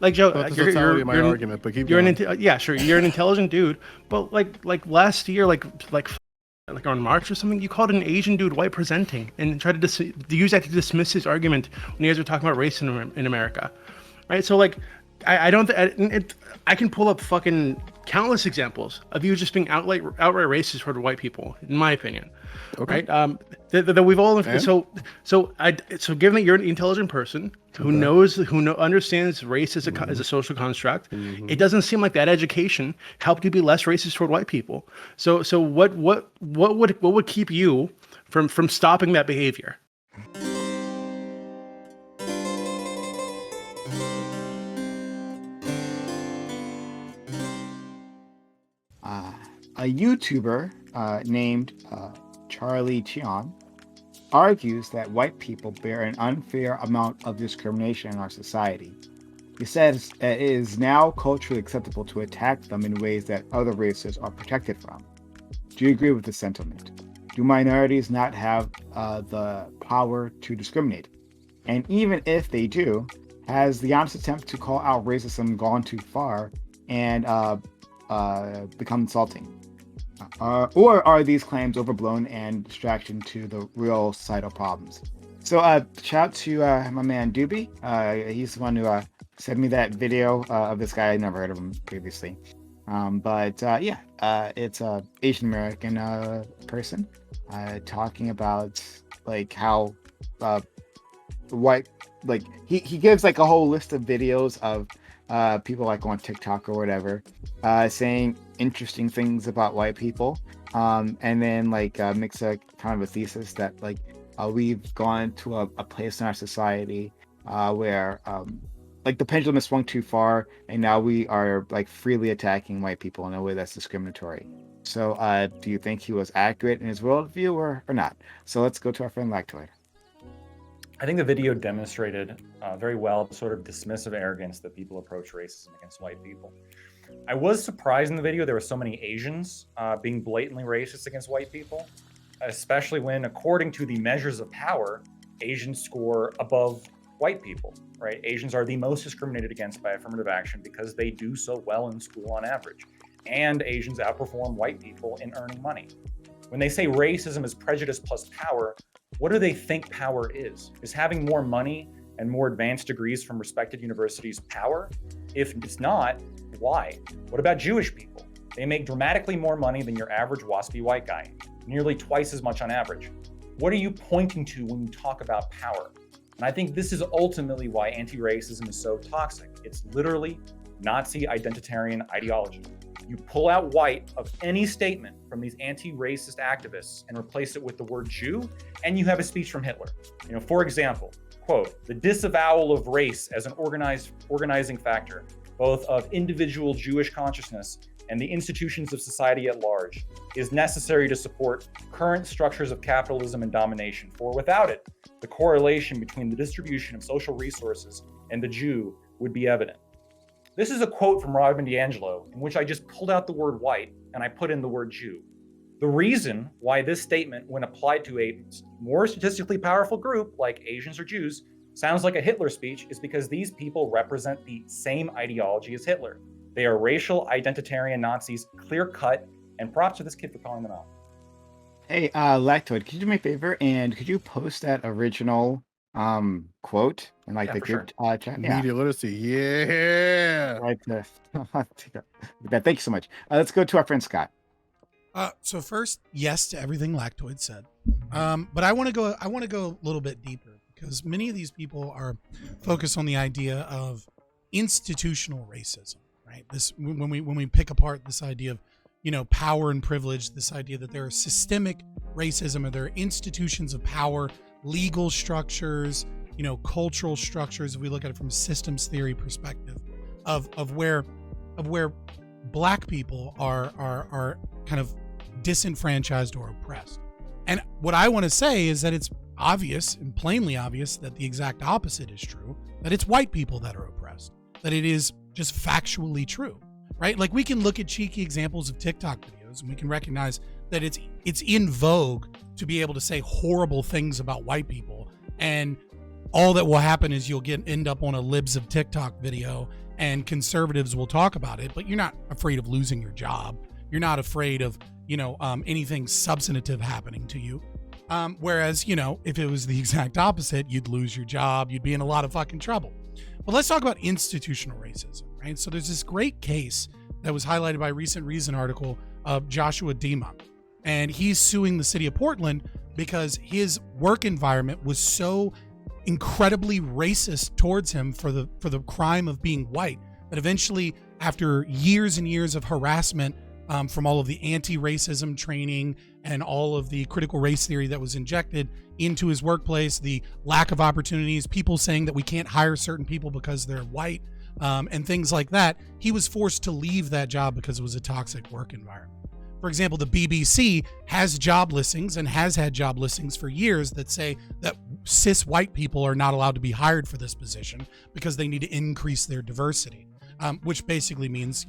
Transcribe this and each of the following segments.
like Joe, Not the totality of my argument, but keep you're going. yeah, sure, you're an intelligent dude, but like last year, like on March or something, you called an Asian dude white presenting and tried to use that to dismiss his argument when you guys were talking about race in America, right? So like, I don't I can pull up fucking countless examples of you just being outright racist toward white people, in my opinion. Okay. Right? That we've all And? so given that you're an intelligent person who understands race as a social construct, it doesn't seem like that education helped you be less racist toward white people. So what would keep you from stopping that behavior? A YouTuber named Charlie Cheon argues that white people bear an unfair amount of discrimination in our society. He says that it is now culturally acceptable to attack them in ways that other races are protected from. Do you agree with this sentiment? Do minorities not have the power to discriminate? And even if they do, has the honest attempt to call out racism gone too far and become insulting? Or are these claims overblown and distraction to the real societal problems? So shout out to my man Doobie. He's the one who sent me that video of this guy. I never heard of him previously. It's a Asian American person talking about like how white, like he gives like a whole list of videos of people like on TikTok or whatever saying interesting things about white people, and then makes a kind of a thesis that we've gone to a place in our society where like the pendulum has swung too far, and now we are like freely attacking white people in a way that's discriminatory. So do you think he was accurate in his worldview or not? So let's go to our friend Lactoid. I think the video demonstrated very well the sort of dismissive arrogance that people approach racism against white people. I was surprised in the video there were so many Asians being blatantly racist against white people, especially when, according to the measures of power, Asians score above white people, right? Asians are the most discriminated against by affirmative action because they do so well in school on average. And Asians outperform white people in earning money. When they say racism is prejudice plus power, what do they think power is? Is having more money and more advanced degrees from respected universities power? If it's not, why? What about Jewish people? They make dramatically more money than your average waspy white guy, nearly twice as much on average. What are you pointing to when you talk about power? And I think this is ultimately why anti-racism is so toxic. It's literally Nazi identitarian ideology. You pull out white of any statement from these anti-racist activists and replace it with the word Jew, and you have a speech from Hitler. For example, quote, the disavowal of race as an organizing factor, both of individual Jewish consciousness and the institutions of society at large, is necessary to support current structures of capitalism and domination, for without it, the correlation between the distribution of social resources and the Jew would be evident. This is a quote from Robin DiAngelo, in which I just pulled out the word white and I put in the word Jew. The reason why this statement, when applied to a more statistically powerful group like Asians or Jews, sounds like a Hitler speech is because these people represent the same ideology as Hitler. They are racial identitarian Nazis, clear cut, and props to this kid for calling them out. Hey, Lactoid, could you do me a favor and could you post that original quote in the group chat? Media literacy, yeah. Right. Thank you so much. Let's go to our friend Scott. So first, yes to everything Lactoid said, but I want to go a little bit deeper because many of these people are focused on the idea of institutional racism, right? This when we pick apart this idea of power and privilege, this idea that there are systemic racism or there are institutions of power, legal structures, cultural structures. If we look at it from a systems theory perspective, of where Black people are kind of disenfranchised or oppressed. And what I want to say is that it's obvious and plainly obvious that the exact opposite is true, that it's white people that are oppressed, that it is just factually true, right? Like we can look at cheeky examples of TikTok videos and we can recognize that it's in vogue to be able to say horrible things about white people and all that will happen is you'll end up on a libs of TikTok video and conservatives will talk about it, but you're not afraid of losing your job. You're not afraid of, anything substantive happening to you. Whereas, if it was the exact opposite, you'd lose your job. You'd be in a lot of fucking trouble. But let's talk about institutional racism, right? So there's this great case that was highlighted by a recent Reason article of Joshua Dima. And he's suing the city of Portland because his work environment was so incredibly racist towards him for the crime of being white that eventually, after years and years of harassment from all of the anti-racism training and all of the critical race theory that was injected into his workplace, the lack of opportunities, people saying that we can't hire certain people because they're white, and things like that, he was forced to leave that job because it was a toxic work environment. For example, the BBC has job listings and has had job listings for years that say that cis white people are not allowed to be hired for this position because they need to increase their diversity, which basically means,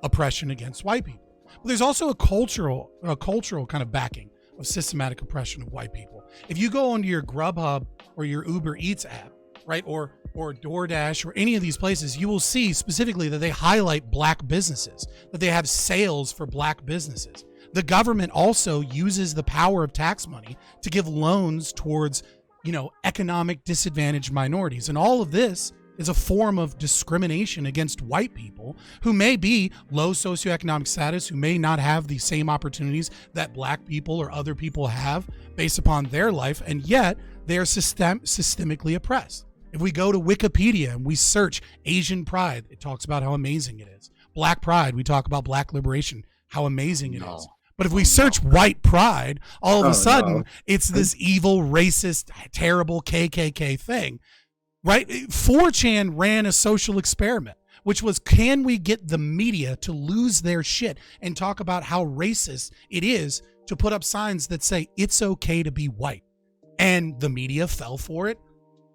oppression against white people. But there's also a cultural kind of backing of systematic oppression of white people. If you go onto your Grubhub or your Uber Eats app, right, or DoorDash or any of these places, you will see specifically that they highlight black businesses, that they have sales for black businesses. The government also uses the power of tax money to give loans towards, economic disadvantaged minorities. And all of this is a form of discrimination against white people who may be low socioeconomic status, who may not have the same opportunities that black people or other people have based upon their life, and yet they are systemically oppressed. If we go to Wikipedia and we search Asian pride, it talks about how amazing it is. Black pride, we talk about black liberation, how amazing it is. But if we search white pride, all of a sudden, it's this evil, racist, terrible KKK thing, right? 4chan ran a social experiment, which was, can we get the media to lose their shit and talk about how racist it is to put up signs that say it's okay to be white? And the media fell for it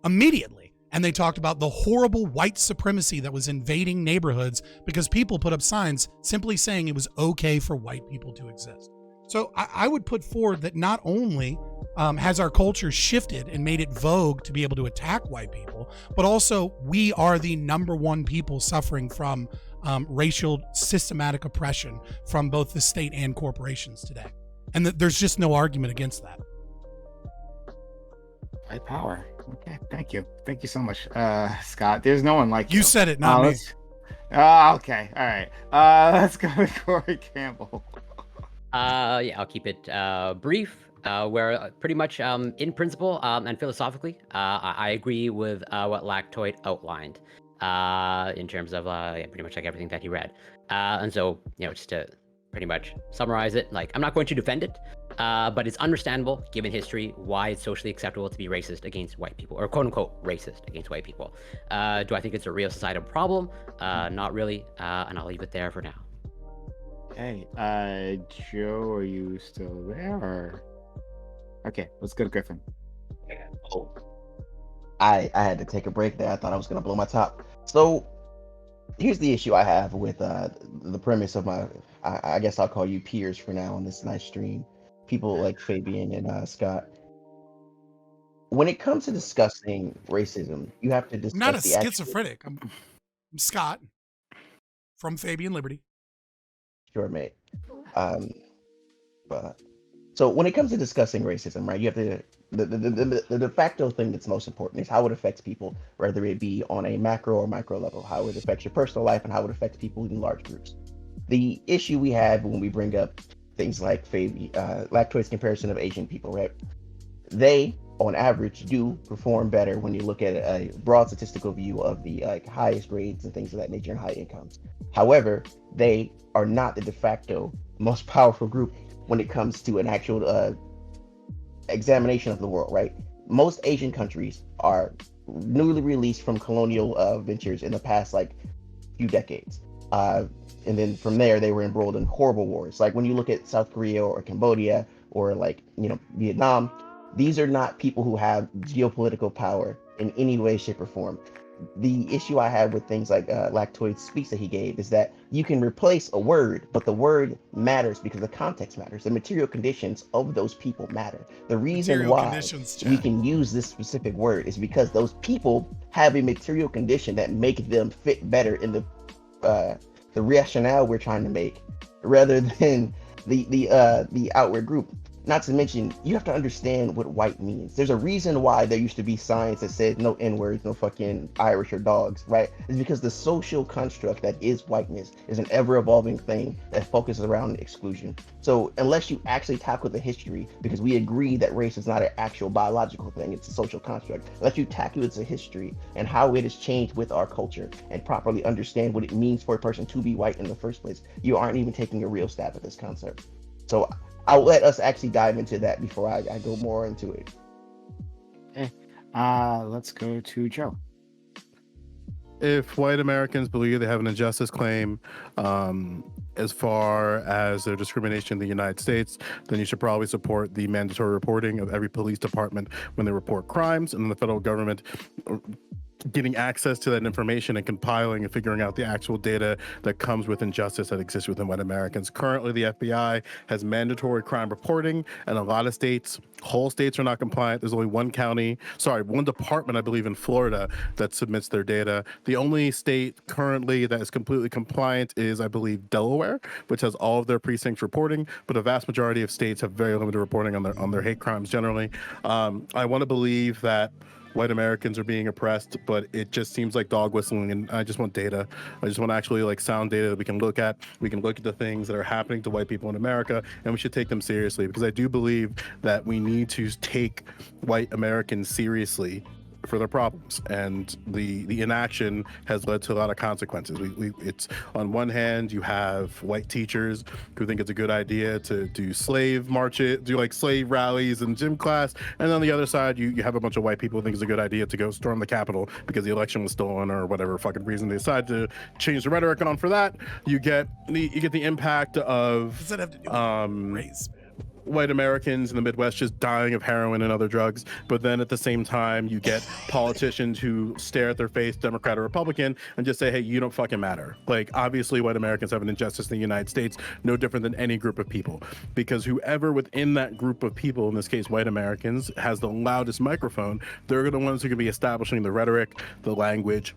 immediately. And they talked about the horrible white supremacy that was invading neighborhoods because people put up signs simply saying it was okay for white people to exist. So I would put forward that not only has our culture shifted and made it vogue to be able to attack white people, but also we are the number one people suffering from racial systematic oppression from both the state and corporations today. And there's just no argument against that. White power. Okay, thank you so much, Scott. There's no one like you. You said it, not me. Okay, all right. Let's go with Corey Campbell. Yeah, I'll keep it brief. Where pretty much, in principle and philosophically, I agree with what Lactoid outlined in terms of pretty much like everything that he read. And so, just to pretty much summarize it, like, I'm not going to defend it, but it's understandable, given history, why it's socially acceptable to be racist against white people, or quote unquote racist against white people. Do I think it's a real societal problem? Not really, and I'll leave it there for now. Hey, Joe, are you still there? Or... Okay, let's go to Griffin. Oh, I had to take a break there. I thought I was going to blow my top. So here's the issue I have with the premise of my, I guess I'll call you peers for now on this nice stream. People like Fabian and Scott. When it comes to discussing racism, you have to discuss I'm not a the schizophrenic. I'm Scott from Fabian Liberty. Sure, mate. But so when it comes to discussing racism, right, you have to the de facto thing that's most important is how it affects people, whether it be on a macro or micro level, how it affects your personal life and how it affects people in large groups. The issue we have when we bring up things like Lactoid's comparison of Asian people, right? They, on average, do perform better when you look at a broad statistical view of the highest grades and things of that nature and high incomes. However, they are not the de facto most powerful group when it comes to an actual examination of the world, right? Most Asian countries are newly released from colonial ventures in the past few decades. And then from there, they were embroiled in horrible wars. Like when you look at South Korea or Cambodia or Vietnam, these are not people who have geopolitical power in any way, shape, or form. the issue I have with things like Lactoid's speech that he gave is that you can replace a word, but the word matters because the context matters. The material conditions of those people matter. The reason Material why conditions, we chat. can use this specific word is because those people have a material condition that make them fit better in the rationale we're trying to make, rather than the outward group. Not to mention, you have to understand what white means. There's a reason why there used to be signs that said no N-words, no fucking Irish or dogs, right? It's because the social construct that is whiteness is an ever-evolving thing that focuses around exclusion. So unless you actually tackle the history, because we agree that race is not an actual biological thing, it's a social construct, unless you tackle its history and how it has changed with our culture and properly understand what it means for a person to be white in the first place, you aren't even taking a real stab at this concept. So I'll let us actually dive into that before I go more into it. Okay. Let's go to Joe. If white Americans believe they have an injustice claim as far as their discrimination in the United States, then you should probably support the mandatory reporting of every police department when they report crimes, and then the federal government getting access to that information and compiling and figuring out the actual data that comes with injustice that exists within white Americans. Currently, the FBI has mandatory crime reporting, and a lot of states, whole states are not compliant. There's only one department, I believe, in Florida that submits their data. The only state currently that is completely compliant is, I believe, Delaware, which has all of their precincts reporting, but a vast majority of states have very limited reporting on their hate crimes generally. I want to believe that white Americans are being oppressed, but it just seems like dog whistling, and I just want data. I just want actually like sound data that we can look at. We can look at the things that are happening to white people in America, and we should take them seriously, because I do believe that we need to take white Americans seriously for their problems, and the inaction has led to a lot of consequences. It's on one hand, you have white teachers who think it's a good idea to do slave marches, do like slave rallies in gym class, and on the other side, you have a bunch of white people who think it's a good idea to go storm the Capitol because the election was stolen or whatever fucking reason they decide to change the rhetoric. And on for that, you get the impact of What does that have to do with race, man? white Americans in the Midwest just dying of heroin and other drugs, but then at the same time you get politicians who stare at their face, Democrat or Republican, and just say, hey, you don't fucking matter. Like, obviously white Americans have an injustice in the United States, no different than any group of people, because whoever within that group of people, in this case white Americans, has the loudest microphone, they're the ones who can be establishing the rhetoric, the language,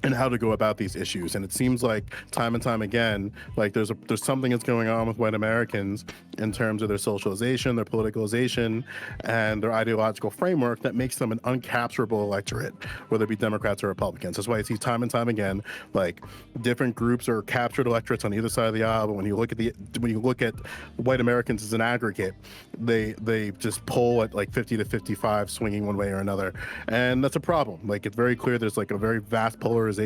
and how to go about these issues. And it seems like time and time again, like there's something that's going on with white Americans in terms of their socialization, their politicalization, and their ideological framework that makes them an uncapturable electorate, whether it be Democrats or Republicans. That's why I see time and time again, like different groups are captured electorates on either side of the aisle. But when you look at white Americans as an aggregate, they just poll at like 50 to 55, swinging one way or another, and that's a problem. Like, it's very clear there's like a very vast polarization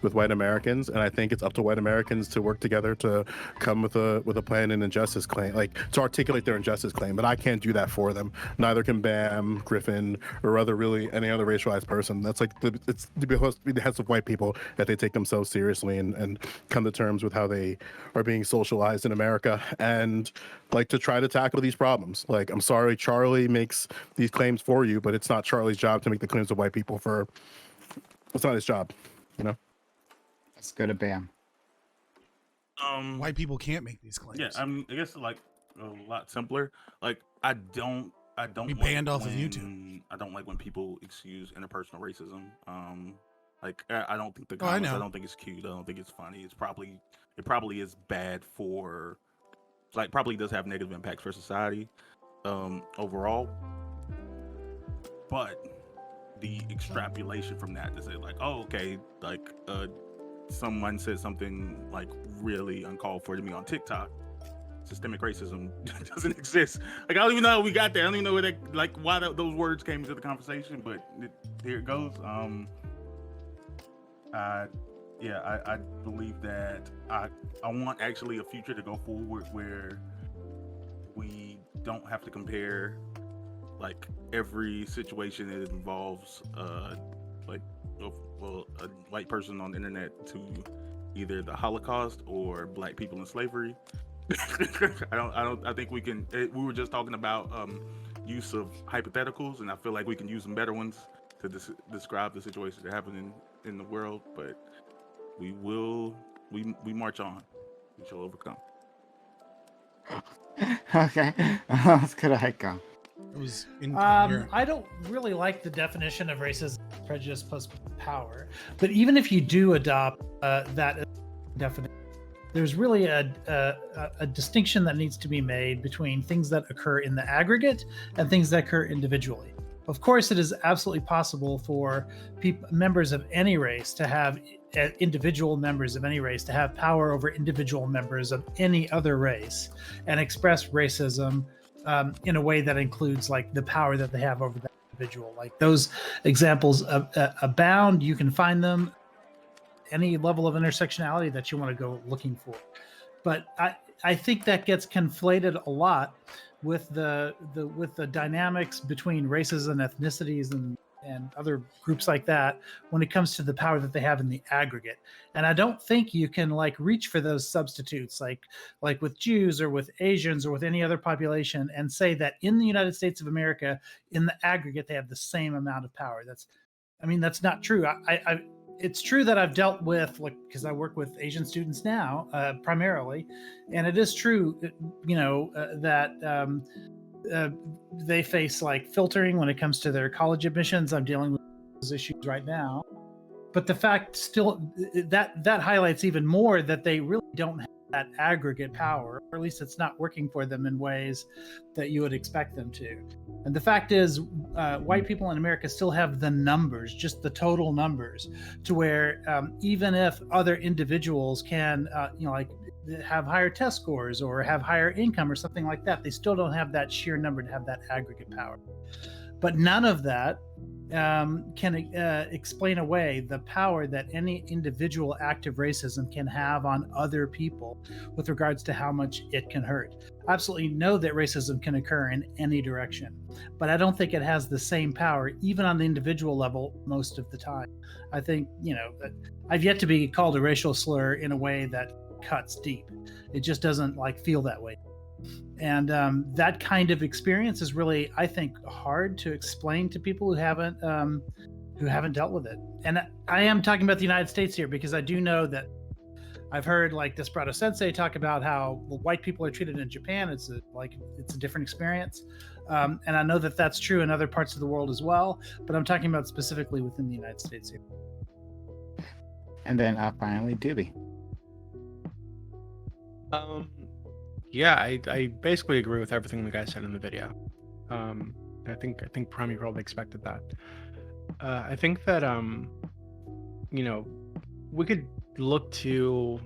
with white Americans, and I think it's up to white Americans to work together to come with a plan and injustice claim, like to articulate their injustice claim. But I can't do that for them. Neither can Bam, Griffin, or any other racialized person. That's like it's supposed to be the heads of white people that they take themselves seriously and come to terms with how they are being socialized in America, and like to try to tackle these problems. Like, I'm sorry, Charlie makes these claims for you, but it's not Charlie's job to make the claims of white people for. It's not his job, you know. Let's go to Bam. White people can't make these claims. Yeah, I guess like a lot simpler. Like, I don't Be like banned off of YouTube. I don't like when people excuse interpersonal racism. Like, I don't think the Oh, I comments, know. I don't think it's cute. I don't think it's funny. It probably is bad for, like, probably does have negative impacts for society overall. But the extrapolation from that to say like, oh, okay, like someone said something like really uncalled for to me on TikTok, systemic racism doesn't exist. Like, I don't even know how we got there. I don't even know where that, like, why those words came into the conversation, but here it goes. I believe that I want actually a future to go forward where we don't have to compare like every situation that involves a white person on the internet to either the Holocaust or black people in slavery. I think we can. We were just talking about use of hypotheticals, and I feel like we can use some better ones to describe the situations that happen in the world, but we march on. We shall overcome. Okay, let's go to Heiko. It was incoherent. I don't really like the definition of racism, prejudice plus power. But even if you do adopt that definition, there's really a distinction that needs to be made between things that occur in the aggregate and things that occur individually. Of course, it is absolutely possible for members of any race to have individual members of any race to have power over individual members of any other race and express racism in a way that includes like the power that they have over that individual. Like those examples abound. You can find them any level of intersectionality that you want to go looking for. But I think that gets conflated a lot with the dynamics between races and ethnicities and other groups like that when it comes to the power that they have in the aggregate. And I don't think you can like reach for those substitutes like with Jews or with Asians or with any other population and say that in the United States of America, in the aggregate, they have the same amount of power. That's not true. It's true that I've dealt with, like, because I work with Asian students now, primarily, and it is true, that they face like filtering when it comes to their college admissions. I'm dealing with those issues right now, but the fact still that highlights even more that they really don't have that aggregate power, or at least it's not working for them in ways that you would expect them to. And the fact is, white people in America still have the numbers, just the total numbers, to where even if other individuals can, have higher test scores or have higher income or something like that, they still don't have that sheer number to have that aggregate power. But none of that can explain away the power that any individual act of racism can have on other people with regards to how much it can hurt. I absolutely know that racism can occur in any direction, but I don't think it has the same power, even on the individual level, most of the time. I think, that I've yet to be called a racial slur in a way that cuts deep. It just doesn't feel that way. And that kind of experience is really, I think, hard to explain to people who haven't dealt with it. And I am talking about the United States here because I do know that I've heard Desperado Sensei talk about how white people are treated in Japan. It's a different experience, and I know that that's true in other parts of the world as well. But I'm talking about specifically within the United States here. And then finally, Doobie. Yeah, I basically agree with everything the guy said in the video. I think Prime, you probably expected that. I think that we could look to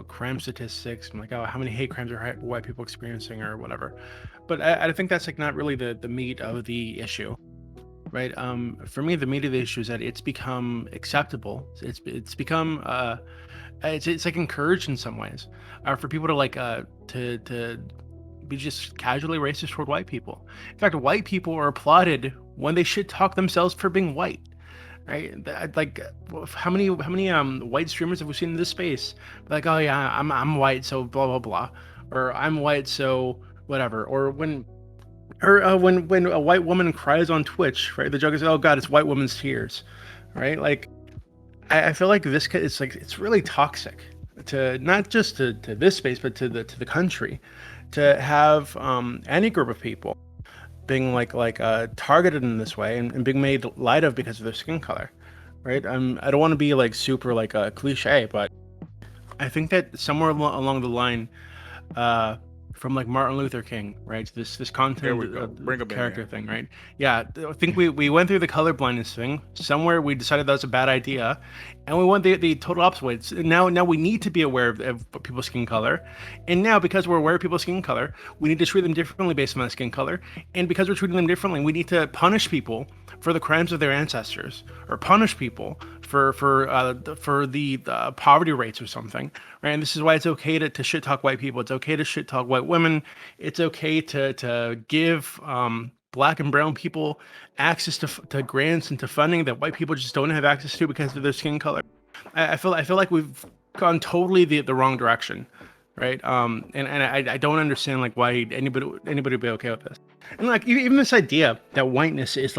crime statistics and how many hate crimes are white people experiencing or whatever, but I think that's not really the meat of the issue, right? For me, the meat of the issue is that it's become acceptable. It's become it's encouraged in some ways for people to be just casually racist toward white people. In fact, white people are applauded when they shit talk themselves for being white, right? How many white streamers have we seen in this space? Oh yeah, I'm white, so blah blah blah, or I'm white, so whatever. Or when a white woman cries on Twitch, right? The joke is, oh god, it's white woman's tears, right? I feel like this it's really toxic to not just to this space, but to the country, to have any group of people being targeted in this way and being made light of because of their skin color, right? I don't want to be super a cliche, but I think that somewhere along the line, from Martin Luther King, right? This content character thing, right? Yeah, I think we went through the colorblindness thing. Somewhere we decided that was a bad idea, and we went the total opposite way. Now we need to be aware of people's skin color, and now because we're aware of people's skin color, we need to treat them differently based on that skin color, and because we're treating them differently, we need to punish people for the crimes of their ancestors, or punish people for the poverty rates or something, right? And this is why it's okay to shit talk white people. It's okay to shit talk white women. It's okay to give black and brown people access to grants and to funding that white people just don't have access to because of their skin color. I feel like we've gone totally the wrong direction, right? And I don't understand why anybody would be okay with this. And even this idea that whiteness is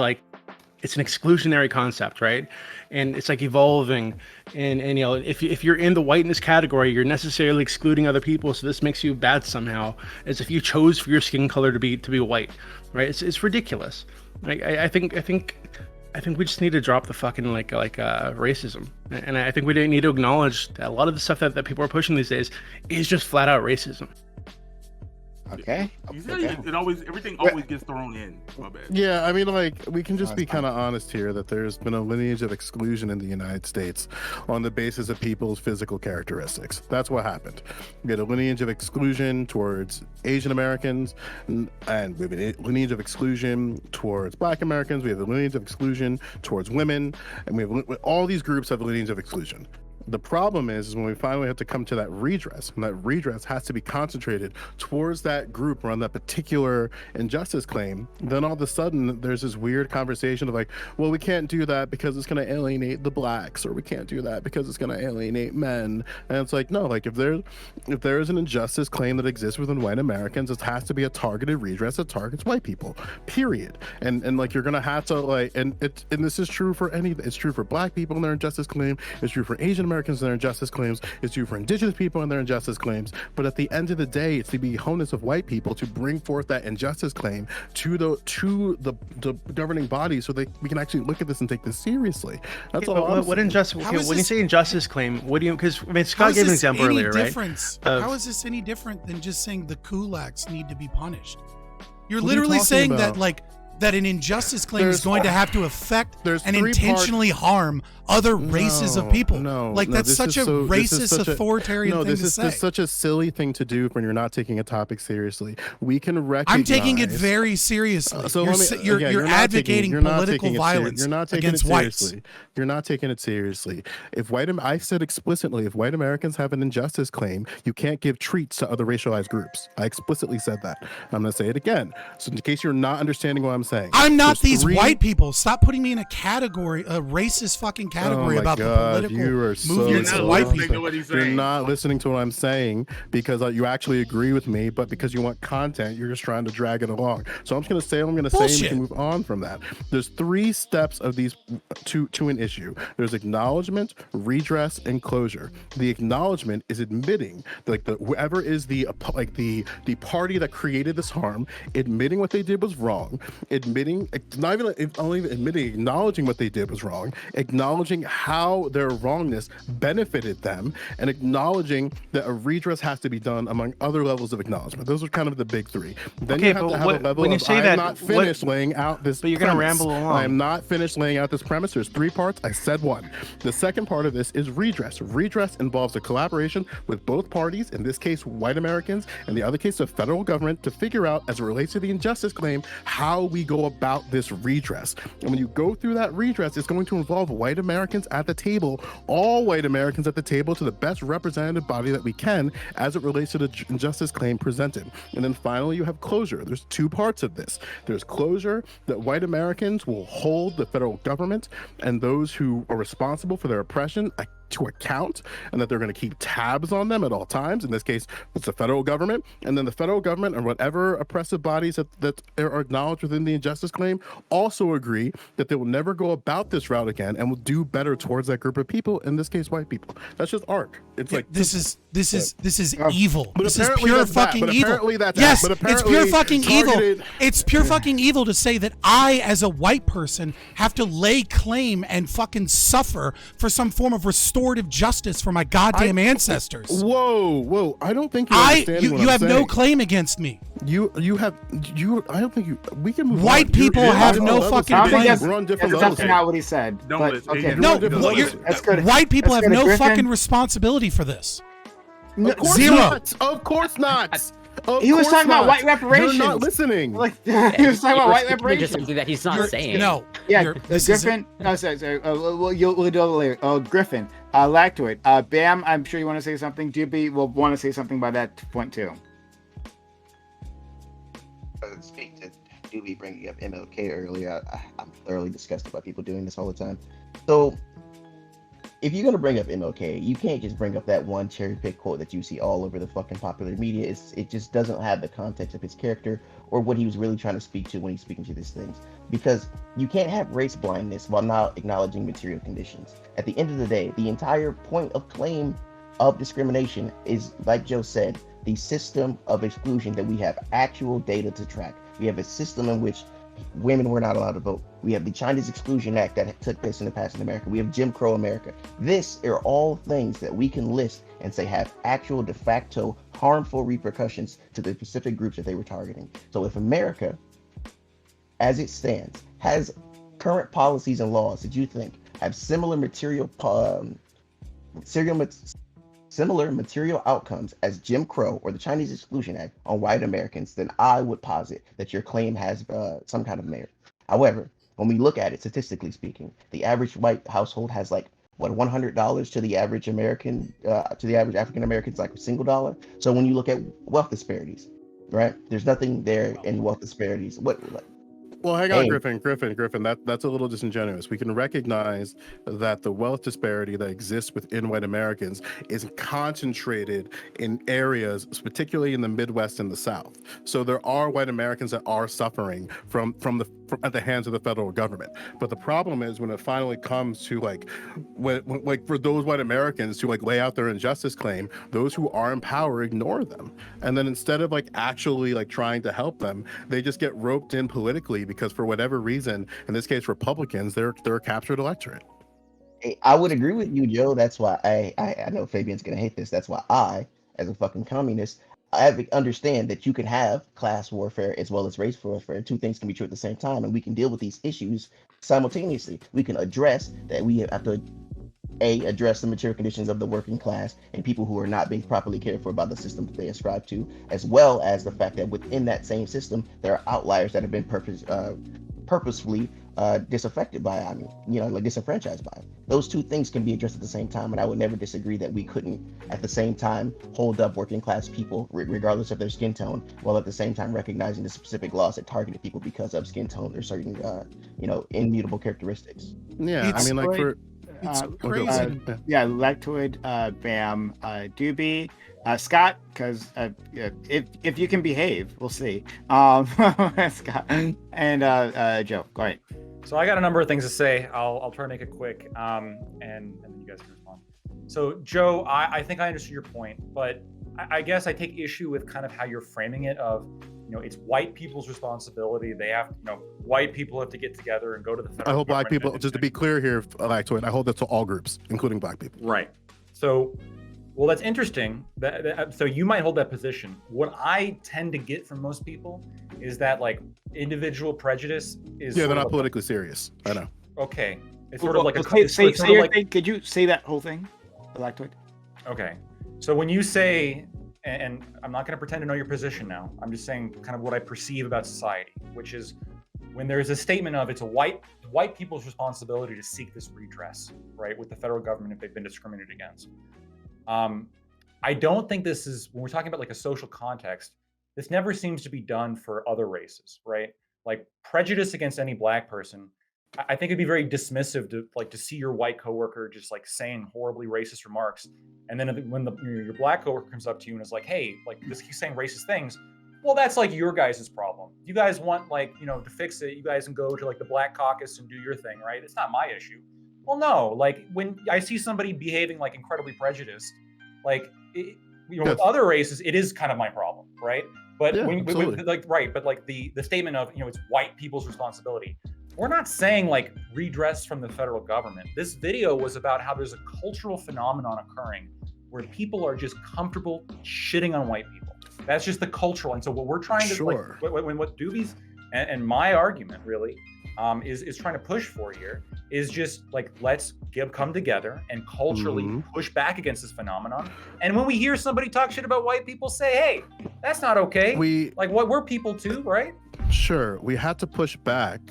it's an exclusionary concept, right? And it's like evolving, and you know, if you're in the whiteness category, you're necessarily excluding other people, so this makes you bad somehow, as if you chose for your skin color to be white, right? It's ridiculous. Like I think we just need to drop the fucking racism, and I think we need to acknowledge that a lot of the stuff that people are pushing these days is just flat out racism. Okay. Everything always gets thrown in. My bad. Yeah, I mean, like, we can just be kind of honest here that there's been a lineage of exclusion in the United States on the basis of people's physical characteristics. That's what happened. We had a lineage of exclusion towards Asian Americans, and we have a lineage of exclusion towards Black Americans. We have a lineage of exclusion towards women, and we have all these groups have a lineage of exclusion. The problem is when we finally have to come to that redress, and that redress has to be concentrated towards that group or on that particular injustice claim, then all of a sudden there's this weird conversation of like, well, we can't do that because it's going to alienate the blacks, or we can't do that because it's going to alienate men. And it's like, no, like if there is an injustice claim that exists within white Americans, it has to be a targeted redress that targets white people, period. And like you're going to have to like, and this is true for it's true for Black people and their injustice claim, it's true for Asian Americans and their injustice claims, it's true for Indigenous people and their injustice claims. But at the end of the day, it's the onus of white people to bring forth that injustice claim to the governing body so that we can actually look at this and take this seriously. That's all. What injustice? Okay, when you say injustice claim, what do you? Because I mean, Scott gave an example earlier, right? How is this any different than just saying the kulaks need to be punished? You're literally saying that that an injustice claim is going to have to affect and intentionally harm other races of people. That's such a racist, authoritarian thing to say. This is such a silly thing to do when you're not taking a topic seriously. We can recognize. I'm taking it very seriously. You're advocating political violence against whites. You're not taking it seriously. I said explicitly, if white Americans have an injustice claim, you can't give treats to other racialized groups. I explicitly said that. I'm going to say it again. So in case you're not understanding what I'm saying. I'm not these white people. Stop putting me in a category, a racist fucking category about the political movements of white people. You're not listening to what I'm saying because you actually agree with me, but because you want content, you're just trying to drag it along. So I'm just going to say what I'm going to say, and we can move on from that. There's 3 steps of these to an issue. There's acknowledgement, redress, and closure. The acknowledgement is admitting, whoever is the party that created this harm, admitting what they did was wrong, not even only admitting, acknowledging what they did was wrong, acknowledging how their wrongness benefited them, and acknowledging that a redress has to be done among other levels of acknowledgement. Those are kind of the big 3. Then you have to have a level of, I'm not finished laying out this premise. But you're going to ramble along. I am not finished laying out this premise. There's 3 parts. I said 1. The second part of this is redress. Redress involves a collaboration with both parties, in this case, white Americans, and the other case, the federal government, to figure out, as it relates to the injustice claim, how we go about this redress. And when you go through that redress, it's going to involve white Americans at the table, all white Americans at the table, to the best representative body that we can as it relates to the injustice claim presented. And then finally, you have closure. There's 2 parts of this. There's closure, that white Americans will hold the federal government and those who are responsible for their oppression to account, and that they're going to keep tabs on them at all times. In this case, it's the federal government, and then the federal government and whatever oppressive bodies that are acknowledged within the injustice claim also agree that they will never go about this route again and will do better towards that group of people, in this case, white people. That's just arc. It's this is evil. But this is pure fucking evil. Yes, it's pure fucking evil. It's pure fucking evil to say that I, as a white person, have to lay claim and fucking suffer for some form of restorative justice for my goddamn ancestors. Whoa! I don't think you understand what I'm have saying. no claim against me. I don't think we can move. White people have no fucking claim. We're on different levels. That's definitely not what he said. That's good. White people have no fucking responsibility for this. Zero. Of course not. He was talking about white reparations. You're not listening. He was talking about white reparations. Just something that he's not saying. No. Yeah, Griffin. No, sorry. We'll do it later. Griffin, Lactoid. Bam, I'm sure you want to say something. Doobie will want to say something by that point too. Speak to Doobie bringing up MLK earlier. I'm thoroughly disgusted by people doing this all the time. So, if you're gonna bring up MLK, you can't just bring up that one cherry pick quote that you see all over the fucking popular media. It just doesn't have the context of his character or what he was really trying to speak to when he's speaking to these things. Because you can't have race blindness while not acknowledging material conditions. At the end of the day, the entire point of claim of discrimination is, like Joe said, the system of exclusion that we have actual data to track. We have a system in which women were not allowed to vote. We have the Chinese Exclusion Act that took place in the past in America. We have Jim Crow America. This are all things that we can list and say have actual de facto harmful repercussions to the specific groups that they were targeting. So if America, as it stands, has current policies and laws that you think have similar material outcomes as Jim Crow or the Chinese Exclusion Act on white Americans, then I would posit that your claim has some kind of merit. However, when we look at it, statistically speaking, the average white household has like, what, $100 to the average American, to the average African American's like a single dollar. So when you look at wealth disparities, right, there's nothing there in wealth disparities. Well, hang on, Griffin. That's a little disingenuous. We can recognize that the wealth disparity that exists within white Americans is concentrated in areas, particularly in the Midwest and the South. So there are white Americans that are suffering from at the hands of the federal government. But the problem is when it finally comes to like for those white Americans to like lay out their injustice claim, those who are in power ignore them. And then instead of like actually like trying to help them, they just get roped in politically because for whatever reason, in this case Republicans, they're a captured electorate. I would agree with you, Joe. That's why I know Fabian's gonna hate this. That's why I, as a fucking communist, I understand that you can have class warfare as well as race warfare. Two things can be true at the same time, and we can deal with these issues simultaneously. We can address that we have to address the material conditions of the working class and people who are not being properly cared for by the system that they ascribe to, as well as the fact that within that same system there are outliers that have been purposefully disaffected by it. Like disenfranchised by it. Those two things can be addressed at the same time, and I would never disagree that we couldn't at the same time hold up working class people regardless of their skin tone, while at the same time recognizing the specific laws that targeted people because of skin tone or certain immutable characteristics. Yeah, It's crazy. Yeah, Lectoid, Bam, Doobie, Scott, because if you can behave, we'll see. Scott and Joe, go ahead. So I got a number of things to say. I'll try to make it quick, and then you guys can respond. So Joe, I think I understood your point, but I guess I take issue with kind of how you're framing it of, it's white people's responsibility. They have, white people have to get together and go to the federal I hope black government people, just to be clear here, I hold that to all groups, including black people. Right. So, well, that's interesting. So you might hold that position. What I tend to get from most people is that like individual prejudice is. Yeah, they're not politically serious. I know. Okay. It's sort of like say your thing. Could you say that whole thing, Lectoid? Okay. So when you say, and I'm not going to pretend to know your position now, I'm just saying kind of what I perceive about society, which is when there's a statement of it's a white people's responsibility to seek this redress, right, with the federal government if they've been discriminated against. I don't think this is, when we're talking about like a social context, this never seems to be done for other races, right? Like prejudice against any black person, I think it'd be very dismissive to see your white coworker just like saying horribly racist remarks, and then when your black coworker comes up to you and is like, "Hey, like this, he's saying racist things." Well, that's like your guys' problem. You guys want to fix it. You guys can go to like the Black Caucus and do your thing, right? It's not my issue. Well, no. Like when I see somebody behaving like incredibly prejudiced, like with other races, it is kind of my problem, right? But yeah, the statement of it's white people's responsibility. We're not saying like redress from the federal government. This video was about how there's a cultural phenomenon occurring where people are just comfortable shitting on white people. That's just the cultural. And so what we're trying to what Doobie's and my argument really is trying to push for here is just like, let's come together and culturally push back against this phenomenon. And when we hear somebody talk shit about white people, say, hey, that's not okay. We're people too, right? Sure. We had to push back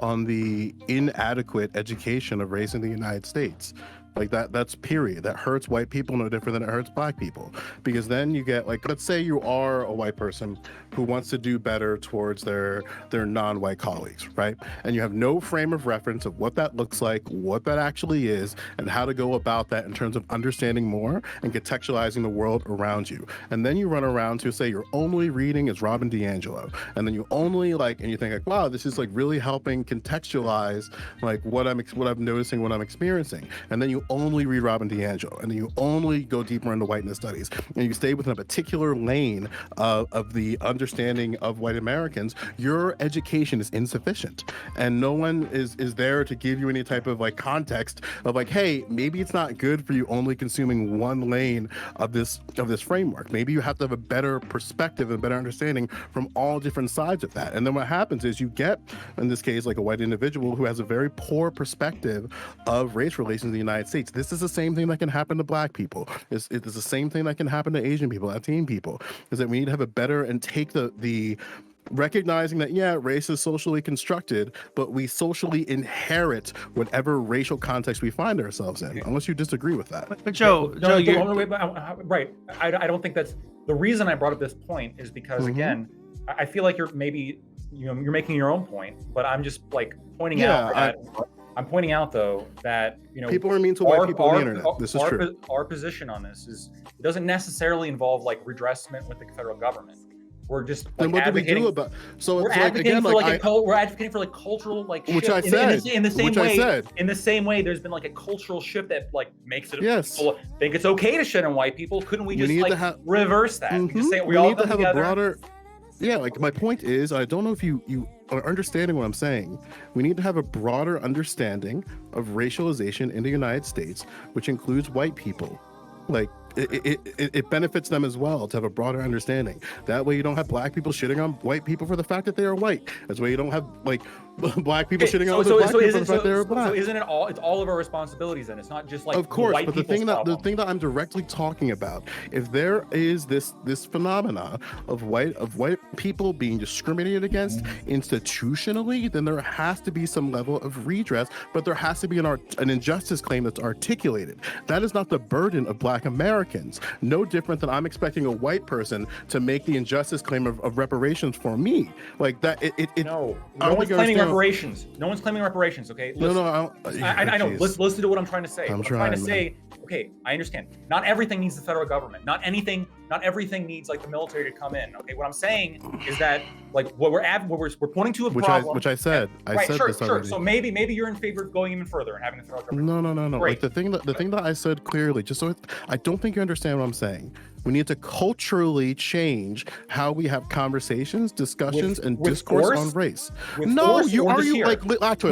on the inadequate education of race in the United States. Like that's period. That hurts white people no different than it hurts black people. Because then you get, like, let's say you are a white person who wants to do better towards their non-white colleagues, right? And you have no frame of reference of what that looks like, what that actually is, and how to go about that in terms of understanding more and contextualizing the world around you. And then you run around to say your only reading is Robin DiAngelo, and then you only and you think like, wow, this is like really helping contextualize like what I'm noticing, what I'm experiencing. And then you only read Robin DiAngelo, and then you only go deeper into whiteness studies, and you stay within a particular lane of the understanding of white Americans. Your education is insufficient, and no one is there to give you any type of like context of like, hey, maybe it's not good for you only consuming one lane of this framework. Maybe you have to have a better perspective and better understanding from all different sides of that. And then what happens is you get, in this case, like a white individual who has a very poor perspective of race relations in the United States. This is the same thing that can happen to black people. It is the same thing that can happen to Asian people, Latino people, is that we need to have a better and take the recognizing that, yeah, race is socially constructed, but we socially inherit whatever racial context we find ourselves in, unless you disagree with that. But Joe, right. I don't think that's the reason I brought up this point is because again, I feel like you're maybe you're making your own point, but I'm just like pointing out that I'm pointing out though that people are mean to white people on the internet. This is true. Our position on this is it doesn't necessarily involve like redressment with the federal government. We're just like, then what do we do about? So we're it's advocating like again, for we're advocating for like cultural like which shift. I said in the same way. I said. In the same way, there's been like a cultural shift that like makes it. Yes. People think it's okay to shit on white people. Couldn't we just need like to have, reverse that? We just say we we all need to have together. a broader. Yeah, like my point is, I don't know if you are understanding what I'm saying. We need to have a broader understanding of racialization in the United States, which includes white people. Like it benefits them as well to have a broader understanding. That way you don't have black people shitting on white people for the fact that they are white. That's why you don't have like black people shitting on other black people for the fact they are black. So isn't it all? It's all of our responsibilities then. It's not just like of course, white but the thing problem. that I'm directly talking about, if there is this phenomena of white people being discriminated against institutionally, then there has to be some level of redress, but there has to be an injustice claim that's articulated. That is not the burden of black Americans. No different than I'm expecting a white person to make the injustice claim of reparations for me. Like that. No one's claiming reparations. No one's claiming reparations. Okay. Listen, I know. Listen to what I'm trying to say. I'm trying to say. Okay, I understand. Not everything needs the federal government. Not everything needs like the military to come in. Okay, what I'm saying is that like what we're pointing to a problem. Which I said. I said this already. So maybe you're in favor of going even further and having the federal government. No. Like the thing that I said clearly, just so I don't think you understand what I'm saying. We need to culturally change how we have conversations, discussions, and discourse on race. No, you are you like no, sorry.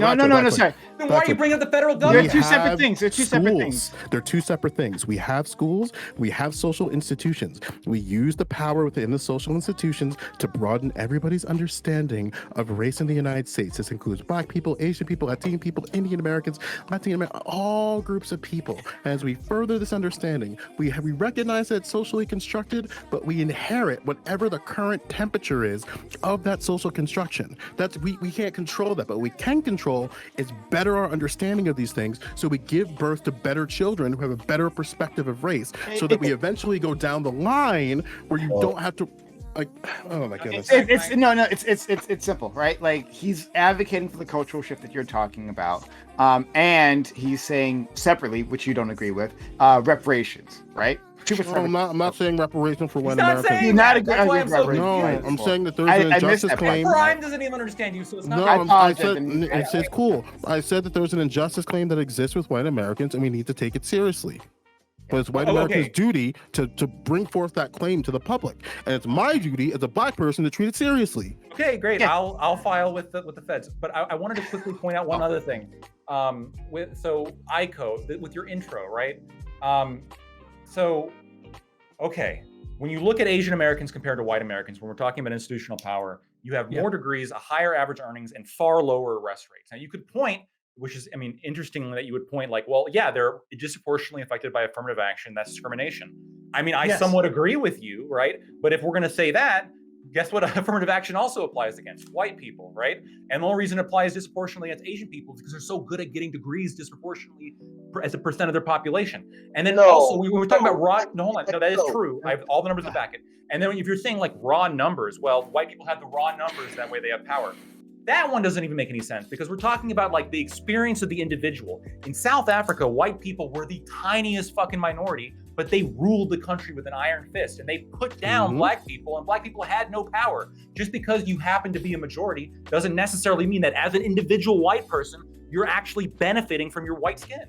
Then why are you bringing up the federal government? They're two separate things. They're two separate things. They're two separate things. We have schools, we have social institutions. We use the power within the social institutions to broaden everybody's understanding of race in the United States. This includes black people, Asian people, Latino people, Indian Americans, all groups of people. As we further this understanding, we recognize that it's socially constructed, but we inherit whatever the current temperature is of that social construction. That's we can't control that, but we can control is better our understanding of these things, so we give birth to better children who have a better perspective of race, so that we eventually go down the line where you don't have to like, oh my goodness. It's simple, right? Like he's advocating for the cultural shift that you're talking about, and he's saying separately, which you don't agree with, reparations, right? I'm not saying reparations for white Americans. I'm saying that there's an injustice claim. Brian doesn't even understand you, so it's not. No, I said it's cool. I said that there's an injustice claim that exists with white Americans, and we need to take it seriously. But it's white Americans' duty to bring forth that claim to the public, and it's my duty as a black person to treat it seriously. Okay, great. Yeah. I'll file with the feds. But I wanted to quickly point out one other thing. With ICO with your intro, right? When you look at Asian Americans compared to white Americans, when we're talking about institutional power, you have more degrees, a higher average earnings, and far lower arrest rates. Now you could point, which is, interesting that you would point like, well, yeah, they're disproportionately affected by affirmative action. That's discrimination. I somewhat agree with you, right? But if we're going to say that, guess what affirmative action also applies against? White people, right? And the only reason it applies disproportionately against Asian people is because they're so good at getting degrees disproportionately as a percent of their population. And then also, we were talking about raw, no, hold on, no, that is true. I have all the numbers to back it. And then if you're saying like raw numbers, well, white people have the raw numbers, that way they have power. That one doesn't even make any sense because we're talking about like the experience of the individual. In South Africa, white people were the tiniest fucking minority, but they ruled the country with an iron fist and they put down black people, and black people had no power. Just because you happen to be a majority doesn't necessarily mean that as an individual white person, you're actually benefiting from your white skin.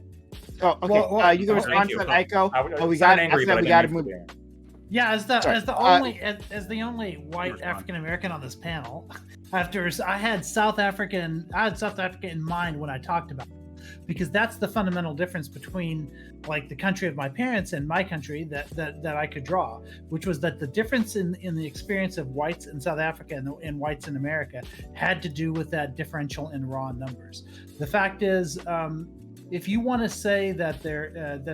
Oh, okay. You can respond to that, Aiko. We got to move. Yeah, as the only white African American on this panel, I had South Africa in mind when I talked about it, because that's the fundamental difference between like the country of my parents and my country that I could draw, which was that the difference in the experience of whites in South Africa and whites in America had to do with that differential in raw numbers. The fact is, if you want to say that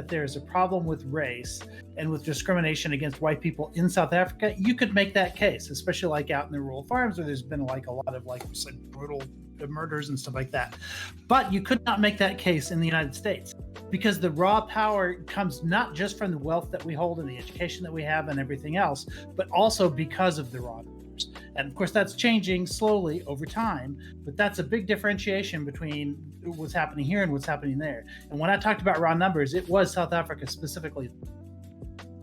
there's a problem with race and with discrimination against white people in South Africa, you could make that case, especially like out in the rural farms where there's been like a lot of like brutal murders and stuff like that. But you could not make that case in the United States because the raw power comes not just from the wealth that we hold and the education that we have and everything else, but also because of the raw numbers. And of course, that's changing slowly over time, but that's a big differentiation between what's happening here and what's happening there. And when I talked about raw numbers, it was South Africa specifically.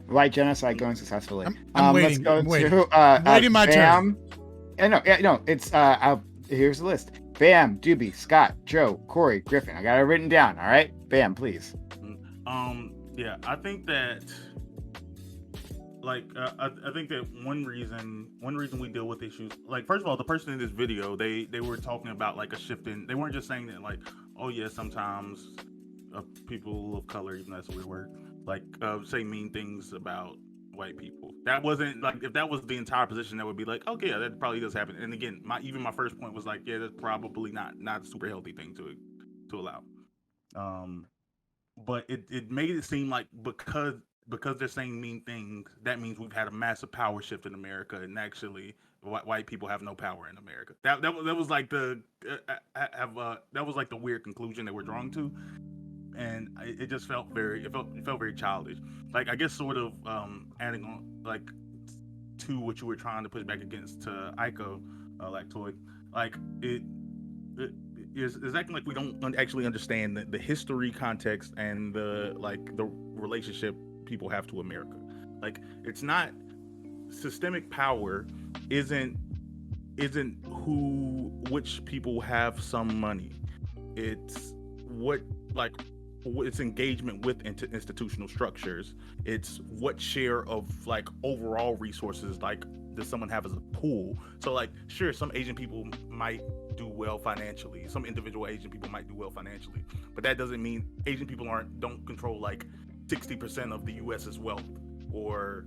White genocide going successfully. I'm Let's waiting. go I'm waiting. to Waiting my Bam. turn. No, it's here's the list. Bam, Doobie, Scott, Joe, Corey, Griffin. I got it written down. All right, Bam, please. Yeah, I think that. I think that one reason we deal with issues, like, first of all, the person in this video, they were talking about like a shift in, they weren't just saying that like, oh yeah, sometimes people of color, even though that's a weird word, like say mean things about white people. That wasn't like, if that was the entire position, that would be like, okay, yeah, that probably does happen. And again, my first point was like, yeah, that's probably not a super healthy thing to allow. But it made it seem like because they're saying mean things, that means we've had a massive power shift in America, and actually white people have no power in America. That was like the that was like the weird conclusion they were drawing to, and it just felt very childish. Like, I guess sort of adding on like to what you were trying to push back against to Aiko, Lactoid, like it is acting like we don't actually understand the history, context, and the relationship people have to America. Like, it's not systemic power isn't which people have some money. It's it's engagement with institutional structures. It's what share of like overall resources like does someone have as a pool. So like, sure, some Asian people might do well financially, some individual Asian people might do well financially, but that doesn't mean Asian people don't control like 60% of the US's wealth, or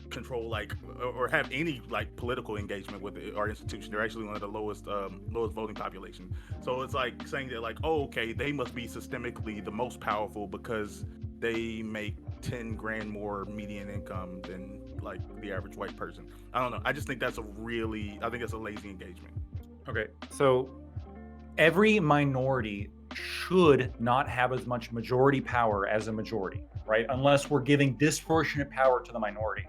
control like, or have any like political engagement with our institution. They're actually one of the lowest voting population. So it's like saying that like, oh, okay, they must be systemically the most powerful because they make 10 grand more median income than like the average white person. I don't know. I just think that's a lazy engagement. Okay, so every minority should not have as much majority power as a majority, right? Unless we're giving disproportionate power to the minority.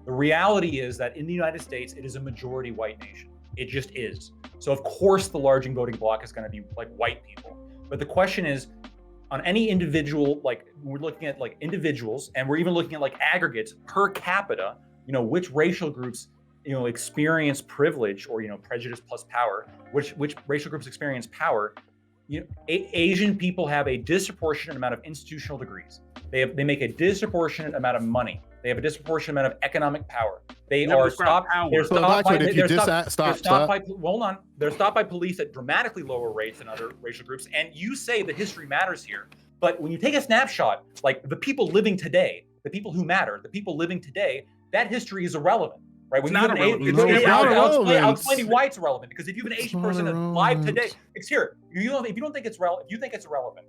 The reality is that in the United States, it is a majority white nation. It just is. So of course the large voting bloc is going to be like white people. But the question is, on any individual, like we're looking at like individuals, and we're even looking at like aggregates per capita, which racial groups, experience privilege or, prejudice plus power, which racial groups experience power. Asian people have a disproportionate amount of institutional degrees. They make a disproportionate amount of money. They have a disproportionate amount of economic power. They're stopped by police at dramatically lower rates than other racial groups. And you say that history matters here, but when you take a snapshot, like the people living today, the people who matter, the people living today, that history is irrelevant. Right? When I'll explain to you why it's irrelevant. Because if you have an Asian person alive today, if you don't think it's relevant, if you think it's irrelevant,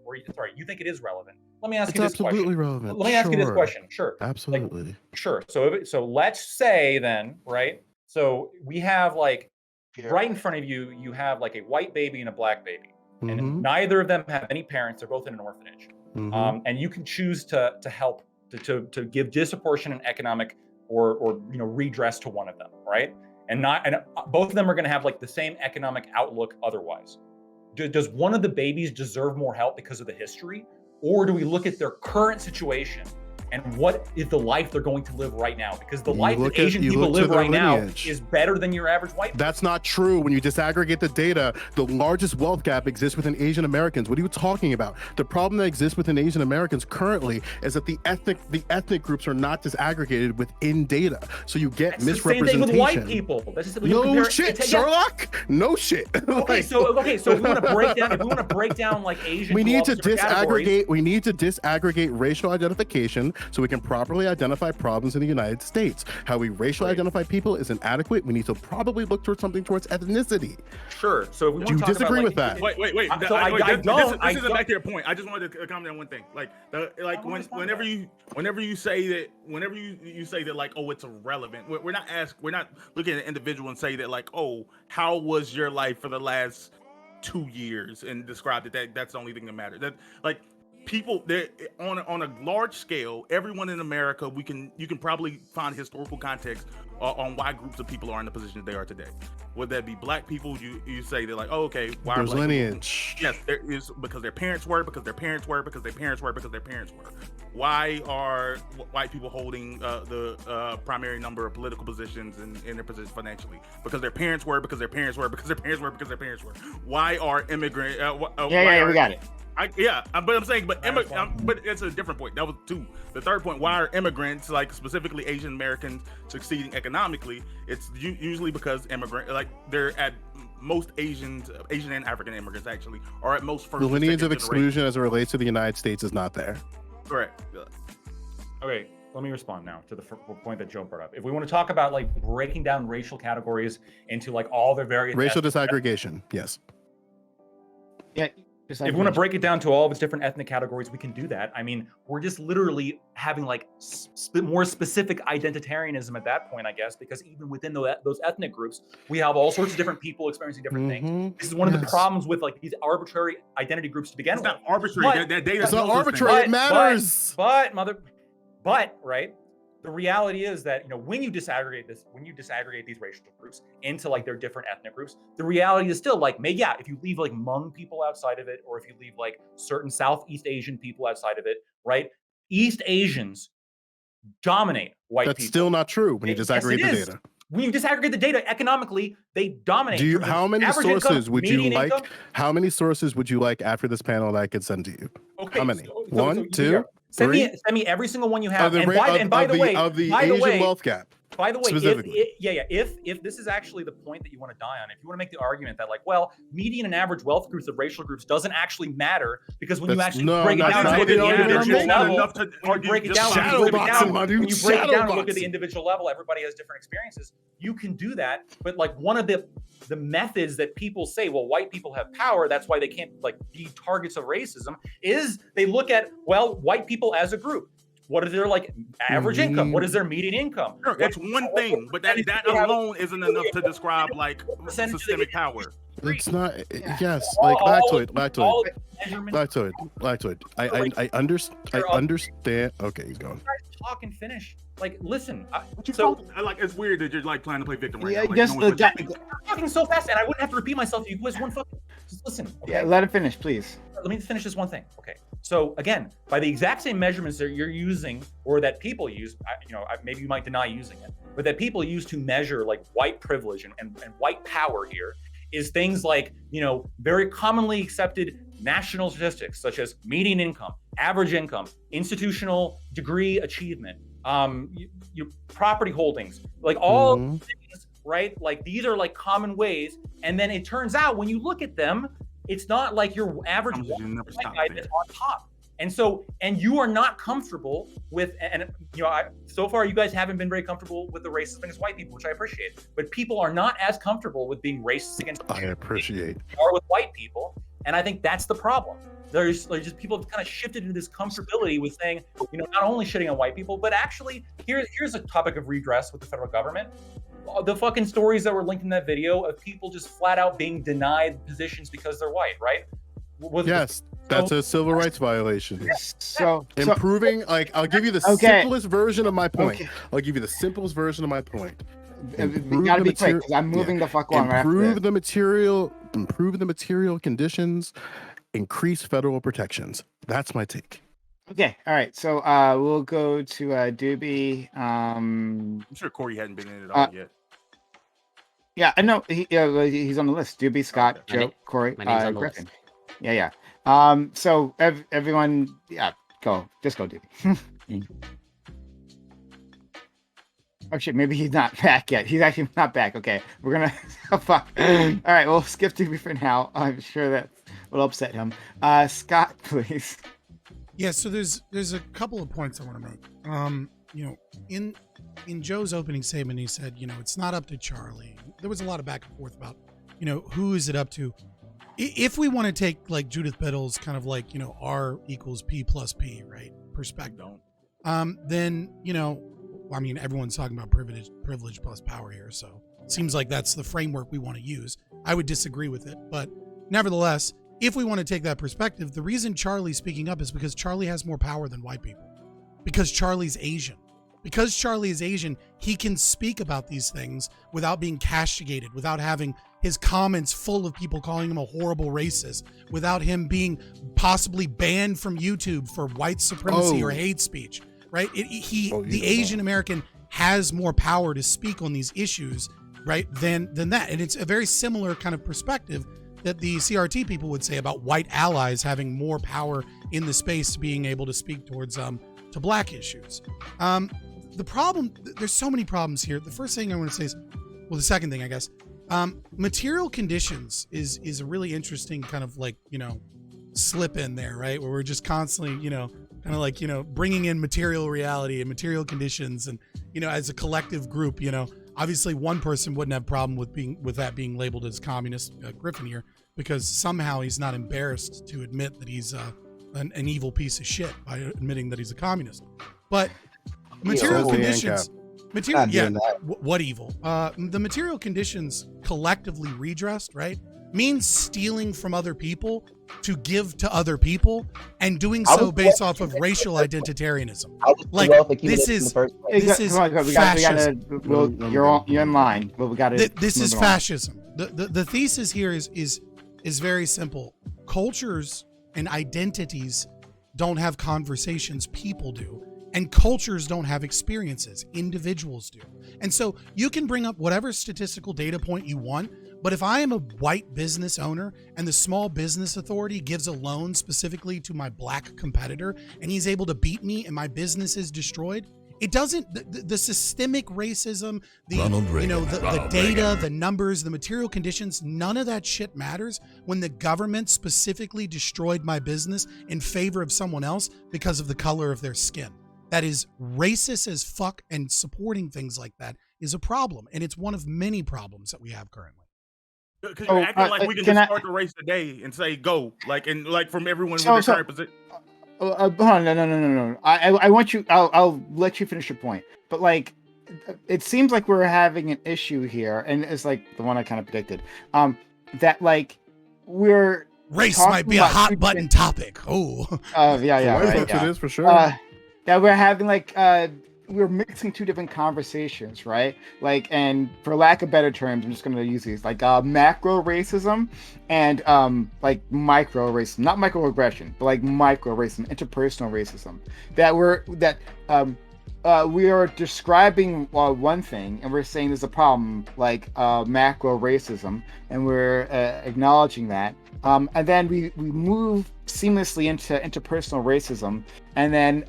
you think it is relevant. Let me ask you this question. Absolutely relevant. Let me ask you this question. Sure. Absolutely. Sure. So let's say then, right? So we have like Yeah. right in front of you, you have like a white baby and a black baby, and Mhm. neither of them have any parents. They're both in an orphanage. Mhm. And you can choose to help to give disproportionate economic or redress to one of them, right? And both of them are going to have like the same economic outlook otherwise. Does one of the babies deserve more help because of the history, or do we look at their current situation and what is the life they're going to live right now? Because the life that Asian people live right now is better than your average white person. That's not true. When you disaggregate the data, the largest wealth gap exists within Asian Americans. What are you talking about? The problem that exists within Asian Americans currently is that the ethnic groups are not disaggregated within data. So you get That's misrepresentation. The same thing with white people. That's just, no shit, Sherlock. No shit. Okay, so if we want to break down, like Asian, we need to disaggregate. We need to disaggregate racial identification so we can properly identify problems in the United States. How we racially identify people is inadequate. We need to probably look towards something towards ethnicity. Sure. So if we want do you to talk disagree about, with that? Wait. So I don't. This isn't back to your point. I just wanted to comment on one thing. Whenever you say that like, oh, it's irrelevant. We're not looking at an individual and say that like, oh, how was your life for the last 2 years and describe that's the only thing that matters. That like people there on a large scale, everyone in America, you can probably find historical context on why groups of people are in the position they are today. Would that be black people? You say they're like, oh, okay, why there's are black lineage? People? Yes, there is, because their parents were, because their parents were, because their parents were, because their parents were. Why are white people holding the primary number of political positions in their positions financially? Because their parents were, because their parents were, because their parents were, because their parents were. Why are immigrant? We got it. But I'm saying, but it's a different point. That was 2. The third point: why are immigrants, like specifically Asian Americans, succeeding economically? It's usually because they're at most Asian and African immigrants actually are at most first. The lineage of exclusion as it relates to the United States is not there. Correct. Okay, let me respond now to the point that Joe brought up. If we want to talk about like breaking down racial categories into like all the various racial disaggregation, yes. Yeah. If we want to break it down to all of its different ethnic categories, we can do that. I mean, we're just literally having like more specific identitarianism at that point, I guess, because even within those ethnic groups, we have all sorts of different people experiencing different things. This is one of the problems with like these arbitrary identity groups to begin with. It's not arbitrary. That data it's not arbitrary. It matters. But right. The reality is that, when you disaggregate these racial groups into like their different ethnic groups, the reality is still like, if you leave like Hmong people outside of it, or if you leave like certain Southeast Asian people outside of it, right? East Asians dominate white people. That's still not true when you disaggregate the data. When you disaggregate the data economically, they dominate. How many sources would you like? How many sources would you like after this panel that I could send to you? Okay, how many? 1, 2, Send 3? me every single one you have. By the way, wealth gap. By the way, specifically. If this is actually the point that you want to die on, if you want to make the argument that like, well, median and average wealth groups of racial groups doesn't actually matter because when you actually break it down and look at the individual level, or break it down when you break it down and look at the individual level, everybody has different experiences. You can do that, but like one of the methods that people say, well, white people have power, that's why they can't like be targets of racism, is they look at, well, white people as a group. What is their like average income? What is their median income? Sure, it's one thing, but that alone isn't enough to describe like systemic power. It's not. Yes, like lactoid. I understand. Okay, he's going. Talk and finish. Like, listen. It's weird that you're like trying to play victim right now. Just talking so fast, and I wouldn't have to repeat myself. You guys wouldn't fucking just listen. Okay? Yeah, let it finish, please. Let me finish this one thing. Okay. So again, by the exact same measurements that you're using, or that people use, maybe you might deny using it, but that people use to measure like white privilege and white power here, is things like, very commonly accepted national statistics such as median income, average income, institutional degree achievement, your property holdings, like all things, right? Like these are like common ways. And then it turns out when you look at them, it's not like your average white guy that's on top. And you are not comfortable with, so far you guys haven't been very comfortable with the racist against white people, which I appreciate. But people are not as comfortable with being racist against or with white people. And I think that's the problem. There's just people have kind of shifted into this comfortability with saying, not only shitting on white people, but actually here's a topic of redress with the federal government. the fucking stories that were linked in that video of people just flat out being denied positions because they're white, right? Yes, that's a civil rights violation. So Improving, like, I'll give you the Okay. simplest version of my point. Okay. I'll give you the simplest version of my point. we gotta be quick because I'm moving the fuck along. Improve the material conditions, increase federal protections. That's my take. Okay, all right. So we'll go to Doobie. I'm sure Corey hadn't been in it all yet. Yeah, I know he's on the list. Doobie, Scott, My Joe, name- Corey, my name's on the Griffin. list. Yeah. So everyone, go. Just go, Doobie. Oh shit, maybe he's not back yet. He's actually not back. Okay, we're gonna fuck. All right, we'll skip Doobie for now. I'm sure that will upset him. Scott, please. Yeah, so there's a couple of points I want to make. In Joe's opening statement, he said, it's not up to Charlie. There was a lot of back and forth about, who is it up to? If we want to take like Judith Biddle's kind of like, R equals P plus P, right? Perspective. Then, everyone's talking about privilege plus power here. So it seems like that's the framework we want to use. I would disagree with it, but nevertheless, if we want to take that perspective, the reason Charlie's speaking up is because Charlie has more power than white people. Because Charlie's Asian. Because Charlie is Asian, he can speak about these things without being castigated, without having his comments full of people calling him a horrible racist, without him being possibly banned from YouTube for white supremacy or hate speech, right? The Asian American has more power to speak on these issues, right, than that. And it's a very similar kind of perspective that the CRT people would say about white allies having more power in the space, being able to speak towards to black issues. The problem, there's so many problems here. The first thing I want to say is, well, the second thing, I guess, material conditions is a really interesting kind of like, slip in there, right? Where we're just constantly, kind of like, bringing in material reality and material conditions. And, as a collective group, obviously one person wouldn't have a problem with that being labeled as communist, Griffin here, because somehow he's not embarrassed to admit that he's an evil piece of shit by admitting that he's a communist. But material conditions, what evil? The material conditions collectively redressed, right, means stealing from other people to give to other people and doing so based off of racial identitarianism. Like this is fascism. You're in line, but we got to. This is fascism. The thesis here is very simple. Cultures and identities don't have conversations, people do. And cultures don't have experiences, individuals do. And so you can bring up whatever statistical data point you want, but if I am a white business owner and the Small Business Authority gives a loan specifically to my black competitor and he's able to beat me and my business is destroyed, it doesn't, the systemic racism, the data, the numbers, the material conditions, none of that shit matters when the government specifically destroyed my business in favor of someone else because of the color of their skin. That is racist as fuck, and supporting things like that is a problem. And it's one of many problems that we have currently. Because you're acting like we can just start the race today and say go, like from everyone with their current position. Hold on, no. I want you. I'll let you finish your point. But like, it seems like we're having an issue here, and it's like the one I kind of predicted. That like we're race might be a hot button topic. Oh, yeah, right, it is for sure. Yeah, we're having like we're mixing two different conversations, right? Like, and for lack of better terms, I'm just going to use these like macro racism and like micro racism, not microaggression, but like micro racism, interpersonal racism. We are describing one thing and we're saying there's a problem like macro racism, and we're acknowledging that. And then we move seamlessly into interpersonal racism, and then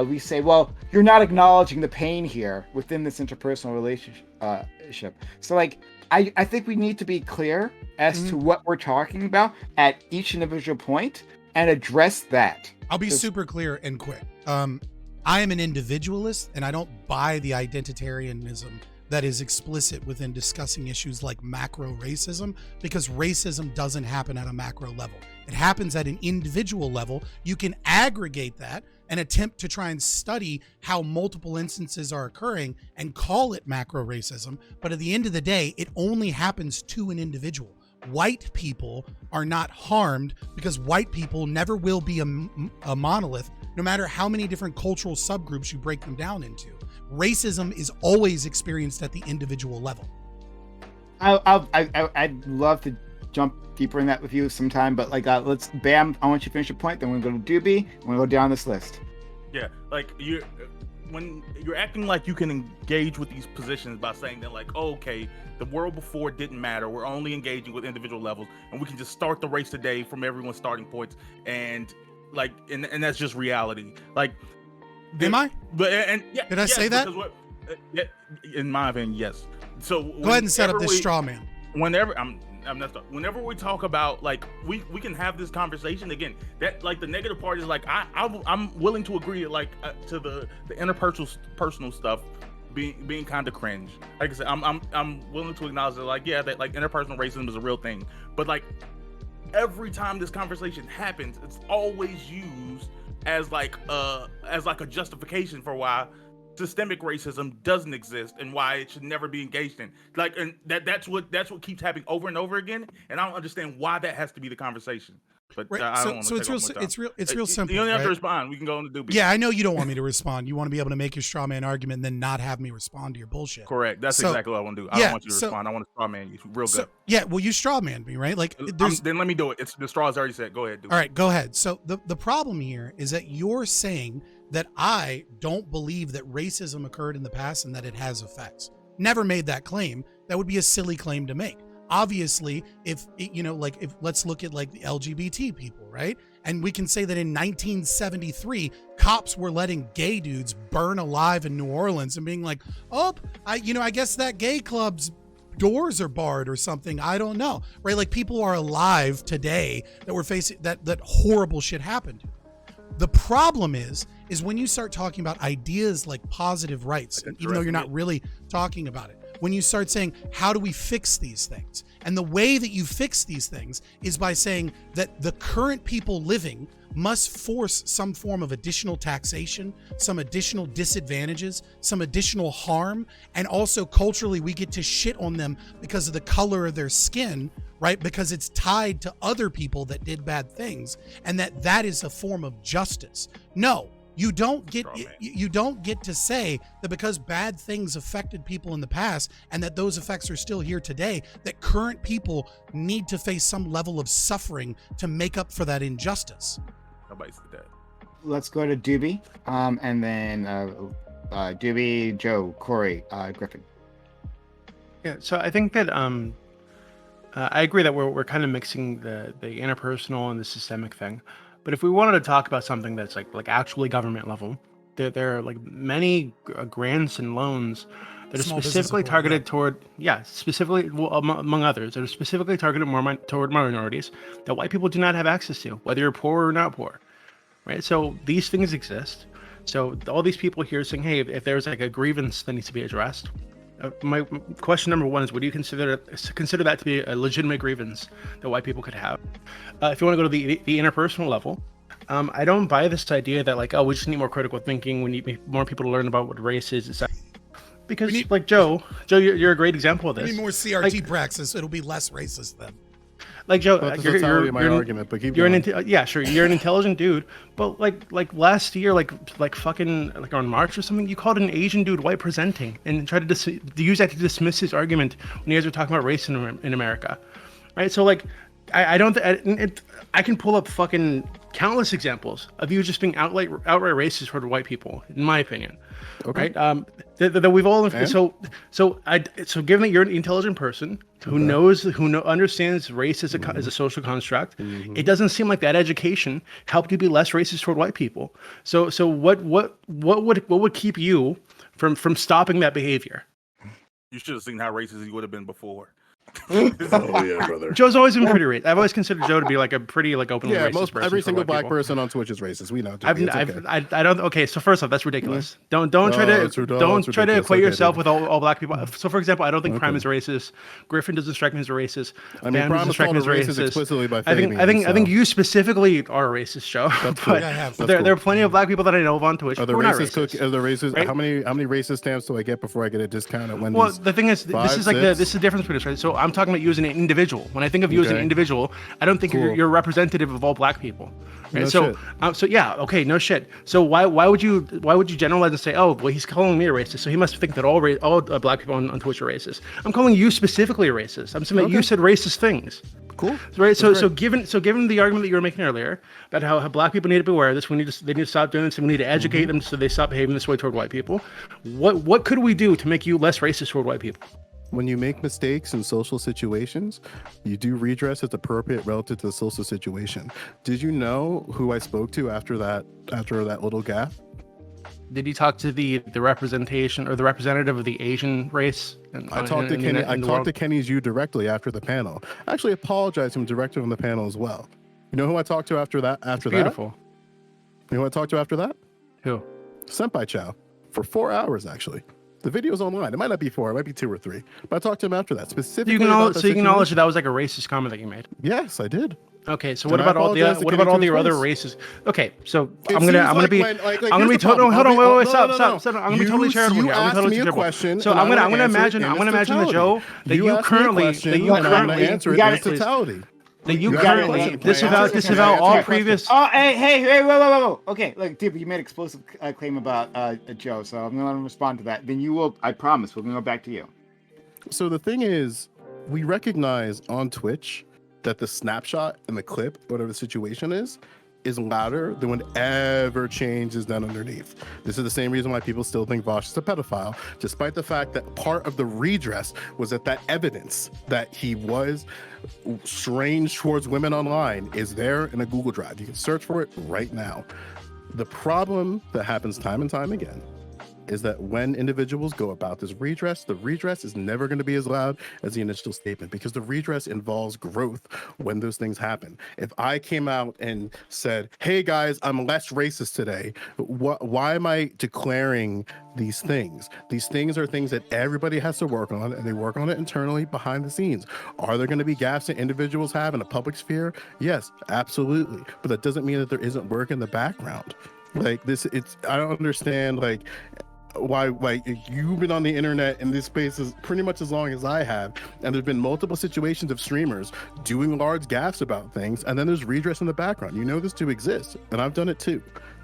we say, well, you're not acknowledging the pain here within this interpersonal relationship. So like, I think we need to be clear as to what we're talking about at each individual point and address that. I'll be super clear and quick. I am an individualist, and I don't buy the identitarianism that is explicit within discussing issues like macro racism, because racism doesn't happen at a macro level. It happens at an individual level. You can aggregate that and attempt to try and study how multiple instances are occurring and call it macro racism. But at the end of the day, it only happens to an individual. White people are not harmed because white people never will be a monolith, no matter how many different cultural subgroups you break them down into. Racism is always experienced at the individual level. I'd love to jump deeper in that with you sometime, but like, let's Bam. I want you to finish your point. Then we're going to go to Doobie. We're going to go down this list. Yeah, like when you're acting like you can engage with these positions by saying that, like, oh, okay, the world before didn't matter. We're only engaging with individual levels, and we can just start the race today from everyone's starting points, and like, and that's just reality. Like, am I? But and yeah, did I say that? In my opinion, yes. So go ahead and set up this straw man. Whenever whenever we talk about, like, we can have this conversation again, that, like, the negative part is, like, I'm willing to agree, like, to the interpersonal stuff being kind of cringe. Like I said, I'm willing to acknowledge that, like, yeah, that, like, interpersonal racism is a real thing, but, like, every time this conversation happens, it's always used as like a justification for why systemic racism doesn't exist and why it should never be engaged in. Like, and that's what keeps happening over and over again. And I don't understand why that has to be the conversation. But right. I don't so it's real simple. You don't have right? to respond. We can go on the doobie. Yeah, I know you don't want me to respond. You want to be able to make your straw man argument and then not have me respond to your bullshit. Correct. That's exactly what I want to do. I don't want you to respond. I want to straw man you real good. Yeah, well, you straw man me, right? Like, then let me do it. It's the straw's already set. Go ahead. Do All right, go ahead. So the problem here is that you're saying that I don't believe that racism occurred in the past and that it has effects. Never made that claim. That would be a silly claim to make. Obviously, if let's look at like the LGBT people, right? And we can say that in 1973, cops were letting gay dudes burn alive in New Orleans and being like, oh, I guess that gay club's doors are barred or something. I don't know, right? Like, people are alive today that were facing that horrible shit happened. The problem is when you start talking about ideas like positive rights, even though you're not really talking about it, when you start saying, how do we fix these things? And the way that you fix these things is by saying that the current people living must force some form of additional taxation, some additional disadvantages, some additional harm, and also culturally we get to shit on them because of the color of their skin, right? Because it's tied to other people that did bad things, and that is a form of justice. No, you don't get to say that because bad things affected people in the past and that those effects are still here today, that current people need to face some level of suffering to make up for that injustice. Nobody said that. Let's go to Doobie, and then Doobie, Joe, Corey, Griffin. Yeah, so I think that I agree that we're kind of mixing the interpersonal and the systemic thing. But if we wanted to talk about something that's like actually government level, there are like many grants and loans that are specifically targeted toward, specifically, well, among others, that are specifically targeted toward minorities that white people do not have access to, whether you're poor or not poor, right? So these things exist. So all these people here saying, hey, if there's like a grievance that needs to be addressed, my question number one is, would you consider that to be a legitimate grievance that white people could have? If you want to go to the interpersonal level, I don't buy this idea that, like, oh, we just need more critical thinking, we need more people to learn about what race is, etc. Because, like, Joe, you're a great example of this. We need more CRT praxis. It'll be less racist then. Like, Joe, you're my argument, but keep going. You're an intelligent dude, but like last year, like fucking like on March or something, you called an Asian dude white presenting and tried to use that to dismiss his argument when you guys were talking about race in America, right? So like, I can pull up fucking countless examples of you just being outright racist toward white people, in my opinion. Okay. Right? That we've all so given that you're an intelligent person who understands race as a social construct, it doesn't seem like that education helped you be less racist toward white people. So what would keep you from stopping that behavior? You should have seen how racist he would have been before. Oh yeah, brother. Joe's always been pretty racist. I've always considered Joe to be like a pretty like openly Yeah, racist person. every for single white black people. person on Twitch is racist. We know. I don't. Okay, so first off, that's ridiculous. Don't try to it's don't ridiculous. try to equate Okay, yourself dude. with all black people. So, for example, I don't think Prime is racist. Griffin doesn't strike me as a racist. I mean, Van Prime doesn't was strike called me a as racist explicitly by I think Fabian, so. you specifically are a racist, Joe. That's But cool. Yeah, I have. there are plenty of black people that I know of on Twitch Are the who are not racist? racist. Are the racist? right? How many racist stamps do I get before I get a discount at Wendy's? Well, the thing is, Five, this is like six? this is the difference between us, right? So I'm talking about you as an individual. When I think of you as an Okay. individual, I don't think Cool. you're representative of all black people. Right? No so shit. so yeah, okay, no shit. So why would you generalize and say, oh, well, he's calling me a racist, so he must think that all black people on Twitch are racist. I'm calling you specifically a racist. I'm saying that you said racist things. Cool. Right. So given the argument that you were making earlier about how black people need to be aware of this, they need to stop doing this, and we need to educate them so they stop behaving this way toward white people. What could we do to make you less racist toward white people? When you make mistakes in social situations, you do redress as appropriate relative to the social situation. Did you know who I spoke to after that little gaffe? Did you talk to the representation or the representative of the Asian race? I talked to Kenny. I talked to Kenny's you directly after the panel. I actually apologized to him directly on the panel as well. You know who I talked to after that? Beautiful. You know who I talked to after that? Who? Senpai Chow for 4 hours actually. The video's online. It might not be 4, it might be 2 or 3. But I talked to him after that specifically. You acknowledge that was like a racist comment that you made. Yes, I did. Okay, so And what I about all the apologize to other Kenny to other his races? Okay, so It I'm gonna seems be like I'm here's gonna be the problem. hold on, Okay, wait, no, stop. I'm gonna be totally charitable here. I'm asked gonna be me a charitable. question, So and I'm gonna answer imagine it in I'm its gonna imagine that totality. Joe that you asked me a currently question, that you and I'm gonna currently answer you it in its gotta please. totality. that you You got a currently question. Can I answer? disavow Can I all answer? previous. Oh, hey, whoa. Okay, look, dude, you made an explosive claim about Joe, so I'm gonna respond to that. Then you will, I promise, we're gonna go back to you. So the thing is, we recognize on Twitch that the snapshot and the clip, whatever the situation is louder than whatever change is done underneath. This is the same reason why people still think Vosh is a pedophile, despite the fact that part of the redress was that evidence that he was strange towards women online is there in a Google Drive. You can search for it right now. The problem that happens time and time again is that when individuals go about this redress, the redress is never going to be as loud as the initial statement because the redress involves growth when those things happen. If I came out and said, hey guys, I'm less racist today, why am I declaring these things? These things are things that everybody has to work on, and they work on it internally behind the scenes. Are there going to be gaps that individuals have in a public sphere? Yes, absolutely. But that doesn't mean that there isn't work in the background. Like this, I don't understand, like, why, like, you've been on the internet in this space as pretty much as long as I have, and there's been multiple situations of streamers doing large gaffes about things, and then there's redress in the background. You know this to exist, and I've done it too.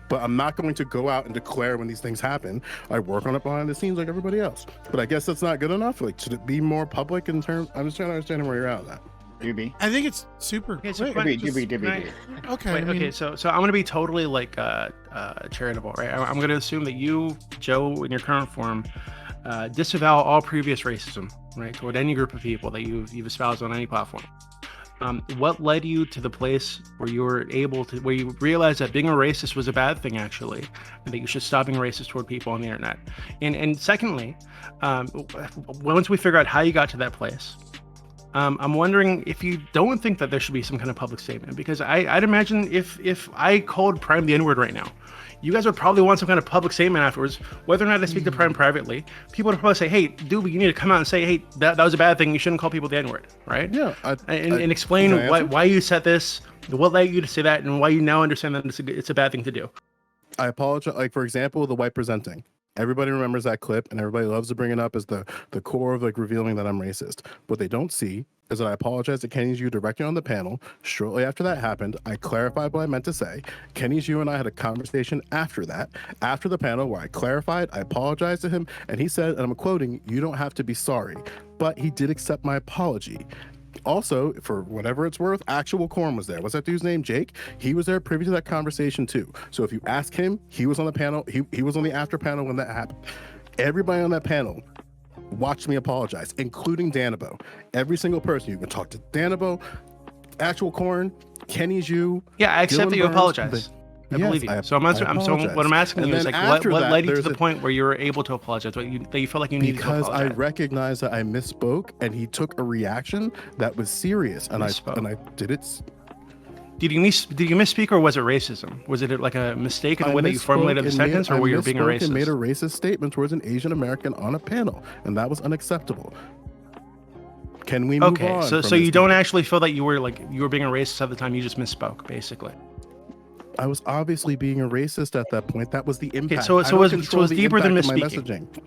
But I'm not going to go out and declare when these things happen. I work on it behind the scenes like everybody else. But I guess that's not good enough. Like, should it be more public in terms? I'm just trying to understand where you're at with that. Doobie. I think it's super. Okay, so quick. Doobie. Okay. Wait, I mean, okay, so I'm gonna be totally like charitable, right? I'm gonna assume that you, Joe, in your current form, disavow all previous racism, right, toward any group of people that you've espoused on any platform. What led you to the place where you were able to, where you realized that being a racist was a bad thing, actually, and that you should stop being racist toward people on the internet? And secondly, once we figure out how you got to that place, I'm wondering if you don't think that there should be some kind of public statement, because I'd imagine if I called Prime the N-word right now, you guys would probably want some kind of public statement afterwards, whether or not I speak to Prime privately. People would probably say, hey, dude, you need to come out and say, hey, that was a bad thing. You shouldn't call people the N-word, right? Yeah. And explain why you said this, what led you to say that, and why you now understand that it's a bad thing to do. I apologize. Like, for example, the white presenting. Everybody remembers that clip, and everybody loves to bring it up as the core of like revealing that I'm racist. What they don't see is that I apologized to Kenny's you directly on the panel. Shortly after that happened, I clarified what I meant to say. Kenny's you and I had a conversation after that, after the panel, where I clarified, I apologized to him, and he said, and I'm quoting, "You don't have to be sorry," but he did accept my apology. Also, for whatever it's worth, actual Corn was there. What's that dude's name? Jake? He was there privy to that conversation too. So if you ask him, he was on the panel. He was on the after panel when that happened. Everybody on that panel watched me apologize, including Danabo. Every single person. You can talk to Danabo, actual Corn, Kenny's you. Yeah, I accept Dylan that you Burns, apologize. I Yes, believe you. I So I'm asking. So apologize. what I'm asking And you is then like, what after that, led you to there's the a- point where you were able to apologize? That you felt like you needed Because to I apologize? recognized that I misspoke, and he took a reaction that was serious, and Misspoke. I did it. Did you misspeak, or was it racism? Was it like a mistake in the I way that you formulated the misspoke and sentence, or were you being a misspoke and made a racist? racist statement towards an Asian American on a panel, and that was unacceptable. Can we move Okay, on? so from you this don't debate? actually feel that you were being a racist at the time. You just misspoke, basically. I was obviously being a racist at that point. That was the impact. so I it don't was control the deeper than impact of my misspeaking. messaging.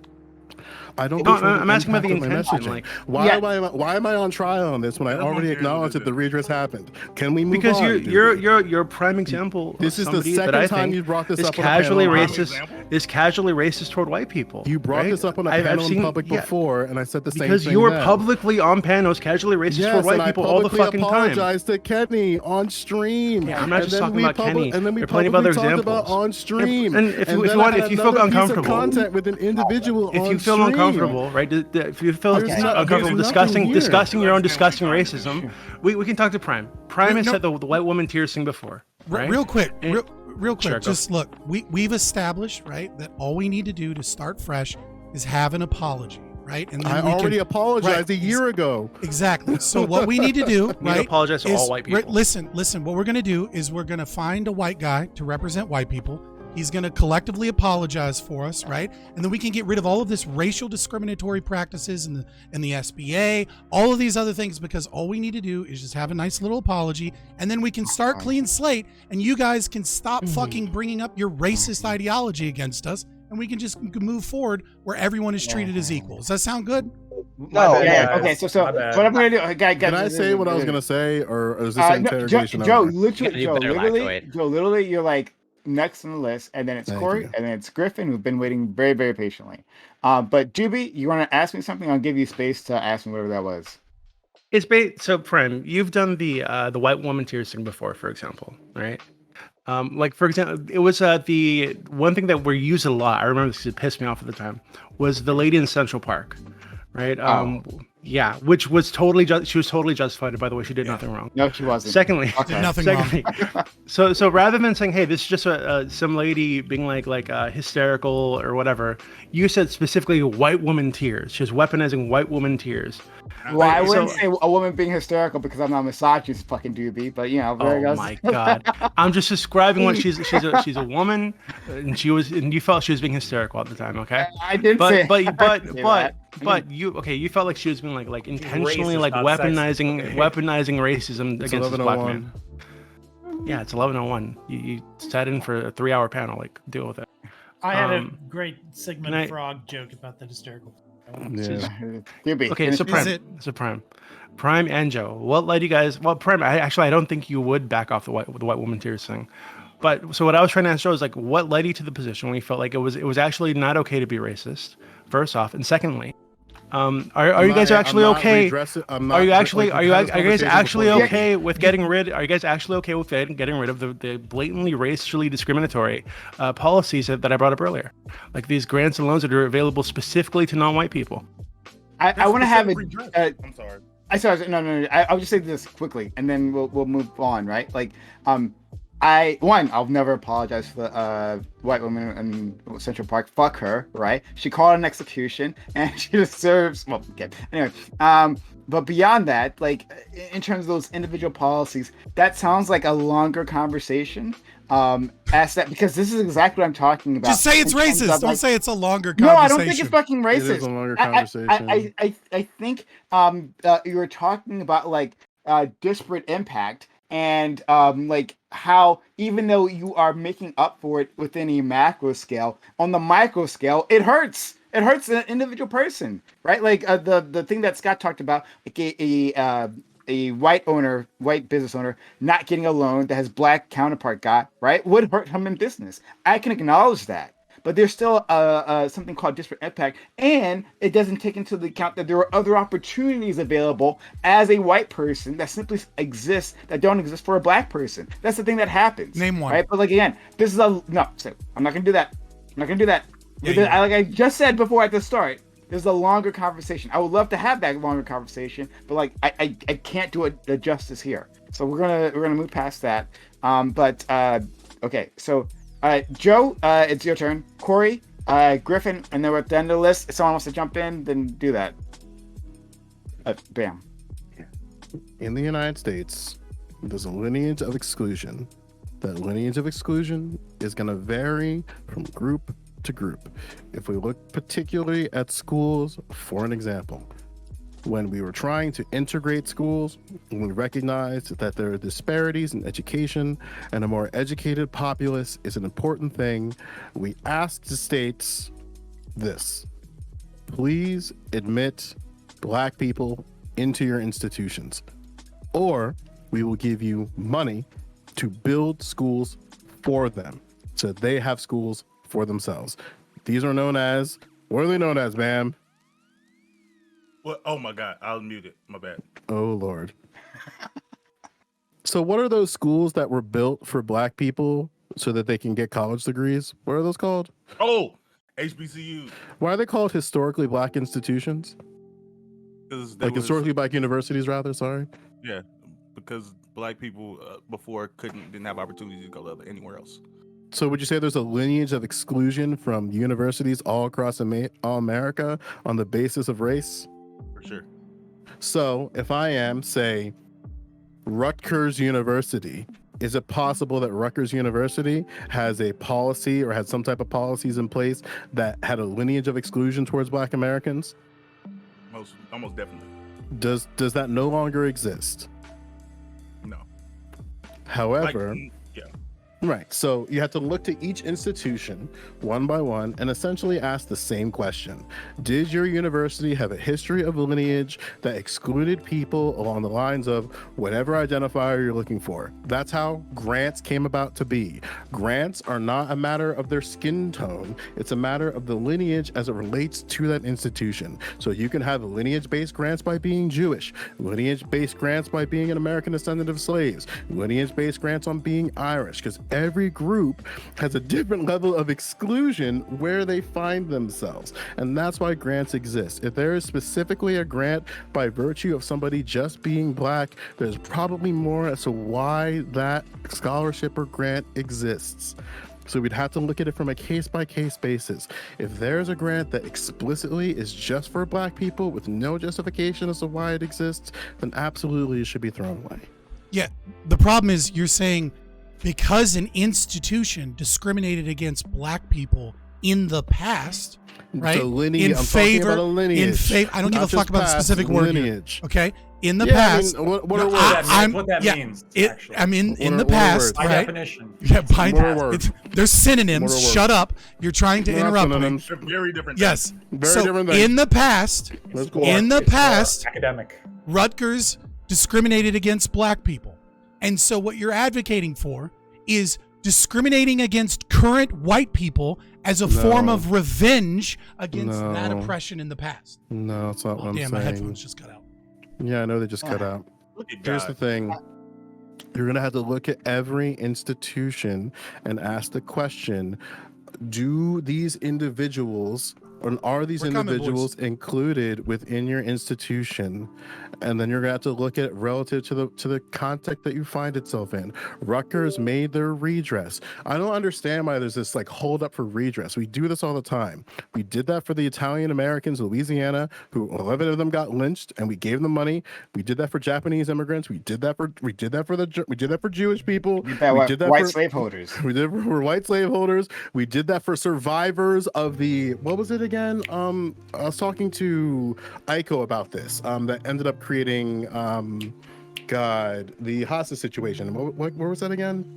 I don't No, control I'm asking about the impact of my intention, messaging. like- Why am I on trial on this when I That's already one acknowledged that the redress happened? Can we move Because on? you're a prime example. This of is the somebody that second I time think you brought this is up on a casually panel. racist. Is casually racist toward white people. You brought right? this up on a I've panel in seen- public yeah, before, and I said the same thing. because you were then. publicly on panels casually racist Yes, toward white and I people all the publicly fucking time. apologized to Kenny on stream. Yeah, I'm not And just then talking we about Kenny. And then we There are plenty of other publicly talked about examples. on stream. And if you then want- I had if you feel another piece of uncomfortable- content with an individual If on you feel stream. uncomfortable, right? If you feel There's no- uncomfortable there's discussing nothing here. discussing your own disgusting racism, we can talk to Prime. Prime has No. said the white woman tears thing before. Right? Real quick, And- real quick. Sure, go. Just look, we've established, right, that all we need to do to start fresh is have an apology, right? And then I we can- already apologized right, a year ago. Exactly. So what we need to do, You need to right? apologize to all white people. Listen. What we're gonna do is we're gonna find a white guy to represent white people. He's gonna collectively apologize for us, right? And then we can get rid of all of this racial discriminatory practices and the SBA, all of these other things, because all we need to do is just have a nice little apology, and then we can start clean slate, and you guys can stop fucking bringing up your racist ideology against us, and we can just move forward where everyone is treated as equal. Does that sound good? No, bad, Yeah. guys. Okay. So My bad. what I'm gonna do? Guys, Can I say what I was gonna say, or is this an No, interrogation? Joe, over? literally, You gotta do better, Lactoid. Joe, literally, you're like next on the list, and then it's Thank Corey, you. and then it's Griffin, who've been waiting very, very patiently. But Juby, you want to ask me something? I'll give you space to ask me whatever that was. It's so Prime. You've done the white woman tears thing before, for example, right? Like for example, it was the one thing that we used a lot. I remember this, it pissed me off at the time. Was the lady in Central Park, right? Yeah, which was totally she was totally justified. By the way, she did nothing wrong. No, she wasn't. Secondly, Okay. Nothing wrong. secondly, so rather than saying, "Hey, this is just some lady being like hysterical or whatever," you said specifically white woman tears. She was weaponizing white woman tears. Well, I Right, wouldn't so- say a woman being hysterical because I'm not a misogynist, fucking doobie. But you know, there Oh goes. my god! I'm just describing what she's a woman, and you felt she was being hysterical at the time. Okay, I didn't say. but I didn't say that. you felt like she was being like intentionally racist, like not weaponizing sexist. weaponizing racism It's against this black 11:01. man. Yeah, it's 11:01. You sat in for a 3-hour panel. Like, deal with it. I had a Um, great Sigmund and I- Frog joke about that hysterical. Yeah. Doobie. Okay, finish so it. Prime, Prime and Joe. What led you guys? Well, Prime. I don't think you would back off the white woman tears thing. But so what I was trying to ask Joe is like, what led you to the position when you felt like it was actually not okay to be racist? First off, and secondly, are you guys actually okay? Are you guys actually okay with getting rid? Are you guys actually okay with getting rid of the blatantly racially discriminatory policies that I brought up earlier, like these grants and loans that are available specifically to non-white people? I want to have it. I'm sorry. No. I'll just say this quickly, and then we'll move on. Right? Like, I'll never apologize for the white woman in Central Park. Fuck her, right? She called an execution, and she deserves. Well, okay. Anyway, but beyond that, like in terms of those individual policies, that sounds like a longer conversation. Ask that because this is exactly what I'm talking about. Just say it's in terms racist. of, Don't like- say it's a longer No, conversation. I don't think it's fucking racist. It is a longer conversation. I think you were talking about like disparate impact and like how even though you are making up for it within a macro scale, on the micro scale, it hurts. It hurts an individual person, right? Like the thing that Scott talked about, like a white business owner not getting a loan that his black counterpart got, right, would hurt him in business. I can acknowledge that. But there's still something called disparate impact, and it doesn't take into account that there are other opportunities available as a white person that simply exist that don't exist for a black person. That's the thing that happens. Name one. Right? But like again, this is I'm not gonna do that. I'm not gonna do that. Yeah, Like I just said before at the start, there's a longer conversation. I would love to have that longer conversation, but like I can't do it the justice here. So we're gonna move past that. But Okay, so Joe, it's your turn. Corey, Griffin, and then we're at the end of the list. If someone wants to jump in, then do that. Bam. In the United States, there's a lineage of exclusion. That lineage of exclusion is going to vary from group to group. If we look particularly at schools, for an example, when we were trying to integrate schools, we recognized that there are disparities in education, and a more educated populace is an important thing. We asked the states this: please admit Black people into your institutions, or we will give you money to build schools for them so they have schools for themselves. These are known as, what are they known as, ma'am? What? Oh my God, I'll mute it. My bad. Oh Lord. So what are those schools that were built for Black people so that they can get college degrees? What are those called? Oh, HBCU. Why are they called historically Black institutions? Like historically Black universities, rather. Sorry. Yeah, because Black people before didn't have opportunities to go anywhere else. So would you say there's a lineage of exclusion from universities all across all America on the basis of race? For sure. So if I am, say, Rutgers University, is it possible that Rutgers University has a policy or had some type of policies in place that had a lineage of exclusion towards Black Americans? Almost definitely. Does that no longer exist? No. However, yeah. Right. So you have to look to each institution one by one and essentially ask the same question. Did your university have a history of lineage that excluded people along the lines of whatever identifier you're looking for? That's how grants came about to be. Grants are not a matter of their skin tone. It's a matter of the lineage as it relates to that institution. So you can have lineage-based grants by being Jewish, lineage-based grants by being an American descendant of slaves, lineage-based grants on being Irish, because every group has a different level of exclusion where they find themselves. And that's why grants exist. If there is specifically a grant by virtue of somebody just being Black, there's probably more as to why that scholarship or grant exists. So we'd have to look at it from a case-by-case basis. If there's a grant that explicitly is just for Black people with no justification as to why it exists, then absolutely it should be thrown away. Yeah, the problem is you're saying because an institution discriminated against Black people in the past, right? The lineage, in I'm favor, talking about a lineage. in favor. I don't give a fuck about the specific word here, okay? In the Yeah, past, I mean, what are no, words? What that means, actually. I mean, in What the are past, words? By right? definition. Yeah, by What are words? there's synonyms. What are words? Shut up! You're trying to They're not interrupt me. synonyms. They're very different. Yes. Very so different things. in the past, Let's go in on. the It's more past, academic. Rutgers discriminated against Black people, and so what you're advocating for is discriminating against current white people as a form No. of revenge against that No. oppression in the past. No, that's not what I'm Damn, my saying. headphones just cut out. Yeah, I know they just cut out. Look at Here's God. the thing. You're going to have to look at every institution and ask the question, do these individuals, or are these We're coming, individuals included within your institution? And then you're going to have to look at it relative to the context that you find itself in. Rutgers made their redress. I don't understand why there's this like hold up for redress. We do this all the time. We did that for the Italian Americans in Louisiana, who 11 of them got lynched, and we gave them money. We did that for Japanese immigrants. We did that for Jewish people. You bet We what did that white for slaveholders. we did it for white slaveholders. We did that for survivors of the, what was it again? I was talking to Aiko about this. That ended up creating the hostage situation. What was that again?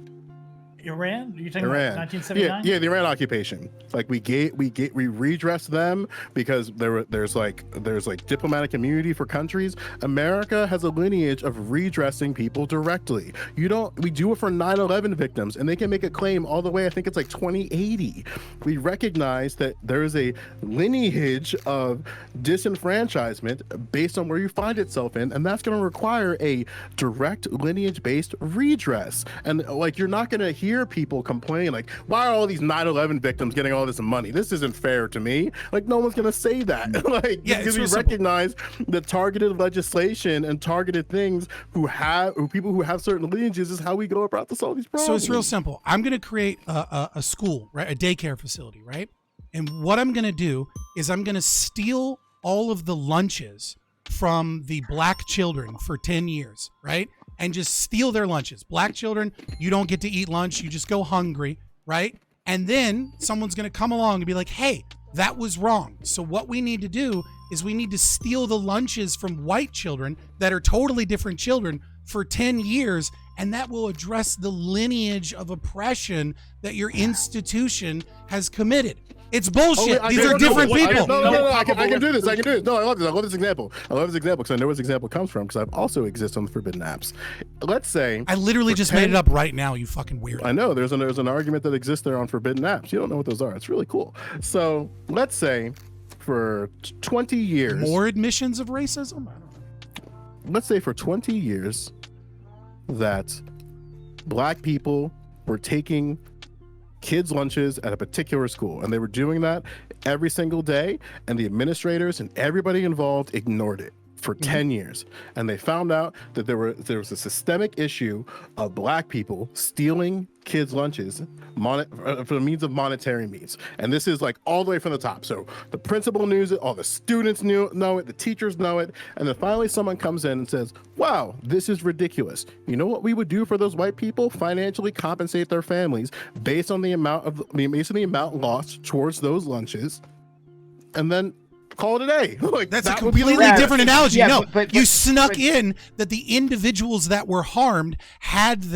Iran? Are you talking Iran. about 1979? Yeah, the Iran occupation. Like we redressed them because there's like diplomatic immunity for countries. America has a lineage of redressing people directly. We do it for 9/11 victims, and they can make a claim all the way, I think it's like 2080. We recognize that there is a lineage of disenfranchisement based on where you find itself in, and that's going to require a direct lineage-based redress. And like you're not going to hear hear people complain like, why are all these 9/11 victims getting all this money? This isn't fair to me. Like, no one's gonna say that. Like, Yeah, because it's we real simple. recognize the targeted legislation and targeted things who people who have certain lineages is how we go about to solve these problems. So it's real simple. I'm going to create a school, right? A daycare facility, right? And what I'm going to do is I'm going to steal all of the lunches from the black children for 10 years, right? And just steal their lunches. Black children, you don't get to eat lunch. You just go hungry, right? And then someone's going to come along and be like, hey, that was wrong. So what we need to do is we need to steal the lunches from white children that are totally different children for 10 years. And that will address the lineage of oppression that your institution has committed. It's bullshit. These are different people. No, I can do this. I can do this. No, I love this. I love this example. I love this example because I know where this example comes from because I've also existed on the Forbidden Apps. Let's say I literally just made it up right now, you fucking weirdo. I know there's an argument that exists there on Forbidden Apps. You don't know what those are. It's really cool. So let's say for 20 years, More admissions of racism? I don't know. let's say for 20 years that black people were taking kids' lunches at a particular school, and they were doing that every single day, and the administrators and everybody involved ignored it for 10 years, and they found out that there was a systemic issue of black people stealing kids' lunches for the means of monetary means. And this is like all the way from the top. So the principal knows it, all the students know it, the teachers know it, and then finally someone comes in and says, wow, this is ridiculous. You know what we would do for those white people? Financially compensate their families based on the amount lost towards those lunches, and then call it a day. Like, that's a that would be the completely different analogy. Yeah, no, but you snuck in that the individuals that were harmed had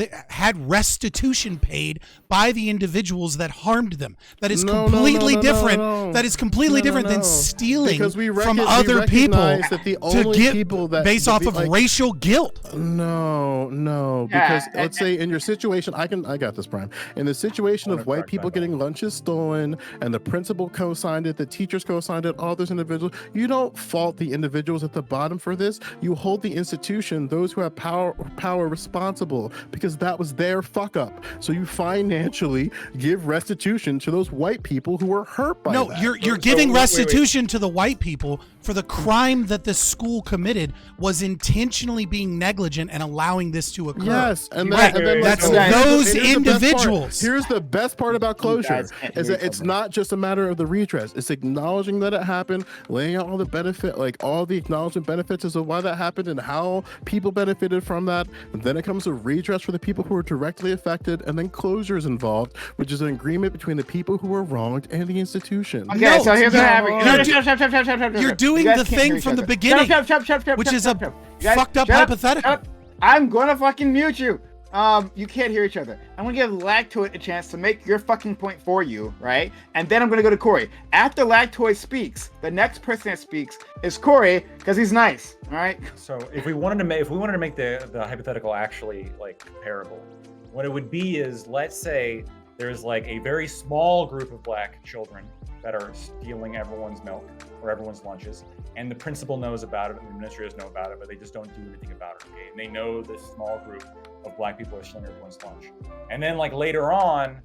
restitution paid by the individuals that harmed them. That is completely different. That is completely different than stealing from other people to get based off of racial guilt. No, because let's say in your situation, I got this, Brian. In the situation of white people getting lunches stolen and the principal co-signed it, the teachers co-signed it, all those individuals, you don't fault the individuals at the bottom for this. You hold the institution, those who have power responsible, because that was their fuck up. So you financially give restitution to those white people who were hurt by that. You're giving restitution to the white people for the crime that the school committed was intentionally being negligent and allowing this to occur. Yes, and then that's those individuals. Here's the best part about closure is that it's not just a matter of the redress. It's acknowledging that it happened, laying out all the benefit, like all the acknowledgement benefits as to why that happened and how people benefited from that. And then it comes to redress for the people who are directly affected, and then closure is involved, which is an agreement between the people who were wronged and the institution. Okay, so here's what happened. You're doing the thing from the beginning, which is a fucked up hypothetical. I'm gonna fucking mute you. You can't hear each other. I'm gonna give Lactoid a chance to make your fucking point for you, right? And then I'm gonna go to Corey. After Lactoid speaks, the next person that speaks is Corey, because he's nice. All right. So if we wanted to make the hypothetical actually like comparable, what it would be is, let's say there's like a very small group of black children that are stealing everyone's milk or everyone's lunches, and the principal knows about it and the administrators know about it, but they just don't do anything about it. Okay? And they know this small group of black people are stealing everyone's lunch. And then like later on,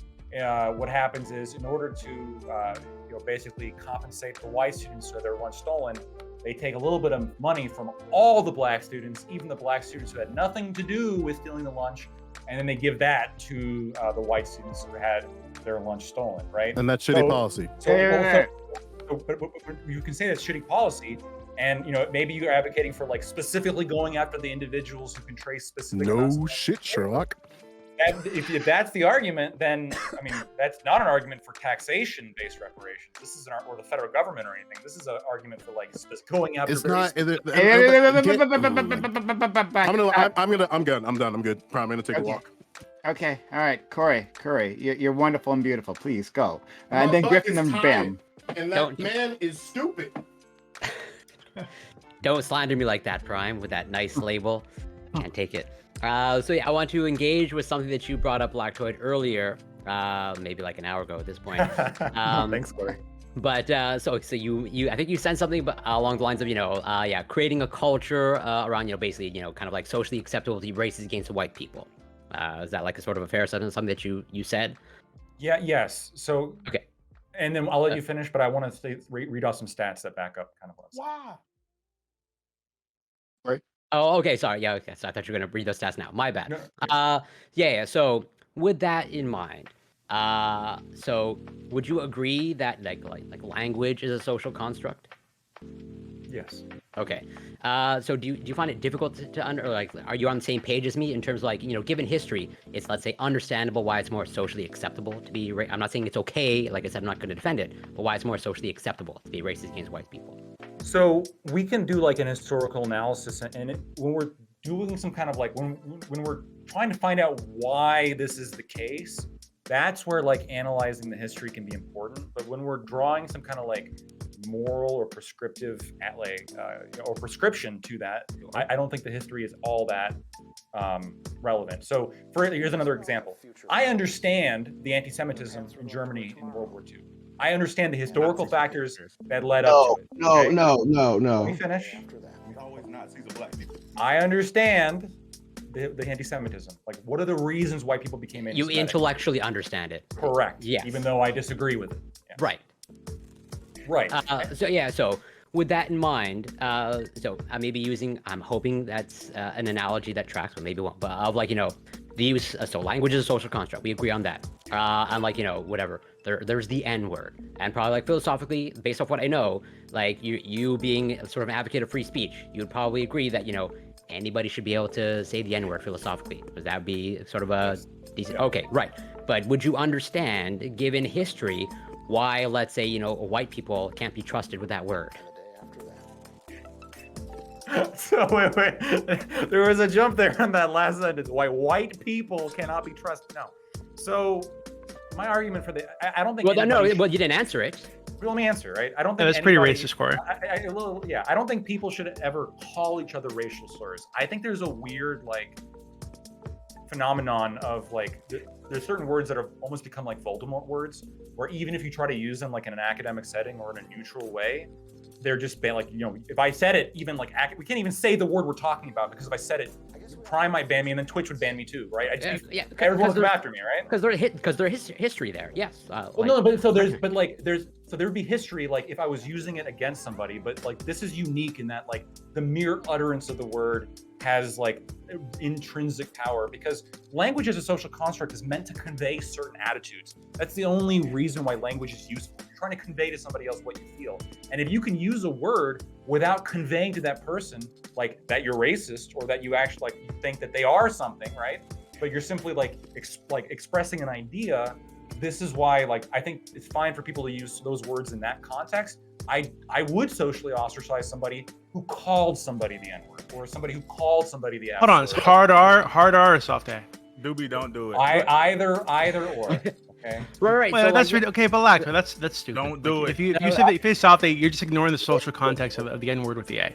what happens is, in order to basically compensate the white students for their lunch stolen, they take a little bit of money from all the black students, even the black students who had nothing to do with stealing the lunch, and then they give that to the white students who had their lunch stolen, right? And that's shitty policy. But you can say that's shitty policy, and maybe you're advocating for like specifically going after the individuals who can trace specific. No shit, Sherlock. If that's the argument, then I mean that's not an argument for taxation-based reparations. This isn't or the federal government or anything. This is an argument for like going after. It's not. I'm good. I'm good. I'm gonna take a walk. Okay. All right, Corey. You're wonderful and beautiful. Please go. And then Griffin and Bam. And that man is stupid. Don't slander me like that, Prime, with that nice label. Can't take it. So yeah, I want to engage with something that you brought up, Lactoid, earlier, maybe like an hour ago at this point. Thanks, Corey. But so you I think you said something along the lines of creating a culture around basically kind of like socially acceptable to be racist against white people. Is that like a sort of a fair assessment, something that you said? Yes. So Okay. and then I'll let you finish, but I want to read off some stats that back up kind of what I'm saying. Wow. Oh, okay. Sorry. Yeah. Okay. So I thought you were gonna read those stats now. My bad. No, Yeah. So with that in mind, so would you agree that like language is a social construct? yes. Okay. So do you find it difficult to under, or like, are you on the same page as me in terms of like, given history, it's, let's say, understandable why it's more socially acceptable to be, I'm not saying it's okay, like I said, I'm not going to defend it, but why it's more socially acceptable to be racist against white people? So we can do like an historical analysis, and when we're doing some kind of like when we're trying to find out why this is the case, that's where like analyzing the history can be important. But when we're drawing some kind of like moral or prescriptive or prescription to that, I don't think the history is all that relevant. So here's another example. I understand the anti-Semitism in Germany in World War II. I understand the historical factors that led up to it. Okay? No. Let me finish. It's always Nazis or black people. I understand the anti-Semitism. Like, what are the reasons why people became You anti-Semitic? intellectually understand it. Correct. Yes. Even though I disagree with it. Yeah. Right. Right. So with that in mind, maybe I'm hoping that's an analogy that tracks, but maybe won't, but of like, these, so language is a social construct. We agree on that. And like, whatever, there's the N word, and probably like philosophically, based off what I know, like you being sort of an advocate of free speech, you'd probably agree that, anybody should be able to say the N word philosophically. Would that be sort of a decent, okay, right. But would you understand, given history, why, let's say, white people can't be trusted with that word? So wait. There was a jump there on that last sentence. Why white people cannot be trusted? No. So my argument for I don't think. Well, you didn't answer it. Let me answer. Right. I don't think that's pretty racist, Corey. I don't think people should ever call each other racial slurs. I think there's a weird like phenomenon of like there's certain words that have almost become like Voldemort words, where even if you try to use them like in an academic setting or in a neutral way, they're just like, if I said it, even like we can't even say the word we're talking about, because if I said it, Prime might ban me, and then Twitch would ban me too, right? Everyone's come after me, right? Because there's history there. Yes. So there'd be history, like if I was using it against somebody, but like this is unique in that like the mere utterance of the word has like intrinsic power, because language as a social construct is meant to convey certain attitudes. That's the only reason why language is useful. You're trying to convey to somebody else what you feel. And if you can use a word without conveying to that person like that you're racist, or that you actually like you think that they are something, right? But you're simply like expressing an idea. This is why like I think it's fine for people to use those words in that context. I would socially ostracise somebody who called somebody the N-word, or somebody who called somebody the F-word. Hold on, it's hard R or soft A? Doobie, don't do it. Either or. Okay. Right. Well, So that's like, okay, but Lacto, that's stupid. Don't do it. If you say that if it's soft A, you're just ignoring the social context of the N word with the A.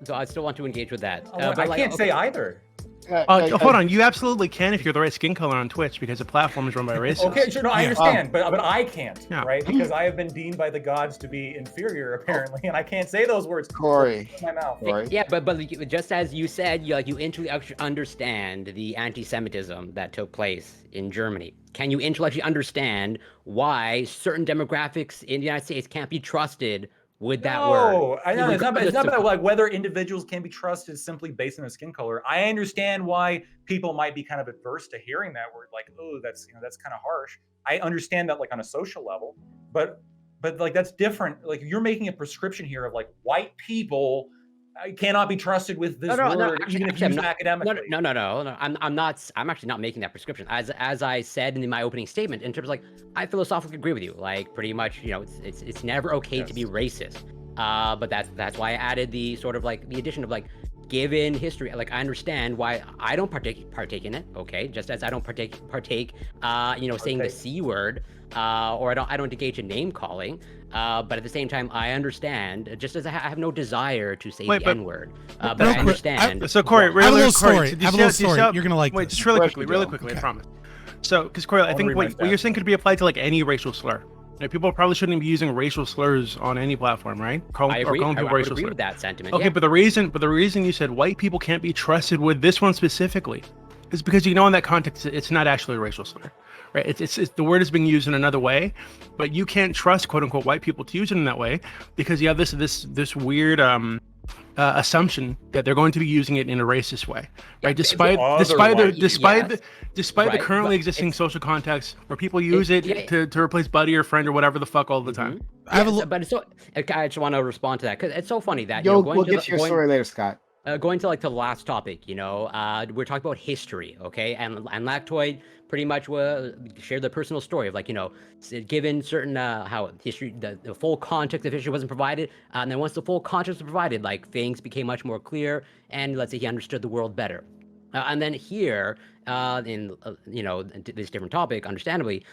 so I still want to engage with that. I can't say either. Hold on, you absolutely can if you're the right skin color on Twitch, because the platform is run by racists. Okay, sure, no, I understand, but I can't, Yeah. right? Because I have been deemed by the gods to be inferior, apparently, and I can't say those words. Corey. In my mouth. Corey. Yeah, but just as you said, you intellectually understand the anti-Semitism that took place in Germany. Can you intellectually understand why certain demographics in the United States can't be trusted with that word? No, I know it's not about like whether individuals can be trusted simply based on their skin color. I understand why people might be kind of adverse to hearing that word, like, oh, that's kind of harsh. I understand that like on a social level, but like that's different. Like you're making a prescription here of like white people cannot be trusted with this word, even if used academically. No. I'm not. I'm actually not making that prescription. As I said in my opening statement, in terms of like, I philosophically agree with you. Like pretty much, it's never okay to be racist. But that's why I added the sort of like the addition of like, given history, like I understand why I don't partake in it. Okay, just as I don't partake, saying the C word, or I don't engage in name calling. But at the same time, I understand, just as I have no desire to say the N word. But I understand. So Corey, I have a little story. You're gonna like. Wait, this. just really quickly, I promise. So, because Corey, I think what you're saying could be applied to like any racial slur. People probably shouldn't be using racial slurs on any platform, right? I agree. Calling people I would racial agree slurs. with that sentiment. Okay, yeah. but the reason you said white people can't be trusted with this one specifically is because in that context, it's not actually a racial slur, right? It's the word is being used in another way, but you can't trust quote unquote white people to use it in that way because you have this weird assumption that they're going to be using it in a racist way, right? Despite the currently existing social context where people use it to replace buddy or friend or whatever the fuck all the time. But it's so. I just want to respond to that because it's so funny that we'll get to your story later, Scott. Going to the last topic, we're talking about history, okay? And Lactoid pretty much shared their personal story of given certain how history, the full context of history wasn't provided, and then once the full context was provided, things became much more clear, and let's say he understood the world better. And then here, in this different topic, understandably,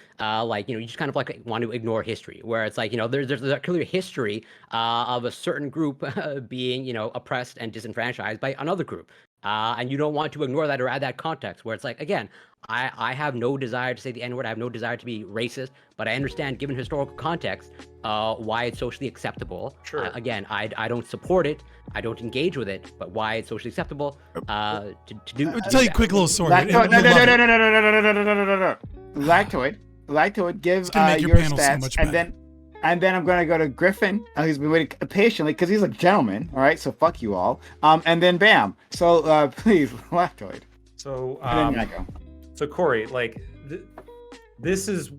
you just kind of want to ignore history, where it's there's a clear history of a certain group being oppressed and disenfranchised by another group, and you don't want to ignore that or add that context. Where it's again, I have no desire to say the N-word. I have no desire to be racist, but I understand, given historical context, why it's socially acceptable. Sure. Again, I don't support it. I don't engage with it, but why it's socially acceptable to do. I'll tell you a quick little story. No. Lactoid, give your stats, and then I'm gonna go to Griffin. He's been waiting patiently because he's a gentleman. All right, so fuck you all. And then bam. So please, Lactoid. So and then I go. So Corey, this is.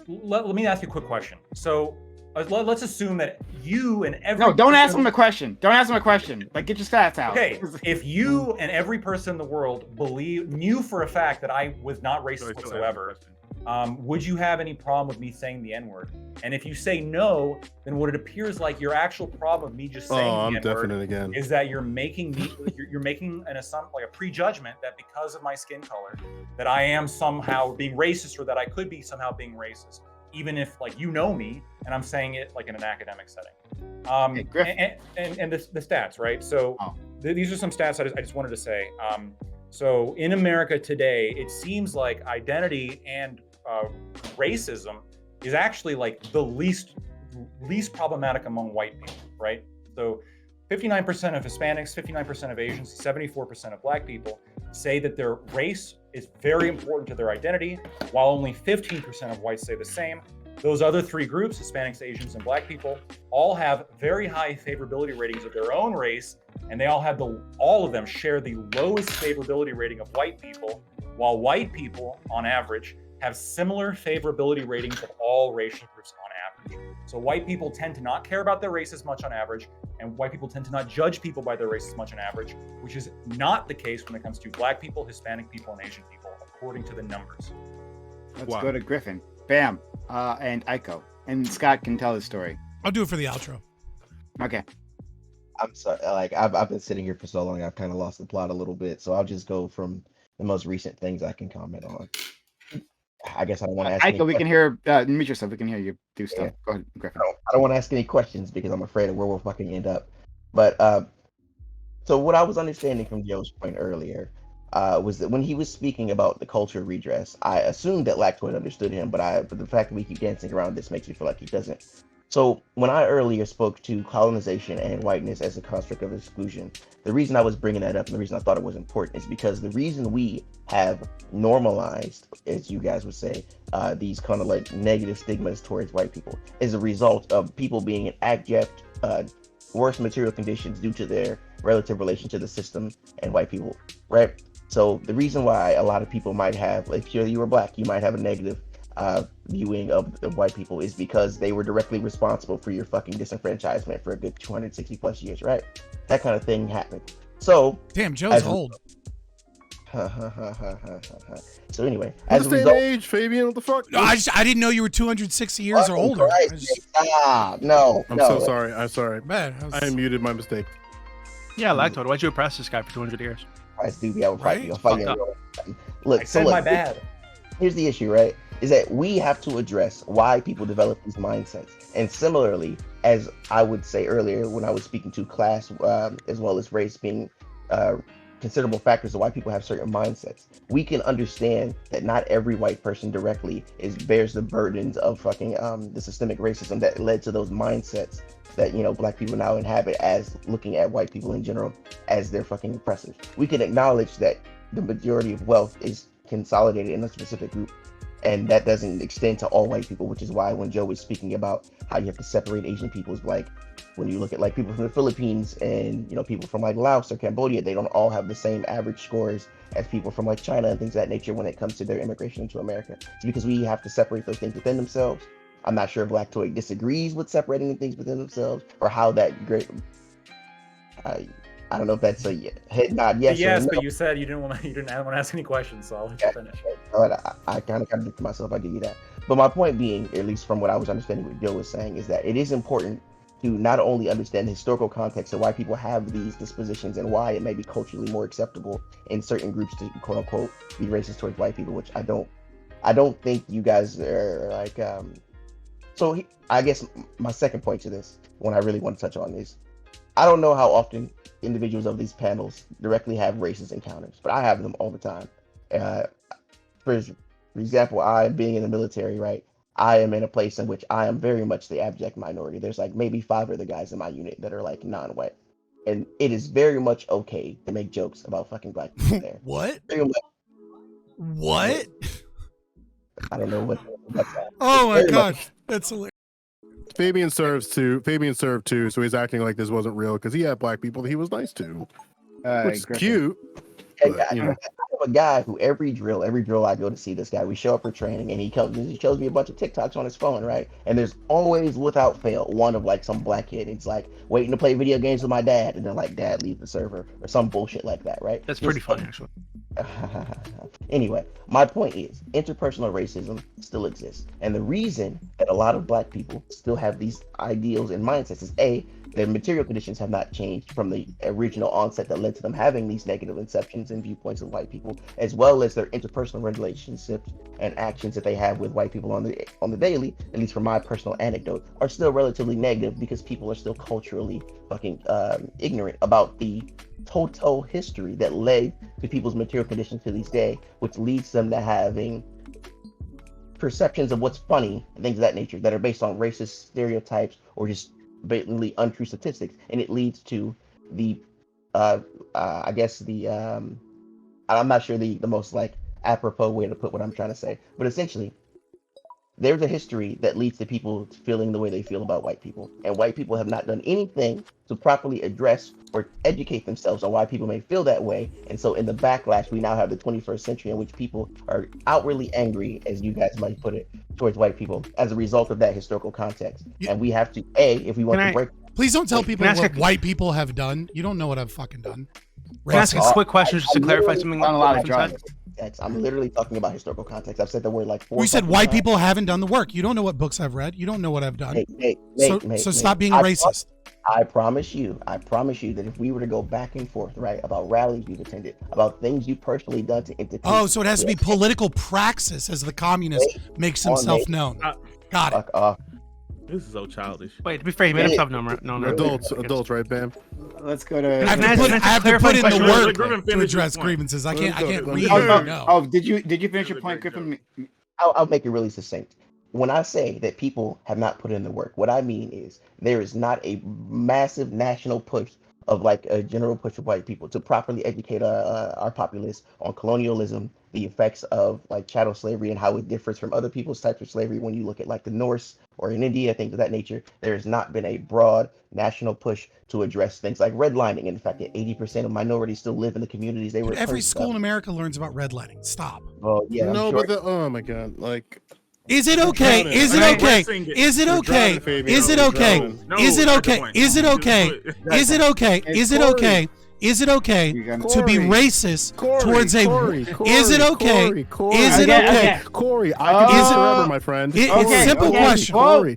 Let me ask you a quick question. So let's assume that you and every. No, don't ask him a question. Don't ask him a question. Get your stats out. Okay, if you and every person in the world knew for a fact that I was not racist whatsoever, would you have any problem with me saying the N-word? And if you say no, then what it appears like your actual problem of me just saying the N-word is that you're making me you're making an assumption, a prejudgment that because of my skin color, that I am somehow being racist or that I could be somehow being racist, even if me and I'm saying it in an academic setting. And the stats, right? So these are some stats I just wanted to say. So in America today, it seems like identity and racism is actually the least problematic among white people, right? So 59% of Hispanics, 59% of Asians, 74% of Black people say that their race is very important to their identity, while only 15% of whites say the same. Those other three groups, Hispanics, Asians, and Black people, all have very high favorability ratings of their own race, and they all of them share the lowest favorability rating of white people, while white people, on average, have similar favorability ratings of all racial groups on average. So white people tend to not care about their race as much on average, and white people tend to not judge people by their race as much on average, which is not the case when it comes to Black people, Hispanic people, and Asian people, according to the numbers. Let's go to Griffin. Bam. And Aiko. And Scott can tell his story. I'll do it for the outro. Okay. I'm sorry. I've been sitting here for so long, I've kind of lost the plot a little bit. So I'll just go from the most recent things I can comment on. I guess I don't want to ask. Aiko, we can hear. Mute yourself. We can hear you do stuff. Yeah. Go ahead, Griffin. I don't want to ask any questions because I'm afraid of where we'll fucking end up. But so what I was understanding from Joe's point earlier was that when he was speaking about the culture redress, I assumed that Lactoid understood him, but the fact that we keep dancing around this makes me feel like he doesn't. So when I earlier spoke to colonization and whiteness as a construct of exclusion, the reason I was bringing that up and the reason I thought it was important is because the reason we have normalized, as you guys would say, these kind of negative stigmas towards white people is a result of people being in abject, worse material conditions due to their relative relation to the system and white people, right? So the reason why a lot of people might have, if you were Black, you might have a negative viewing of white people is because they were directly responsible for your fucking disenfranchisement for a good 260 plus years, right? That kind of thing happened. So damn, Joe's old. So anyway, as a result, age, Fabian, what the fuck? No, I didn't know you were 260 years or older. No, I'm so sorry. I'm sorry. Man, I muted my mistake. Yeah, Lactoid, why'd you oppress this guy for 200 years? Look, I said my bad. Here's the issue, right? Is that we have to address why people develop these mindsets. And similarly, as I would say earlier when I was speaking to class as well as race being considerable factors of why people have certain mindsets, we can understand that not every white person directly bears the burdens of fucking the systemic racism that led to those mindsets that Black people now inhabit, as looking at white people in general as their fucking oppressors. We can acknowledge that the majority of wealth is consolidated in a specific group, and that doesn't extend to all white people, which is why when Joe was speaking about how you have to separate Asian peoples, like when you look at like people from the Philippines and people from like Laos or Cambodia, they don't all have the same average scores as people from like China and things of that nature when it comes to their immigration into America. It's because we have to separate those things within themselves. I'm not sure if Black Toy disagrees with separating the things within themselves or how that great. I don't know if that's a head nod yes Yes, or no. but you said you didn't want to ask any questions, so I'll let you finish. But I kind of contradicted myself. I give you that. But my point being, at least from what I was understanding what Joe was saying, is that it is important to not only understand the historical context of why people have these dispositions and why it may be culturally more acceptable in certain groups to quote unquote be racist towards white people, which I don't think you guys are like. So I guess my second point to this, one I really want to touch on is, I don't know how often individuals of these panels directly have racist encounters, but I have them all the time. For example, I being in the military, right? I am in a place in which I am very much the abject minority. There's like maybe 5 other guys in my unit that are like non-white, and it is very much okay to make jokes about fucking Black people there. What? Very much, What? I don't know what that's at. Oh my Very much- gosh, that's hilarious. Fabian served too, so he's acting like this wasn't real because he had Black people that he was nice to, which is Griffin. cute. And But, I have a guy who every drill I go to see this guy, we show up for training and he shows me a bunch of TikToks on his phone, right? And there's always, without fail, one of like some black kid. It's like waiting to play video games with my dad, and then like dad leave the server or some bullshit like that, right? That's pretty funny, actually. Anyway, my point is interpersonal racism still exists. And the reason that a lot of Black people still have these ideals and mindsets is A, their material conditions have not changed from the original onset that led to them having these negative inceptions and viewpoints of white people, as well as their interpersonal relationships and actions that they have with white people on the daily, at least from my personal anecdote, are still relatively negative because people are still culturally fucking ignorant about the total history that led to people's material conditions to this day, which leads them to having perceptions of what's funny and things of that nature that are based on racist stereotypes or just blatantly untrue statistics, and it leads to the I guess the I'm not sure the most like apropos way to put what I'm trying to say, but essentially there's a history that leads to people feeling the way they feel about white people, and white people have not done anything to properly address or educate themselves on why people may feel that way. And so in the backlash, we now have the 21st century in which people are outwardly angry, as you guys might put it, towards white people as a result of that historical context. And we have to, if we want to break. Please don't tell people can I what ask a- white people have done. You don't know what I've fucking done. Can I ask a quick question just to clarify something? On a lot of Griffin drugs. said? I'm literally talking about historical context. I've said the word like 4 We said fucking white times. people haven't done the work. You don't know what books I've read. You don't know what I've done. So stop being a racist. I promise you that if we were to go back and forth, right, about rallies you've attended, about things you personally done to entertain. Oh, so it has to be political praxis as the communist makes himself known. Got it. Fuck off. This is so childish. Wait, to be fair, he made himself known. No. Adults, right, Bam? Let's go to. I have to put in the work to address grievances. I can't read. No. Did you finish your point, Griffin? I'll make it really succinct. When I say that people have not put in the work, what I mean is there is not a massive national push of like a general push of white people to properly educate our populace on colonialism, the effects of like chattel slavery and how it differs from other people's types of slavery. When you look at like the Norse or in India, things of that nature, there has not been a broad national push to address things like redlining. And the fact that 80% of minorities still live in the communities they were. Every school in America learns about redlining. Stop. Well, yeah. No, but oh my god, like. Is it okay? Is it okay? Is it okay? Is it okay? Is it okay? Is it okay? Is it okay? Is it okay? Is it okay to be racist towards a? Is it okay? Is it okay? Corey, I can do forever, my friend. It's simple question. Corey,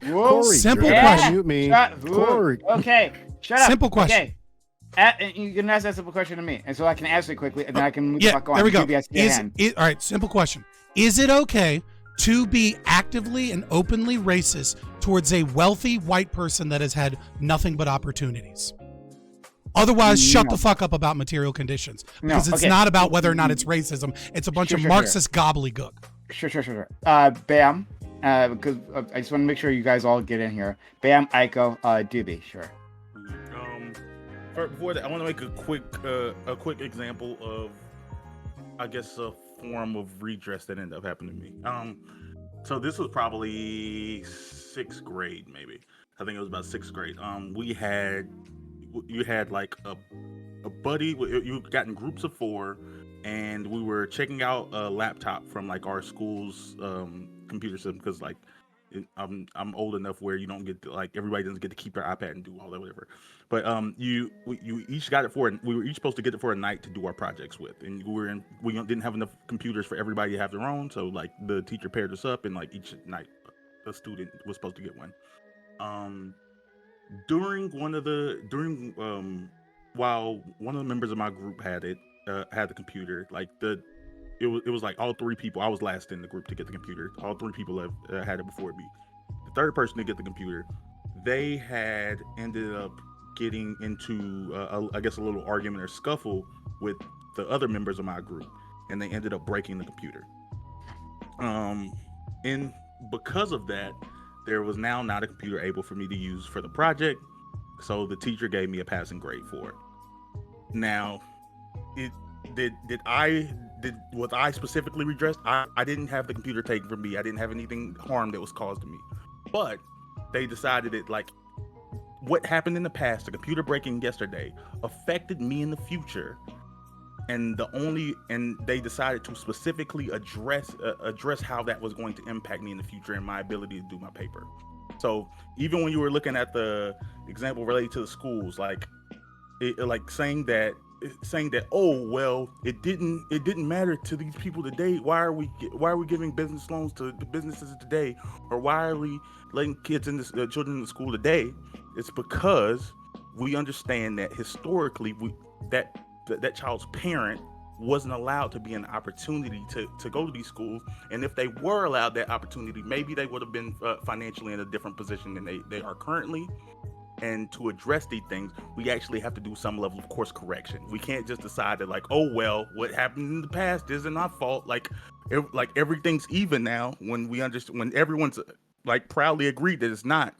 Simple you're question. Mute me. Corey. Okay, shut up. Simple question. Okay. You can ask that simple question to me, and so I can answer it quickly, and then I can move the fuck on. There we go. All right, simple question. Is it okay to be actively and openly racist towards a wealthy white person that has had nothing but opportunities? Otherwise, shut the fuck up about material conditions, because it's not about whether or not it's racism. It's a bunch of Marxist gobbledygook. Sure. Bam, because I just want to make sure you guys all get in here. Bam, Aiko, Doobie, sure. Before that, I want to make a quick example of I guess, a form of redress that ended up happening to me. So this was probably sixth grade, maybe. I think it was about sixth grade. You had like a buddy. You got in groups of four, and we were checking out a laptop from like our school's computer system because like I'm old enough where you don't get to, like everybody doesn't get to keep their iPad and do all that whatever. But you each got it we were each supposed to get it for a night to do our projects with, and we didn't have enough computers for everybody to have their own. So like the teacher paired us up, and like each night a student was supposed to get one. While one of the members of my group had the computer, like it was like all three people. I was last in the group to get the computer. All three people had it before me. The third person to get the computer, they had ended up getting into I guess a little argument or scuffle with the other members of my group, and they ended up breaking the computer. And because of that, there was now not a computer able for me to use for the project, so the teacher gave me a passing grade for it. Now, was I specifically redressed? I didn't have the computer taken from me. I didn't have anything harm that was caused to me. But they decided that like what happened in the past, the computer breaking yesterday, affected me in the future. And they decided to specifically address how that was going to impact me in the future and my ability to do my paper. So even when you were looking at the example related to the schools, like saying that oh well, it didn't matter to these people today. Why are we giving business loans to the businesses today, or why are we letting children in the school today? It's because we understand that historically that child's parent wasn't allowed to be an opportunity to go to these schools, and if they were allowed that opportunity, maybe they would have been financially in a different position than they are currently. And to address these things, we actually have to do some level of course correction. We can't just decide that like, oh well, what happened in the past isn't our fault. Like everything's even now, when everyone's like proudly agreed that it's not.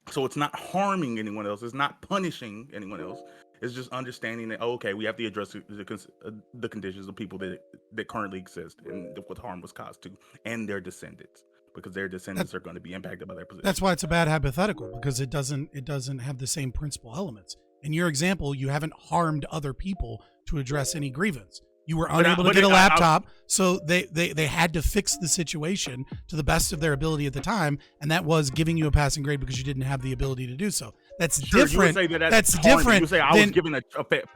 So it's not harming anyone else. It's not punishing anyone else. It's just understanding that, okay, we have to address the conditions of people that currently exist and what harm was caused to, and their descendants, because their descendants are going to be impacted by their position. That's why it's a bad hypothetical, because it doesn't have the same principal elements. In your example, you haven't harmed other people to address any grievance. You were unable to get a laptop, so they had to fix the situation to the best of their ability at the time, and that was giving you a passing grade because you didn't have the ability to do so. That's different. You would say that's different. You would say I was given a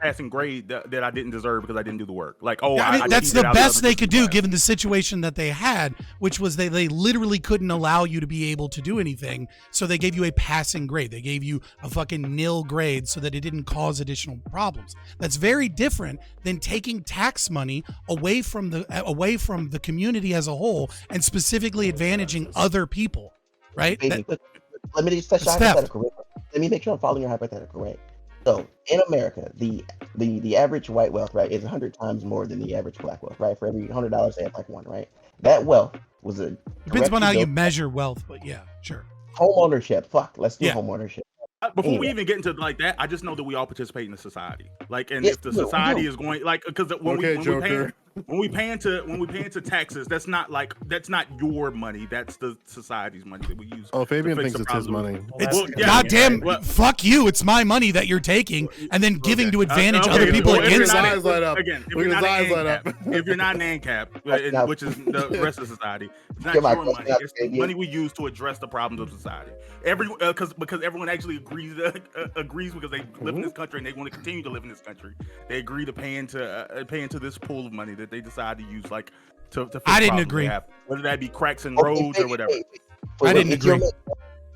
passing grade that I didn't deserve because I didn't do the work. Like, oh, yeah, I mean, that's the best they could do given the situation that they had, which was they literally couldn't allow you to be able to do anything, so they gave you a passing grade. They gave you a fucking nil grade so that it didn't cause additional problems. That's very different than taking tax money away from the community as a whole and specifically advantaging other people, right? Let me just touch on hypothetical. Let me make sure I'm following your hypothetical, right? So in America, the average white wealth, right, is 100 times more than the average black wealth, right? For every $100, they have like one, right? That wealth was depends on how you measure wealth, but yeah, sure. Home ownership. Let's do home ownership. Before we even get into like that, I just know that we all participate in the society. Like, and if the society is going like, because when we pay into taxes, that's not your money. That's the society's money that we use. Oh, Fabian thinks it's his money. Goddamn, fuck you! It's my money that you're taking and then giving to advantage other people against it. Again, if you're not an ANCAP, which is the rest of society, it's not your money. It's the money we use to address the problems of society. Because everyone actually agrees because they live in this country and they want to continue to live in this country. They agree to pay into this pool of money that they decide to use, like to fix I didn't agree. Whether that be cracks in roads or whatever. I didn't agree. It's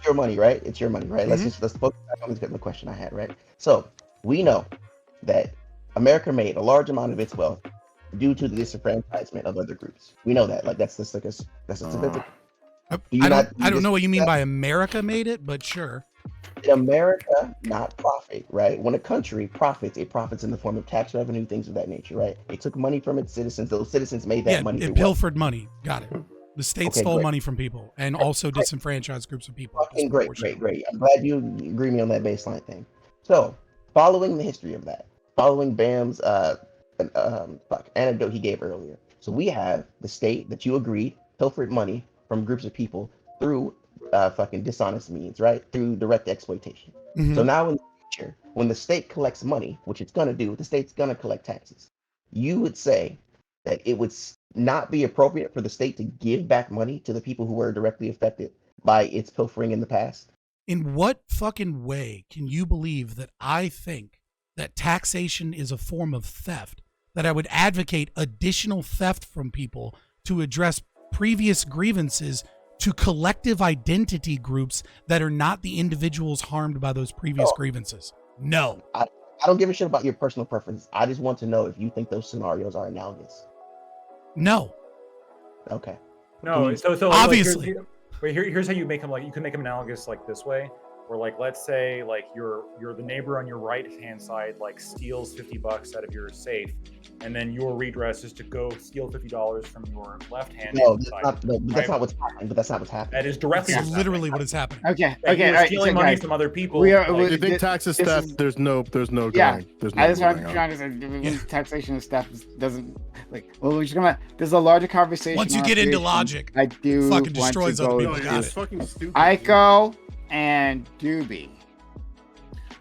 your money, right? It's your money, right? Mm-hmm. Let's focus back on the question I had, right? So we know that America made a large amount of its wealth due to the disenfranchisement of other groups. We know that. Like that's a statistic. I don't know what you mean by America made it, but sure. America not profit, right? When a country profits, it profits in the form of tax revenue, things of that nature, right? It took money from its citizens. Those citizens made that money. It pilfered money. Got it. The state stole money from people and also disenfranchised groups of people. Fucking great. I'm glad you agree me on that baseline thing. So, following the history of that, following BAM's anecdote he gave earlier. So we have the state that you agreed pilfered money from groups of people through fucking dishonest means, right? Through direct exploitation. So now in the future, when the state collects money, which it's gonna do, the state's gonna collect taxes. You would say that it would not be appropriate for the state to give back money to the people who were directly affected by its pilfering in the past? In what fucking way can you believe that I think that taxation is a form of theft, that I would advocate additional theft from people to address previous grievances to collective identity groups that are not the individuals harmed by those previous grievances? No. I don't give a shit about your personal preferences. I just want to know if you think those scenarios are analogous. No. Okay. No, so obviously. Here's how you make them. Like, you can make them analogous like this way, where like, let's say like you're the neighbor on your right hand side like steals $50 out of your safe, and then your redress is to go steal $50 from your left hand side. That's not what's happening. But that's not what's happening. That is directly That's literally what is happening. Okay. You're All right. stealing So, money guys, from other people. If you think tax is theft, there's no yeah. going. There's no I just want going to on. say taxation of stuff doesn't like. Well, we're just gonna. There's a larger conversation. Once you get into logic, I do fucking want destroys to other go people. to Got It's it. fucking stupid. Ico and Doobie.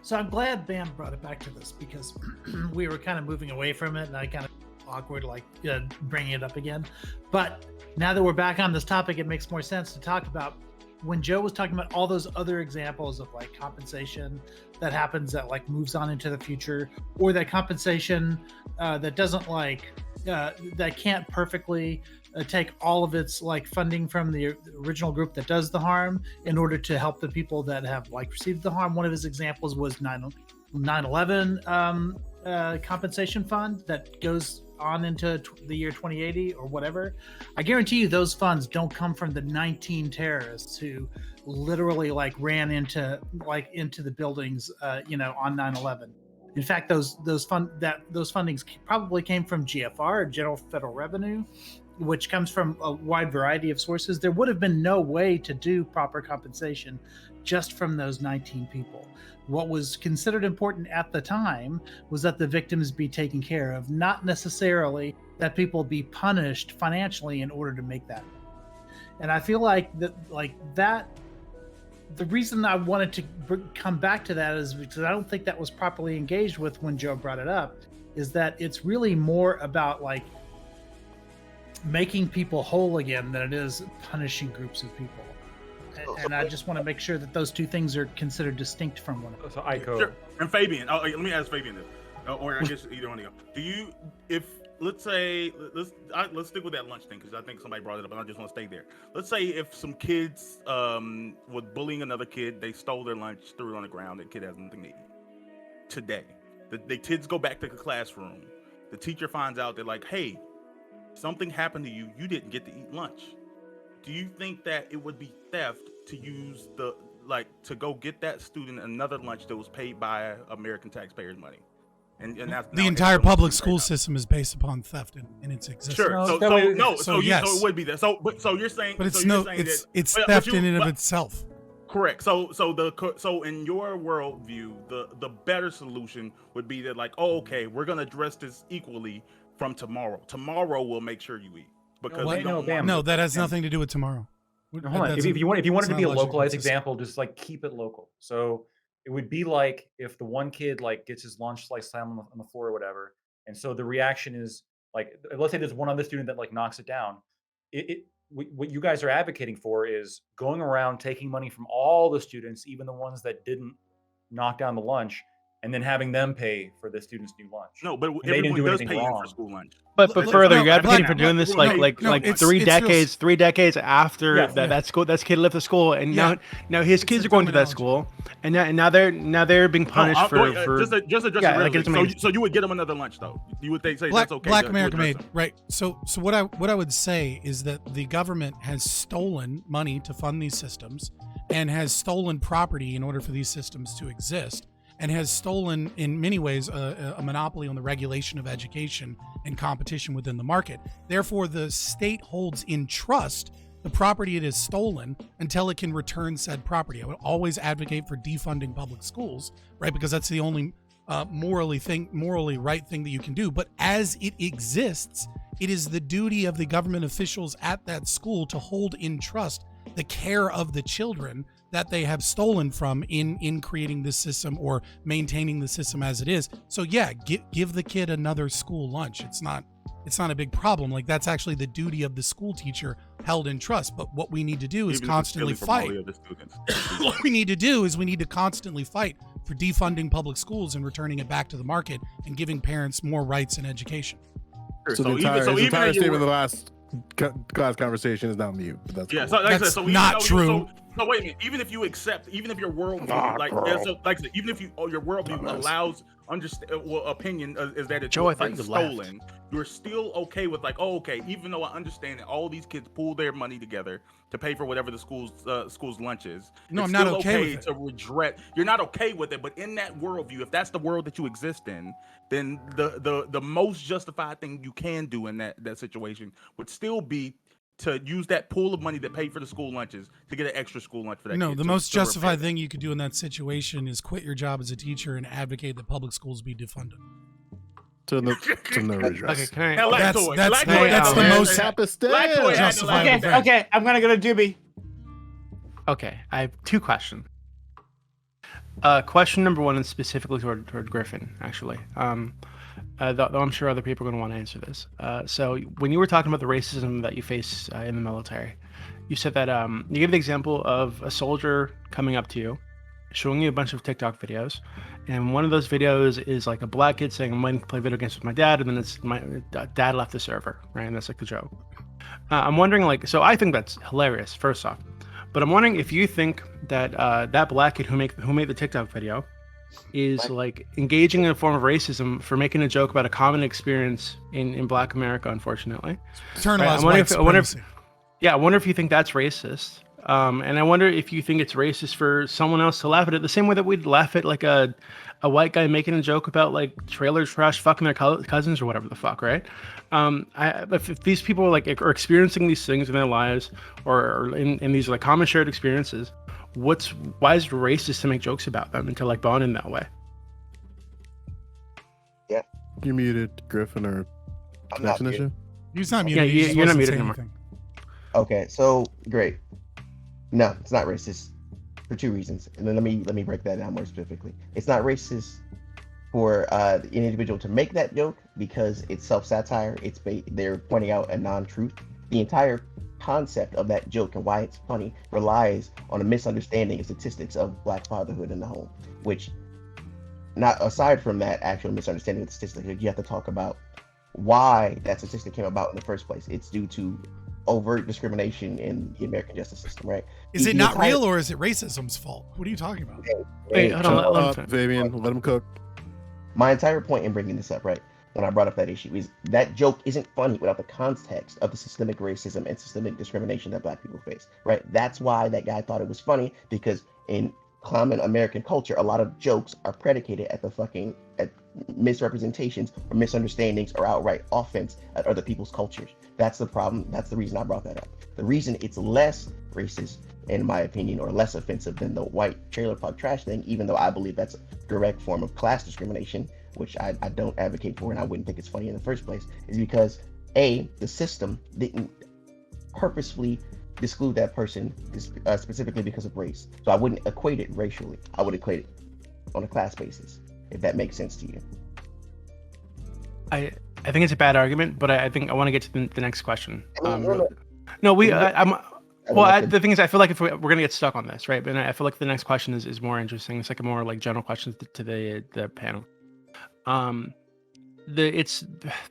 So I'm glad Bam brought it back to this because we were kind of moving away from it, and I kind of awkward like bringing it up again. But now that we're back on this topic, it makes more sense to talk about when Joe was talking about all those other examples of like compensation that happens that like moves on into the future, or that compensation that doesn't like that can't perfectly take all of its like funding from the original group that does the harm in order to help the people that have like received the harm. One of his examples was 9/11 compensation fund that goes on into the year 2080 or whatever. I guarantee you those funds don't come from the 19 terrorists who literally like ran into the buildings on 9/11. In fact, those fundings probably came from GFR, General Federal Revenue, which comes from a wide variety of sources. There would have been no way to do proper compensation just from those 19 people. What was considered important at the time was that the victims be taken care of, not necessarily that people be punished financially in order to make that. And I feel like that the reason I wanted to come back to that is because I don't think that was properly engaged with when Joe brought it up, is that it's really more about like making people whole again than it is punishing groups of people. And I just want to make sure that those two things are considered distinct from one another. So Ico. Sure. And Fabian, let me ask Fabian this, or I guess either one of you. Do you, if let's say, let's stick with that lunch thing because I think somebody brought it up, and I just want to stay there. Let's say if some kids were bullying another kid, they stole their lunch, threw it on the ground, the kid has nothing to eat. Today, the kids go back to the classroom. The teacher finds out they're like, hey, something happened to you. You didn't get to eat lunch. Do you think that it would be theft to use to go get that student another lunch that was paid by American taxpayers' money? And that's the entire public school system is based upon theft in its existence. Sure. So it would be that. So you're saying, but it's it's but theft in and of itself. Correct. So in your worldview, the better solution would be that like, oh, okay, we're gonna address this equally from tomorrow. Tomorrow we'll make sure you eat because no, that has nothing to do with tomorrow. No, hold on. If you wanted to be a localized example, just like keep it local. So it would be like if the one kid like gets his lunch slice down on the floor or whatever, and so the reaction is like, let's say there's one other student that like knocks it down. What you guys are advocating for is going around taking money from all the students, even the ones that didn't knock down the lunch, and then having them pay for the student's new lunch. No, but they didn't do does anything pay wrong for school lunch. But further, you're advocating for doing this like 3 decades after that kid left the school, and now his kids are going to that school, and now they're being punished for just address it. So you would get them another lunch though. You would say that's okay. Black America made, right? So what I would say is that the government has stolen money to fund these systems, and has stolen property in order for these systems to exist, and has stolen, in many ways, a monopoly on the regulation of education and competition within the market. Therefore, the state holds in trust the property it has stolen until it can return said property. I would always advocate for defunding public schools, right? Because that's the only morally right thing that you can do. But as it exists, it is the duty of the government officials at that school to hold in trust the care of the children that they have stolen from in creating this system or maintaining the system as it is. So yeah, give the kid another school lunch. It's not a big problem. Like, that's actually the duty of the school teacher held in trust. But what we need to do is constantly fight. What we need to do is we need to constantly fight for defunding public schools and returning it back to the market and giving parents more rights in education. So the entire statement of the last class conversation is now mute. But that's cool. So like That's I said, so not true. So wait a minute. Even if you accept, even if your worldview, like I said, even if your worldview allows opinion is that it's Joe, I thought you stolen, you're still okay with like, oh, okay, even though I understand that all these kids pool their money together to pay for whatever the school's lunch is. No, it's I'm not still okay okay with to regret. You're not okay with it, but in that worldview, if that's the world that you exist in, then the most justified thing you can do in that situation would still be to use that pool of money that paid for the school lunches to get an extra school lunch for that. No, kid the to most repay justified that. thing you could do in that situation is quit your job as a teacher and advocate that public schools be defunded. To no redress. Okay, can I? Now, That's Lactoid. the Lactoid most Lactoid had justifiable the thing. Okay, I'm gonna go to Doobie. Okay, I have two questions. Question number one is specifically toward Griffin, actually. Though I'm sure other people are going to want to answer this. So when you were talking about the racism that you face in the military, you said that you gave the example of a soldier coming up to you, showing you a bunch of TikTok videos, and one of those videos is like a black kid saying, "I'm going to play video games with my dad," and then it's my dad left the server, right? And that's like the joke. I'm wondering, like, so I think that's hilarious, first off, but I'm wondering if you think that that black kid who made the TikTok video is like engaging in a form of racism for making a joke about a common experience in Black America, unfortunately. Internalized I white wonder supremacy. I wonder if you think that's racist. And I wonder if you think it's racist for someone else to laugh at it the same way that we'd laugh at like a white guy making a joke about like trailer trash fucking their cousins or whatever the fuck, right? If these people like are experiencing these things in their lives or in these like common shared experiences, why is it racist to make jokes about them and to like bond in that way? Yeah. You muted, Griffin, or I'm not connection issue? muted. He's not Yeah, muted. He just you're not wasn't muted saying anymore. anything. Okay, so great. No, it's not racist for two reasons, and then let me break that down more specifically. It's not racist for an individual to make that joke because it's self-satire. They're pointing out a non-truth. The entire concept of that joke and why it's funny relies on a misunderstanding of statistics of Black fatherhood in the home, which, not aside from that actual misunderstanding of the statistics, you have to talk about why that statistic came about in the first place. It's due to overt discrimination in the American justice system, right? Is it not real or is it racism's fault? What are you talking about? Wait, hold on, let him finish. Fabian, let him cook. My entire point in bringing this up, right, when I brought up that issue, is that joke isn't funny without the context of the systemic racism and systemic discrimination that Black people face, right? That's why that guy thought it was funny, because in common American culture, a lot of jokes are predicated at misrepresentations or misunderstandings or outright offense at other people's cultures. That's the problem. That's the reason I brought that up. The reason it's less racist, in my opinion, or less offensive than the white trailer park trash thing, even though I believe that's a direct form of class discrimination, which I don't advocate for and I wouldn't think it's funny in the first place, is because the system didn't purposefully exclude that person specifically because of race. So I wouldn't equate it racially. I would equate it on a class basis, if that makes sense to you. I think it's a bad argument, but I think I want to get to the next question. The thing is, I feel like if we're gonna get stuck on this, right? But I feel like the next question is more interesting. It's like a more like general question to the panel. It's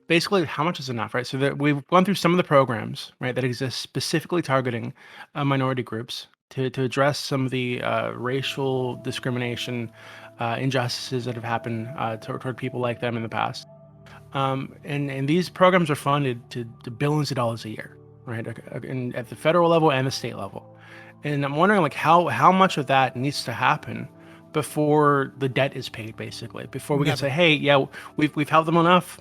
basically how much is enough, right? So that we've gone through some of the programs, right, that exist specifically targeting minority groups to address some of the racial discrimination, injustices that have happened toward people like them in the past. And these programs are funded to billions of dollars a year, right? And at the federal level and the state level. And I'm wondering like how much of that needs to happen before the debt is paid, basically, before we can say, hey, yeah, we've helped them enough.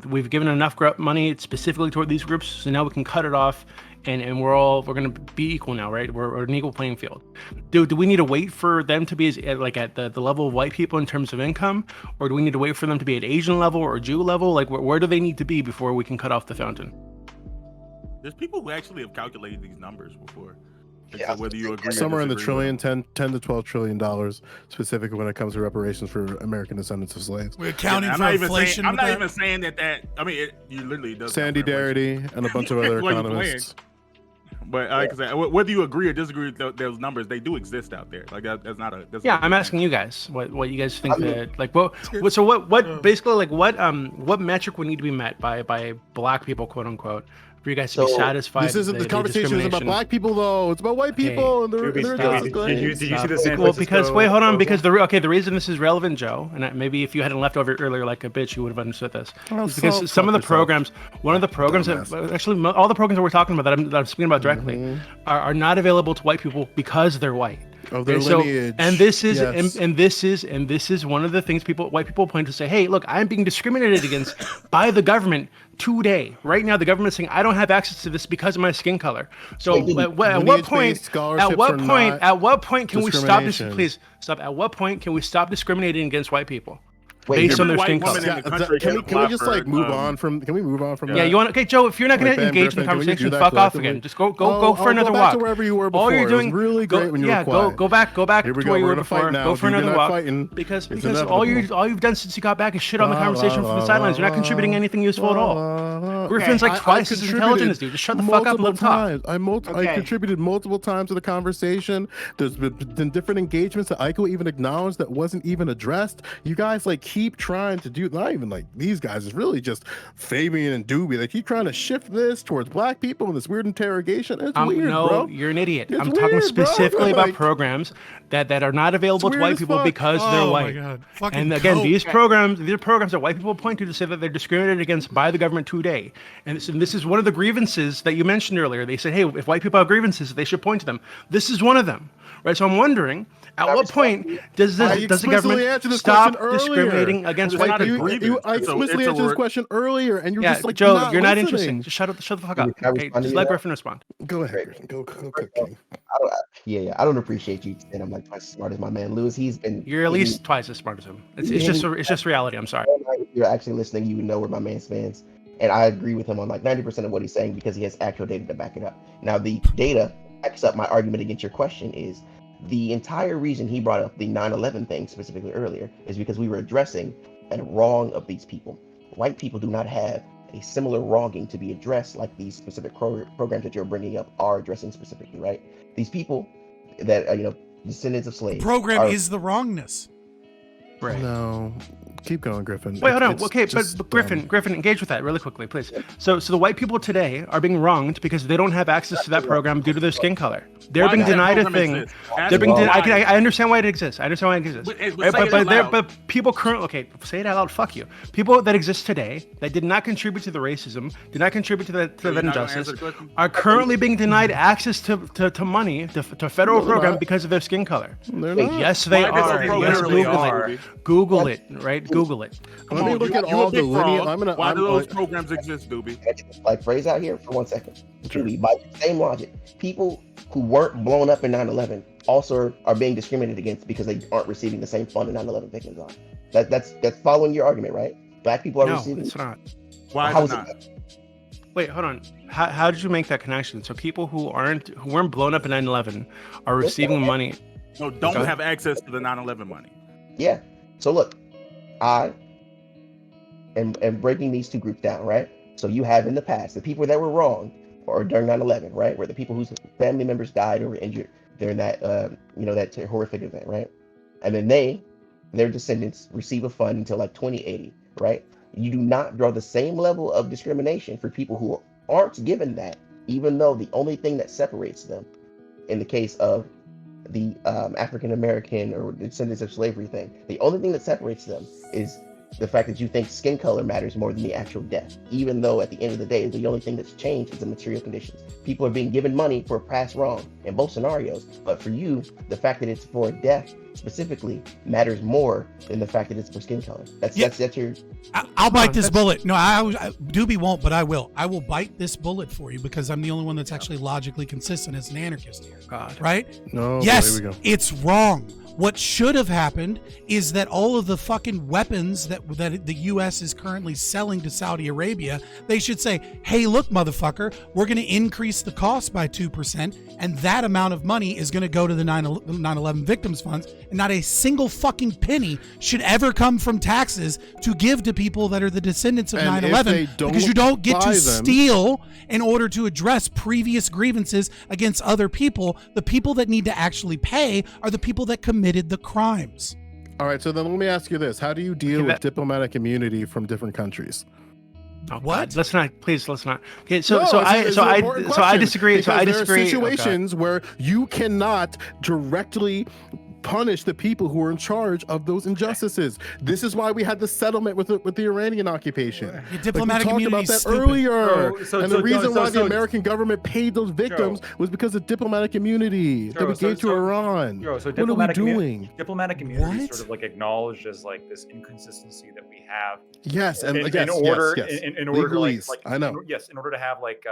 We've given enough money specifically toward these groups, so now we can cut it off and we're going to be equal now, right? We're an equal playing field. Do we need to wait for them to be at the level of white people in terms of income, or do we need to wait for them to be at Asian level or Jew level? Like where do they need to be before we can cut off the fountain? There's people who actually have calculated these numbers before. Yeah, So whether you agree, somewhere or in the disagree with trillion, 10 to 12 trillion dollars, specifically when it comes to reparations for American descendants of slaves. We're them. accounting I'm for not even inflation. saying. I'm with not that? even saying that. I mean, you literally does. Sandy Darity and a bunch of other What you economists. But like I said, whether you agree or disagree with those numbers, they do exist out there. Like that's not a. That's Yeah, not a I'm good asking thing. you guys what you guys think I mean, that like what basically like what metric would need to be met by black people, quote unquote, for you guys to be So, satisfied? This isn't that the conversation isn't about discrimination- black people though. It's about white people and their Did justice you claims. see the San Well, Francisco because wait, hold on, because proposal? the reason this is relevant, Joe, and maybe if you hadn't left over earlier like a bitch, you would have understood this. Oh, Is because so some of the fuck yourself. programs, one of the programs that actually all the programs that we're talking about that I'm speaking about directly are not available to white people because they're white. Of their And so, lineage. and this is Yes. and this is one of the things white people point to say, hey, look, I'm being discriminated against by the government today. Right now, the government's saying I don't have access to this because of my skin color. So at what point? scholarships are not At what point can we stop this? discrimination. Please stop. At what point can we stop discriminating against white people Wait, based on their Every skin white color? woman in the country Can we apply just for, like move on from? Can we move on from Yeah, that? you want? Okay, Joe. If you're not going Like, to Bam engage in Griffin, the can we do conversation, that fuck off collectively? again. Just go I'll for another go back walk. to wherever you were before. All you're doing, It was really great when you were quiet. go back Here to we go. where you We're were gonna before. fight now. Go for Dude, you're another not walk. fighting. Because It's all inevitable. you've done since you got back is shit on the conversation from the sidelines. You're not contributing anything useful at all. Griffin's like twice as intelligent as you. Just shut the fuck up and let him talk. I contributed multiple times to the conversation. There's been different engagements that Aiko even acknowledged that wasn't even addressed. You guys like keep trying to do, not even like these guys, it's really just Fabian and Doobie. They keep trying to shift this towards black people in this weird interrogation. It's weird, No, bro. you're an idiot. It's I'm talking weird, specifically bro. about Like, programs that are not available to weird white as people fuck. because they're Oh my white. God. Fucking And again, cope. these are programs that white people point to say that they're discriminated against by the government today. And this is one of the grievances that you mentioned earlier. They said, hey, if white people have grievances, they should point to them. This is one of them, right? So I'm wondering, at what point does the explicitly answered government this stop question earlier. discriminating against It's white not a people? grievance. I It's a- explicitly it's a answered this word. question earlier, and you're Yeah, just like, Joe, not you're not listening. interesting. Just shut the fuck up. Can I Okay, respond to just you let now? Griffin respond. Go ahead, Great. Griffin. Go cook, I don't, yeah, I don't appreciate you saying I'm like twice as smart as my man Lewis. He's been. You're at least twice as smart as him. It's just reality. I'm sorry. If you're actually listening, you would know where my man stands. And I agree with him on like 90% of what he's saying because he has actual data to back it up. Now, the data backs up my argument against your question is the entire reason he brought up the 9/11 thing specifically earlier is because we were addressing a wrong of these people. White people do not have a similar wronging to be addressed like these specific programs that you're bringing up are addressing specifically, right? These people that are, descendants of slaves. Program are- is the wrongness. Right. No, keep going, Griffin. Wait, hold on. It's Okay, just but Griffin, engage with that really quickly, please. So the white people today are being wronged because they don't have access to that program due to their skin color. They're Why being does that denied a program thing. exist? They're being Why? denied. I understand why it exists. I understand why it exists. But Right, say it out loud. but people currently, okay, say it out loud. Fuck you. People that exist today that did not contribute to the racism, did not contribute to the you're not gonna injustice, answer the question? are currently being denied access to money to federal No, they're program not. because of their skin color. They're not. Yes, they Why does are. the Yes, program really Google are? it. Google it. Right? Google it. Let me look at You a all the big lineage. frog. Why do those programs exist, Doobie? Can I get this like phrase out here for 1 second? Sure. Truly, by the same logic, people who weren't blown up in 9/11 also are being discriminated against because they aren't receiving the same fund that 9/11 victims are. That's following your argument, right? Black people are No, receiving. it's not. Why How is is it not? Wait, hold on. How did you make that connection? So people who weren't blown up in 9/11 are receiving money. No, don't Okay. have access to the 9/11 money. Yeah. So look, I am breaking these two groups down, right? So you have in the past the people that were wrong or during 9/11, right? Where the people whose family members died or were injured during that that horrific event, right? And then their descendants receive a fund until like 2080, right? You do not draw the same level of discrimination for people who aren't given that, even though the only thing that separates them in the case of the African American or descendants of slavery thing, the only thing that separates them is the fact that you think skin color matters more than the actual death, even though at the end of the day, the only thing that's changed is the material conditions. People are being given money for a past wrong in both scenarios, but for you, the fact that it's for death specifically matters more than the fact that it's for skin color. That's your. I'll bite this bullet. No, Doobie won't, but I will. I will bite this bullet for you because I'm the only one that's actually logically consistent as an anarchist here. God. Right? No. Yes, Here we go. it's wrong. What should have happened is that all of the fucking weapons that the U.S. is currently selling to Saudi Arabia, they should say, hey, look, motherfucker, we're going to increase the cost by 2%, and that amount of money is going to go to the 9/11 victims funds, and not a single fucking penny should ever come from taxes to give to people that are the descendants of And 9/11, if they because you don't get to buy them- steal in order to address previous grievances against other people. The people that need to actually pay are the people that committed the crimes. All right, so then let me ask you this: how do you deal Okay, with diplomatic immunity from different countries? Oh, What? God. Let's not. Please, let's not. Okay. So No, so it's an important I question, disagree. So I because disagree. There are Oh, God. situations where you cannot directly punish the people who are in charge of those injustices. This is why we had the settlement with the Iranian occupation. Your diplomatic like we talked immunity about is that stupid. earlier. So- and so- the reason so- why the so- American government paid those victims was because of diplomatic immunity that we gave to Iran. So What are we diplomatic doing? Diplomatic immunity is What? sort of like acknowledged as like this inconsistency that we have Yes, and in yes, order yes. in order to Legalese. like I know. in order to have like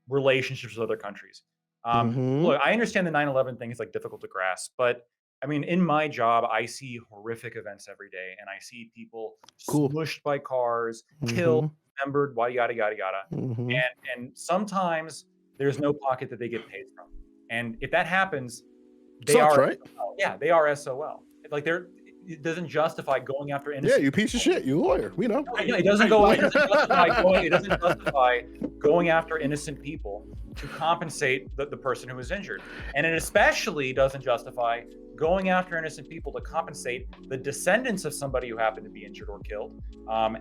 relationships with other countries. Mhm. Look, I understand the 9/11 thing is like difficult to grasp, but I mean, in my job, I see horrific events every day, and I see people Cool. smushed by cars, Mhm. killed, dismembered, yada yada yada. Mhm. And sometimes there's no pocket that they get paid from, and if that happens, they Sucks, are right? SOL. Yeah, they are SOL. Like it doesn't justify going after Yeah, innocent. you piece of shit. You lawyer. We know. No, it doesn't go. It doesn't justify going after innocent people to compensate the person who was injured, and it especially doesn't justify going after innocent people to compensate the descendants of somebody who happened to be injured or killed,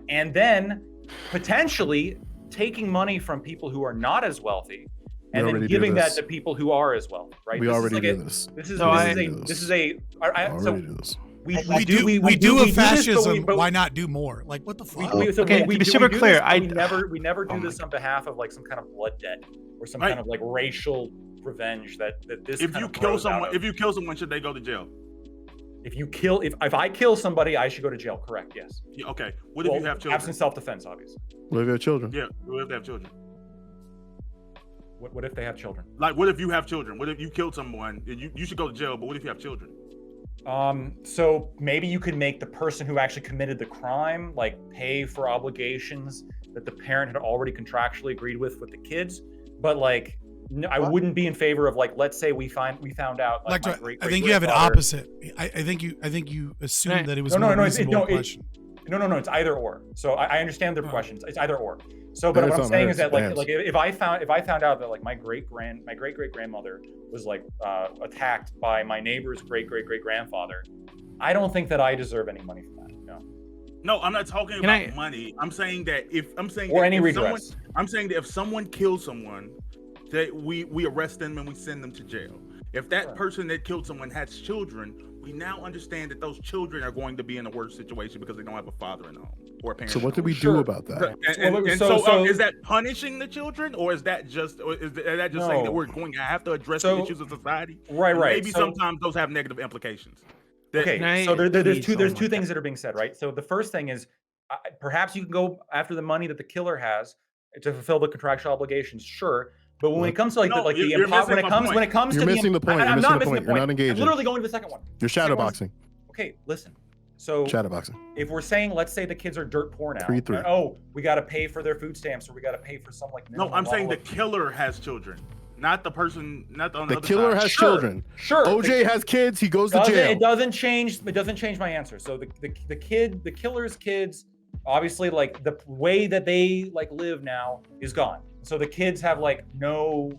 and then potentially taking money from people who are not as wealthy and then already do giving that this. to people who are as wealthy. Right? We This is already like do a- this. This is No, this I- is a this is a. I- Already so do this. We do we a do this, fascism. but Why not do more? Like, what the fuck? so Okay, we to be do- super we do clear, this, but I- we never do Oh this my on behalf of like some kind of blood debt or some Right. kind of like racial revenge that this. If kind you of kill grows out someone, of. if you kill someone, should they go to jail? if I kill somebody, I should go to jail. Correct. Yes. Yeah, okay. What if you have children? Absent self-defense, obviously. What if you have children? Yeah. What if they have children? What if they have children? Like, what if you have children? What if you killed someone? You should go to jail, but what if you have children? So maybe you could make the person who actually committed the crime like pay for obligations that the parent had already contractually agreed with the kids, but like no, I wouldn't be in favor of like, let's say we found out like my I think you have it great-great-grandfather- opposite. I think you assumed Right. that it was a No, reasonable question. No, it's either or. So I understand their questions. It's either or. So, but That what is I'm saying is that something like if I found out that like my great great grandmother was like attacked by my neighbor's great grandfather, I don't think that I deserve any money from that. No. No, I'm not talking Can about I- money. I'm saying that if Or that any if redress. I'm saying that if someone kills someone, that we arrest them and we send them to jail. If that Right. person that killed someone has children, we now understand that those children are going to be in a worse situation because they don't have a father in the home or a parent. So in what the do we home. do about that? And So- so, is that punishing the children, or is that just saying that No. we're going to have to address So- the issues of society? Right. And maybe So- sometimes those have negative implications. That- Okay, Can I so there's please two someone like things that? that are being said, right? So the first thing is perhaps you can go after the money that the killer has to fulfill the contractual obligations, sure. But when it comes to like No, the you're missing my point. when it comes You're to missing the point. You're I'm missing not the missing point. You're not I'm engaging. literally going to the second one. You're Second one's- shadowboxing. Okay, listen. So Shadowboxing. if we're saying, let's say the kids are dirt poor now, 3-3. and, oh, we got to pay for their food stamps, or we got to pay for some like. No, minimum I'm saying the level of- killer has children, not the person, not on the The other killer side. has Sure. children. Sure. OJ has kids. He goes to jail. It doesn't change my answer. So the killer's kids, obviously, like the way that they like live now is gone. So the kids have like no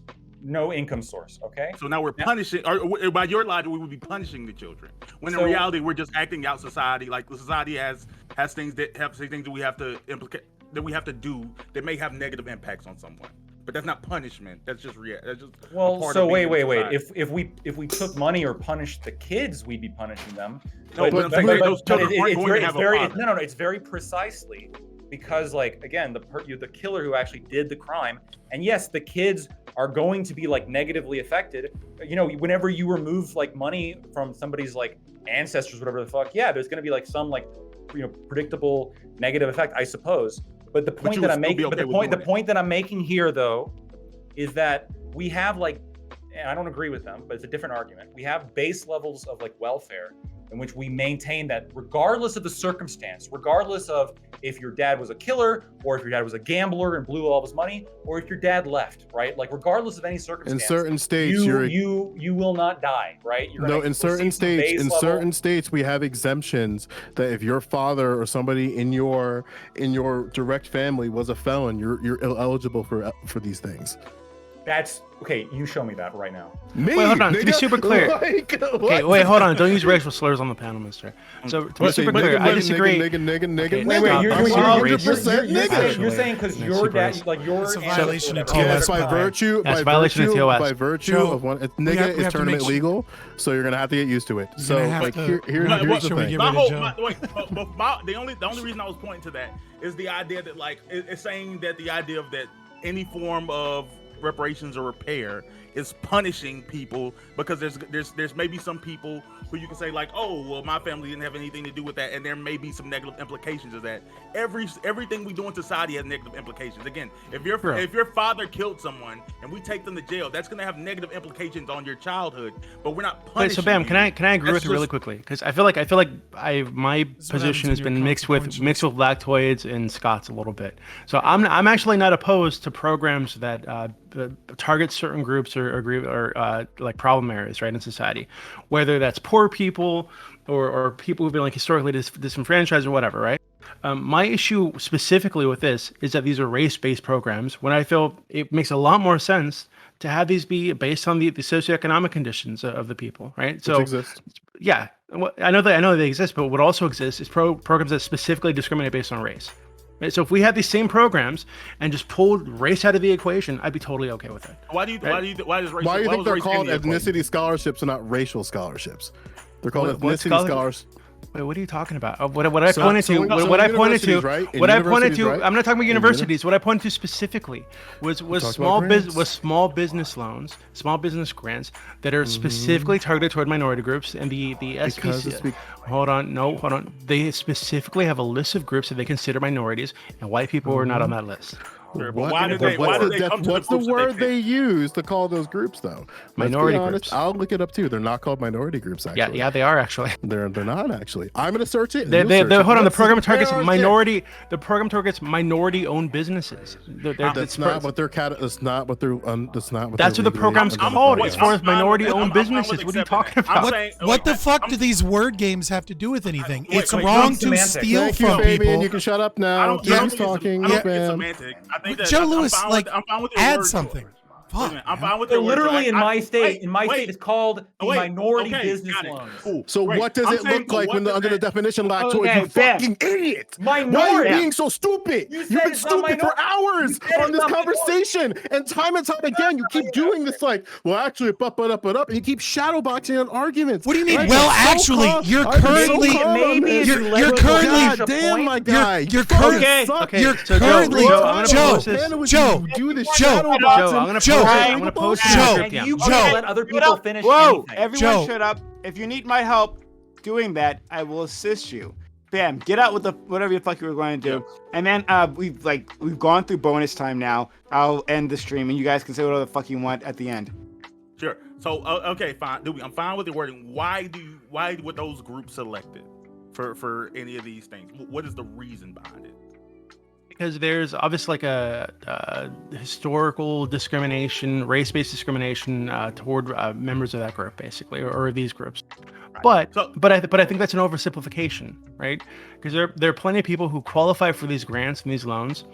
income source. Okay. So now we're punishing, or by your logic, we would be punishing the children. When in So- reality, we're just acting out society. Like the society has things that we have to implicate, that we have to do that may have negative impacts on someone. but that's not punishment. That's just That's just a Well, part so of being wait. in society. If we took money or punished the kids, we'd be punishing them. No, but I'm saying that those children aren't going to have a father. No, it's very precisely because, like, again, the killer who actually did the crime, and yes, the kids are going to be like negatively affected. You know, whenever you remove like money from somebody's like ancestors, whatever the fuck, yeah, there's going to be like some like, you know, predictable negative effect, I suppose. But the point that I'm making, the point that I'm making here, though, is that we have like, and I don't agree with them, but it's a different argument. We have base levels of like welfare in which we maintain that regardless of the circumstance, regardless of if your dad was a killer or if your dad was a gambler and blew all of his money, or if your dad left, right? Like regardless of any circumstance, In certain states, you will not die, right? In certain states, we have exemptions that if your father or somebody in your direct family was a felon, you're eligible for these things. That's okay. You show me that right now. Wait, hold on. To be super clear. Okay, wait, hold on. Don't use racial slurs on the panel, mister. So to be super clear, I disagree. You're saying because your dad, like your it's a violation of TOS. By virtue of one, nigga is tournament make legal, so you're gonna have to get used to it. So like here's the thing. The only reason I was pointing to that is the idea that like it's saying that the idea of that any form of reparations or repair is punishing people because there's maybe some people who you can say like, oh well, my family didn't have anything to do with that, and there may be some negative implications of that. Everything we do in society has negative implications. Again, if your father killed someone and we take them to jail, that's going to have negative implications on your childhood, but we're not punishing. Wait, so Bam, you. can I agree with you really quickly? Because I feel like my position has been mixed with lactoids and Scott's a little bit. So I'm actually not opposed to programs that target certain groups or like problem areas, right, in society, whether that's poor people or people who've been like historically disenfranchised or whatever, right? My issue specifically with this is that these are race-based programs, when I feel it makes a lot more sense to have these be based on the socioeconomic conditions of the people, right? So, yeah, I know they exist, but what also exists is programs that specifically discriminate based on race. Right? So if we had these same programs and just pulled race out of the equation, I'd be totally okay with it. Why do you think they're called ethnicity scholarships and not racial scholarships? They're called ethnicity scholarships. Wait, what are you talking about? What I pointed to, I'm not talking about universities. What I pointed to specifically was small business loans, small business grants that are specifically targeted toward minority groups, and the SPC. Hold on. They specifically have a list of groups that they consider minorities, and white people are not on that list. Sure, what's the word they use to call those groups though? Minority groups. I'll look it up too. They're not called minority groups actually. Yeah, they are actually. They're not actually. I'm gonna search it. Hold on. The program targets minority. The program targets minority-owned businesses. That's not what they're. That's not what they're. That's not what. That's what the program's called. As far as minority-owned businesses, what are you talking about? What the fuck do these word games have to do with anything? It's wrong to steal from people. Fabian, you can shut up now. Keep talking. Joe Lewis, add something. I'm fine with it. Literally in my state, it's called the minority business loans. Cool. So what does it look like when under the definition lactoid? You fucking idiot! Minority. Why are you being so stupid? You've been stupid for hours on this conversation, and time again, you keep doing this like, well, actually, and you keep shadowboxing on arguments. What do you mean? Well, actually, you're currently. You're currently. Damn, my guy. You're currently. Joe. I'm gonna post you let other people finish. Whoa! Everyone, shut up! If you need my help doing that, I will assist you. Bam! Get out with whatever the fuck you were going to do, and then we've gone through bonus time now. I'll end the stream, and you guys can say whatever the fuck you want at the end. Sure. So okay, fine. I'm fine with the wording. Why were those groups selected for any of these things? What is the reason behind it? Because there's obviously like a historical discrimination, race-based discrimination toward members of that group, basically, or these groups. Right. But I think that's an oversimplification, right? Because there are plenty of people who qualify for these grants and these loans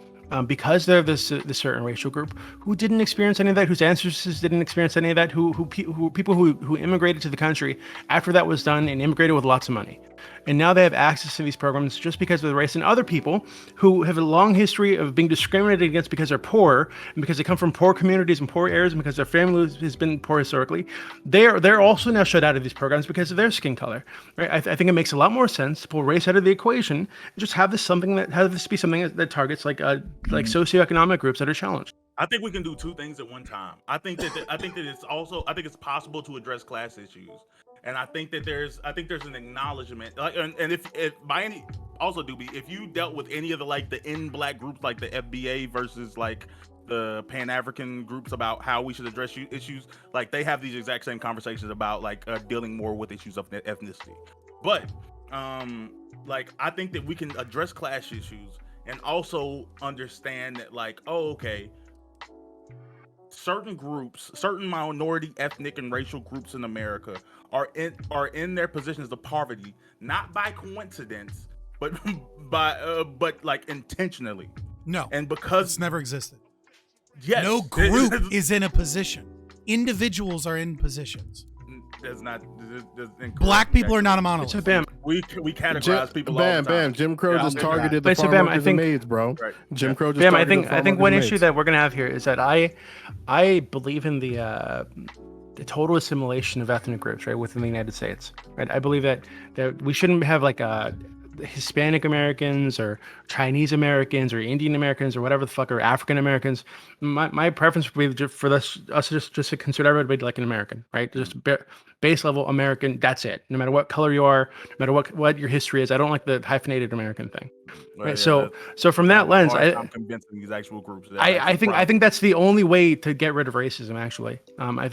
because they're this certain racial group who didn't experience any of that, whose ancestors didn't experience any of that, who people who immigrated to the country after that was done and immigrated with lots of money. And now they have access to these programs just because of the race. And other people who have a long history of being discriminated against because they're poor and because they come from poor communities and poor areas and because their family has been poor historically, they're also now shut out of these programs because of their skin color. Right? I think it makes a lot more sense to pull race out of the equation and just have this be something that targets like socioeconomic groups that are challenged. I think we can do two things at one time. I think that it's possible to address class issues, and I think there's an acknowledgement. Like, and if by any also Doobie, if you dealt with any of the in black groups like the FBA versus like the Pan African groups about how we should address issues, like they have these exact same conversations about dealing more with issues of ethnicity. But I think that we can address class issues and also understand that okay, certain groups, certain minority ethnic and racial groups in America are in their positions of poverty, not by coincidence, but intentionally. No, and because it's never existed. Yes, no group is in a position. Individuals are in positions. That's not. Black people are not a monolith. So Bam, we categorize people. Bam. Jim Crow just targeted the so farm Bam, workers and maids, bro. Right. Jim Crow just Bam, targeted the farm I think workers one and issue maids. that we're gonna have here is that I believe in the total assimilation of ethnic groups, right, within the United States. Right, I believe that we shouldn't have Hispanic Americans or Chinese Americans or Indian Americans or whatever the fuck, or African Americans. My preference would be for us just to consider everybody like an American, right? Just base level American. That's it. No matter what color you are, no matter what your history is. I don't like the hyphenated American thing. Right. Yeah, so from that lens, I'm convincing these actual groups. I think that's the only way to get rid of racism. Actually, I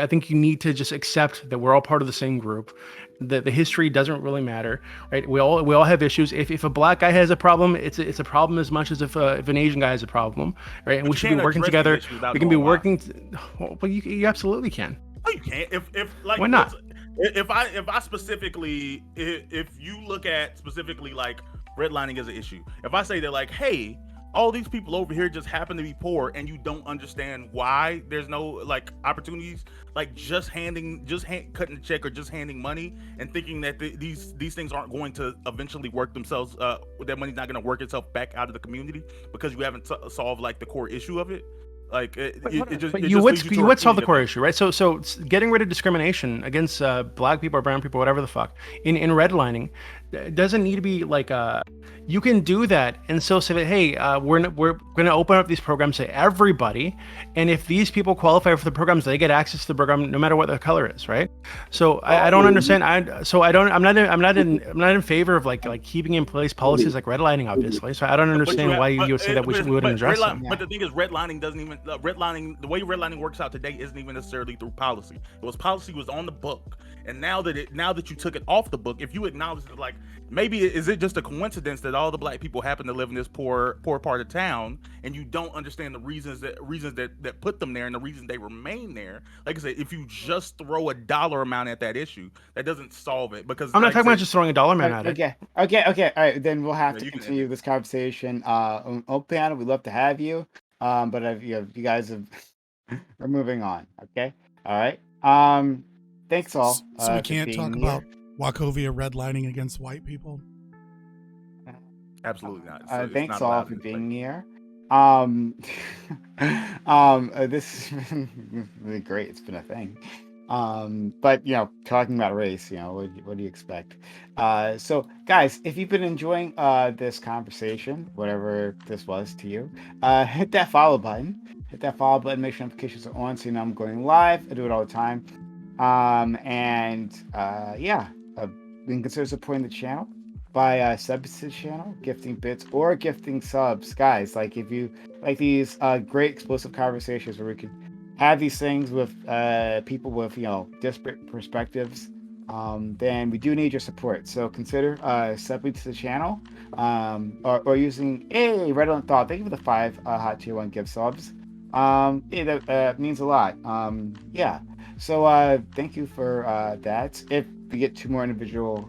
think you need to just accept that we're all part of the same group. That the history doesn't really matter, right? We all have issues. If a black guy has a problem, it's a problem as much as if an Asian guy has a problem, right? And we should be working together. We can be working. Well, you absolutely can. No, you can't. Why not? If I specifically, if you look at specifically redlining as an issue, if I say that hey, all these people over here just happen to be poor and you don't understand why there's no opportunities, just cutting the check or just handing money and thinking that these things aren't going to eventually work themselves, that money's not going to work itself back out of the community because you haven't solved the core issue of it. You would solve the core issue, right? So getting rid of discrimination against black people or brown people, whatever the fuck, in redlining, doesn't need to be you can do that and still say that, hey, we're going to open up these programs to everybody, and if these people qualify for the programs, they get access to the program no matter what their color is, right? So I don't understand. I'm not in favor of keeping in place policies like redlining, obviously. So I don't understand why you would say that we wouldn't address them. But the thing is, redlining doesn't even redlining. The way redlining works out today isn't even necessarily through policy. Policy was on the book, and now that you took it off the book, if you acknowledge that maybe is it just a coincidence that all the black people happen to live in this poor part of town, and you don't understand the reasons that put them there and the reasons they remain there. Like I said, if you just throw a dollar amount at that issue, that doesn't solve it, because I'm not talking about just throwing a dollar amount at it. Okay. All right, then we'll have to continue this conversation. Panel, we'd love to have you. But if you guys have, we're moving on. Okay. All right. Thanks all. So we can't talk about Wachovia redlining against white people. Absolutely not. Thanks all for being here. This has been really great. It's been a thing. But talking about race, what do you expect? So guys, if you've been enjoying this conversation, whatever this was to you, hit that follow button. Make sure notifications are on so you know I'm going live. I do it all the time. You can consider supporting the channel by subbing to the channel, gifting bits, or gifting subs. Guys, if you like these great explosive conversations where we can have these things with people with disparate perspectives, then we do need your support. So consider subbing to the channel, or using a Redolent Thought. Thank you for the 5 hot tier 1 gift subs. That means a lot. So thank you for that. If we get 2 more individual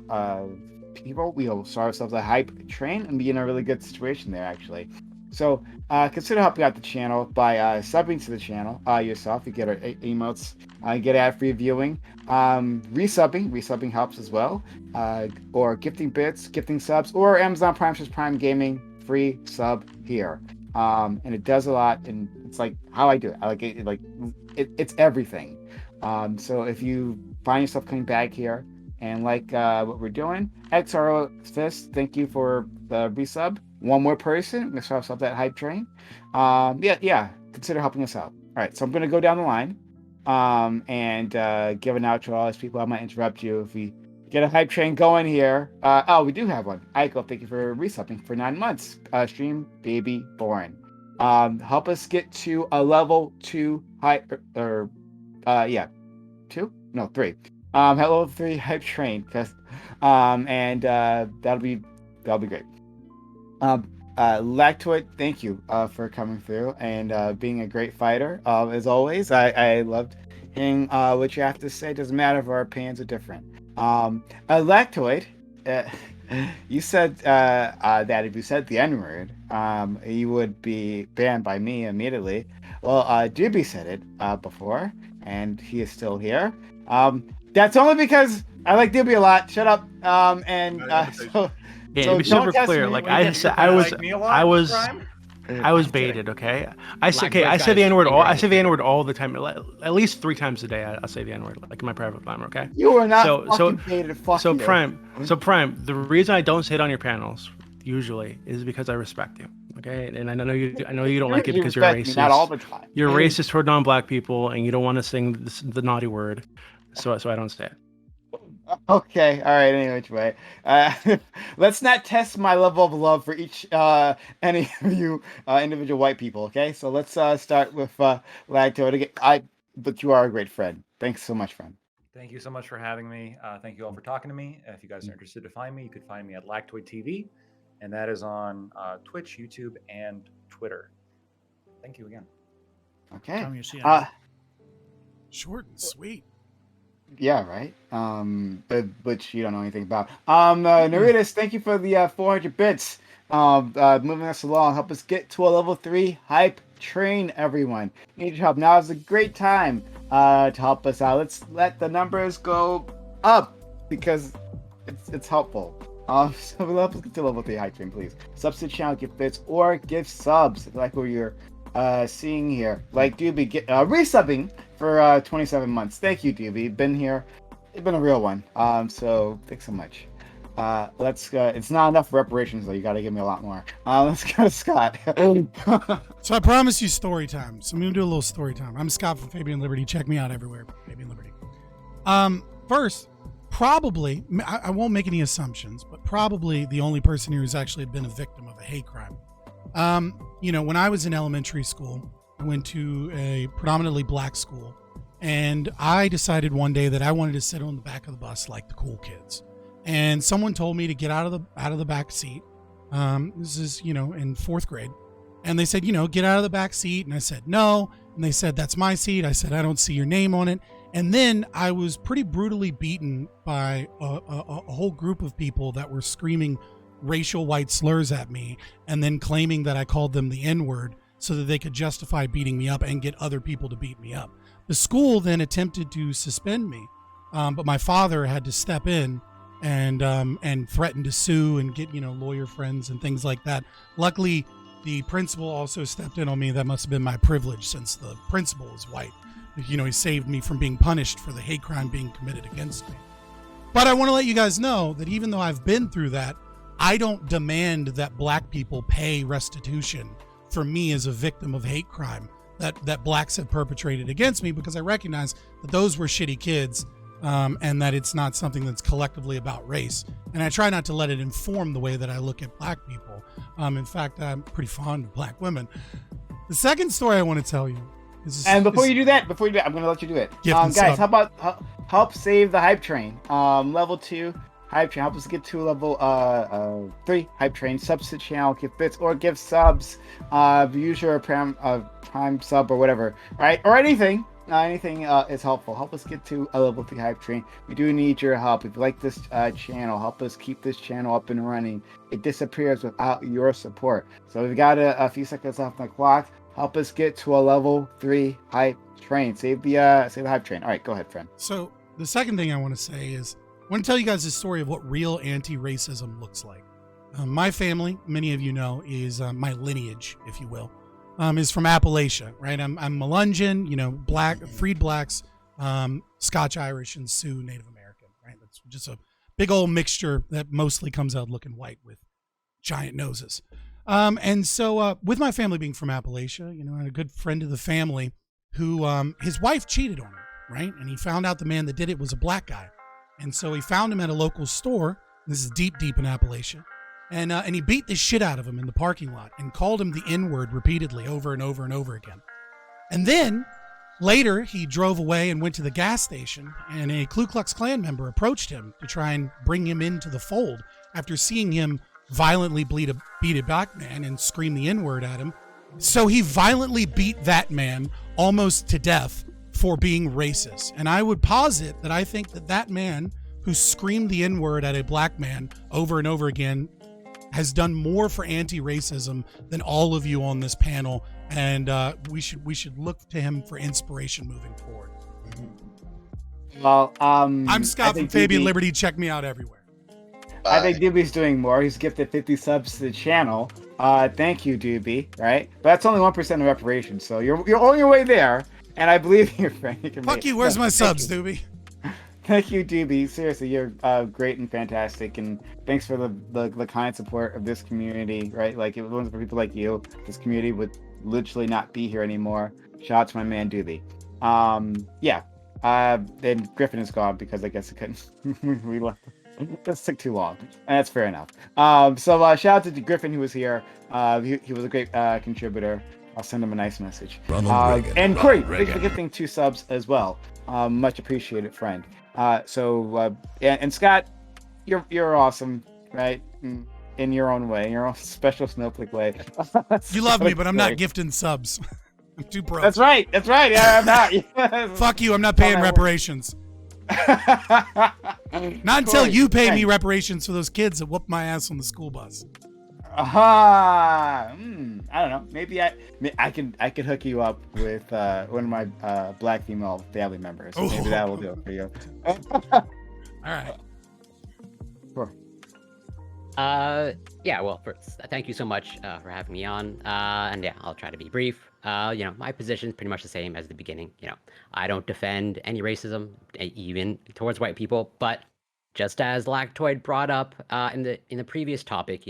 people, we'll start ourselves a hype train and be in a really good situation there, actually. So consider helping out the channel by subbing to the channel yourself. You get our emotes, get ad-free viewing, resubbing helps as well, or gifting bits, gifting subs, or Amazon Prime Gaming free sub here. And it does a lot, and it's like how I do it. I like it, it's everything. So if you find yourself coming back here and like what we're doing, XRO Fist, thank you for the resub. One more person, let's start off that hype train. Consider helping us out. All right, so I'm gonna go down the line, and give an out to all these people. I might interrupt you if we get a hype train going here. We do have one. Aiko, thank you for resubbing for 9 months. Stream baby born. Help us get to a level 2 hype, or 2? No, 3. Level 3 hype train, and that'll be great. Lactoid, thank you for coming through and being a great fighter. As always, I loved hearing what you have to say. Doesn't matter if our opinions are different. Lactoid, you said that if you said the N-word, you would be banned by me immediately. Well, Doobie said it before, and he is still here. That's only because I like Doobie a lot. Shut up. Yeah, So to be super clear, me like when I you said, get I was baited. Okay, I say the N-word all. I say the N-word all the time. At least 3 times a day, I say the N-word, like in my private time. Okay. You are not fucking baited. Fuck you. Prime. The reason I don't sit on your panels usually is because I respect you. Okay, and I know you don't like it because you're racist. Not all the time. You're racist toward non-black people, and you don't want to sing the naughty word. So I don't say it. Okay, all right. Anyway, which way? Let's not test my level of love for any of you individual white people. Okay, so let's start with Lactoid. But you are a great friend. Thanks so much, friend. Thank you so much for having me. Thank you all for talking to me. If you guys are interested to find me, you could find me at Lactoid TV, and that is on Twitch, YouTube, and Twitter. Thank you again. Okay. Short and sweet. Yeah, right. But which you don't know anything about. Naritas, thank you for the 400 bits. Moving us along, help us get to a level 3 hype train. Everyone, need your help. Now is a great time to help us out. Let's let the numbers go up because it's helpful. So help us get to level 3 hype train, please. Subs to the channel, give bits or give subs, like what you're seeing here. Like Doobie resubbing for 27 months. Thank you, Doobie. Been here. It's been a real one. So thanks so much. Let's go. It's not enough reparations though. You got to give me a lot more. Let's go to Scott. So I promised you story time. So I'm gonna do a little story time. I'm Scott from Fabian Liberty. Check me out everywhere. Fabian Liberty. First, probably I won't make any assumptions, but probably the only person here who's actually been a victim of a hate crime. When I was in elementary school, I went to a predominantly black school, and I decided one day that I wanted to sit on the back of the bus like the cool kids. And someone told me to get out of the back seat. This is, in 4th grade. And they said, get out of the back seat. And I said, no. And they said, that's my seat. I said, I don't see your name on it. And then I was pretty brutally beaten by a whole group of people that were screaming racial white slurs at me and then claiming that I called them the N-word so that they could justify beating me up and get other people to beat me up. The school then attempted to suspend me, but my father had to step in and threaten to sue and get lawyer friends and things like that. Luckily, the principal also stepped in on me. That must have been my privilege since the principal is white. He saved me from being punished for the hate crime being committed against me. But I want to let you guys know that even though I've been through that, I don't demand that black people pay restitution for me as a victim of hate crime that blacks have perpetrated against me, because I recognize that those were shitty kids, and that it's not something that's collectively about race. And I try not to let it inform the way that I look at black people. In fact, I'm pretty fond of black women. The second story I want to tell you is... And before you do that, I'm going to let you do it. Guys, how about help save the hype train? Level 2 hype train. Help us get to level 3 hype train. Subs to channel, give bits or give subs. Use your prime sub or whatever, right? Or anything. anything is helpful. Help us get to a level 3 hype train. We do need your help. If you like this channel, help us keep this channel up and running. It disappears without your support. So we've got a few seconds off the clock. Help us get to a level 3 hype train. Save the hype train. All right, go ahead, friend. So the second thing I want to say is I want to tell you guys the story of what real anti-racism looks like. My family, many of you know, is my lineage, if you will, is from Appalachia, right? I'm Melungeon, black, freed blacks, Scotch, Irish, and Sioux Native American, right? That's just a big old mixture that mostly comes out looking white with giant noses. And so with my family being from Appalachia, I had a good friend of the family who his wife cheated on him, right? And he found out the man that did it was a black guy. And so he found him at a local store. This is deep in Appalachia. And he beat the shit out of him in the parking lot and called him the N-word repeatedly over and over and over again. And then later he drove away and went to the gas station, and a Ku Klux Klan member approached him to try and bring him into the fold after seeing him violently beat a black man and scream the N-word at him. So he violently beat that man almost to death for being racist. And I would posit that I think that man who screamed the N-word at a black man over and over again has done more for anti-racism than all of you on this panel, and we should look to him for inspiration moving forward. Well, I'm Scott from Fabian Liberty. Check me out everywhere. I think Doobie's doing more. He's gifted 50 subs to the channel. Thank you, Doobie. Right, but that's only 1% of reparations, so you're on your way there. And I believe you, friend. Fuck you. Where's my subs, Doobie? Thank you, DB. Seriously, you're great and fantastic, and thanks for the kind support of this community. Right, like if it wasn't for people like you, this community would literally not be here anymore. Shout out to my man Doobie. Yeah. Then Griffin is gone because I guess it couldn't. We left. This took too long, and that's fair enough. So shout out to Griffin who was here. He was a great contributor. I'll send him a nice message. And Corey, thanks for gifting 2 subs as well. Much appreciated, friend. And Scott, you're awesome, right? In your own way, in your own special snowflake way. You love me, but I'm not gifting subs. I'm too broke. That's right. Yeah, I'm not. Fuck you. I'm not paying reparations. Not until you pay me reparations for those kids that whooped my ass on the school bus. I don't know. Maybe I could hook you up with one of my black female family members. Ooh. Maybe that will do it for you. All right. Sure. Yeah, well, first, thank you so much for having me on. And yeah, I'll try to be brief. My position is pretty much the same as the beginning. I don't defend any racism, even towards white people. But just as Lactoid brought up in the previous topic,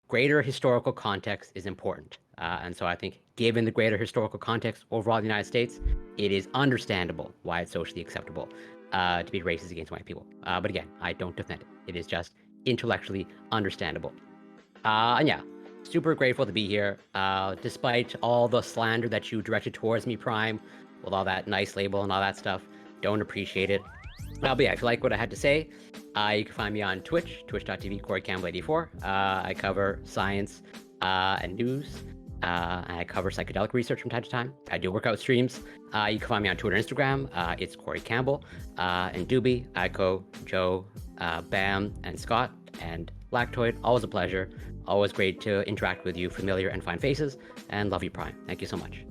greater historical context is important. And so I think given the greater historical context overall in the United States, it is understandable why it's socially acceptable to be racist against white people. But again, I don't defend it. It is just intellectually understandable. And yeah, super grateful to be here. Despite all the slander that you directed towards me, Prime, with all that nice label and all that stuff, don't appreciate it. But yeah, if you like what I had to say, you can find me on Twitch, twitch.tv, CoreyCampbell84. I cover science and news. And I cover psychedelic research from time to time. I do workout streams. You can find me on Twitter and Instagram. It's Corey Campbell. And Doobie, Aiko, Joe, Bam, and Scott, and Lactoid. Always a pleasure. Always great to interact with you, familiar and fine faces. And love you, Prime. Thank you so much.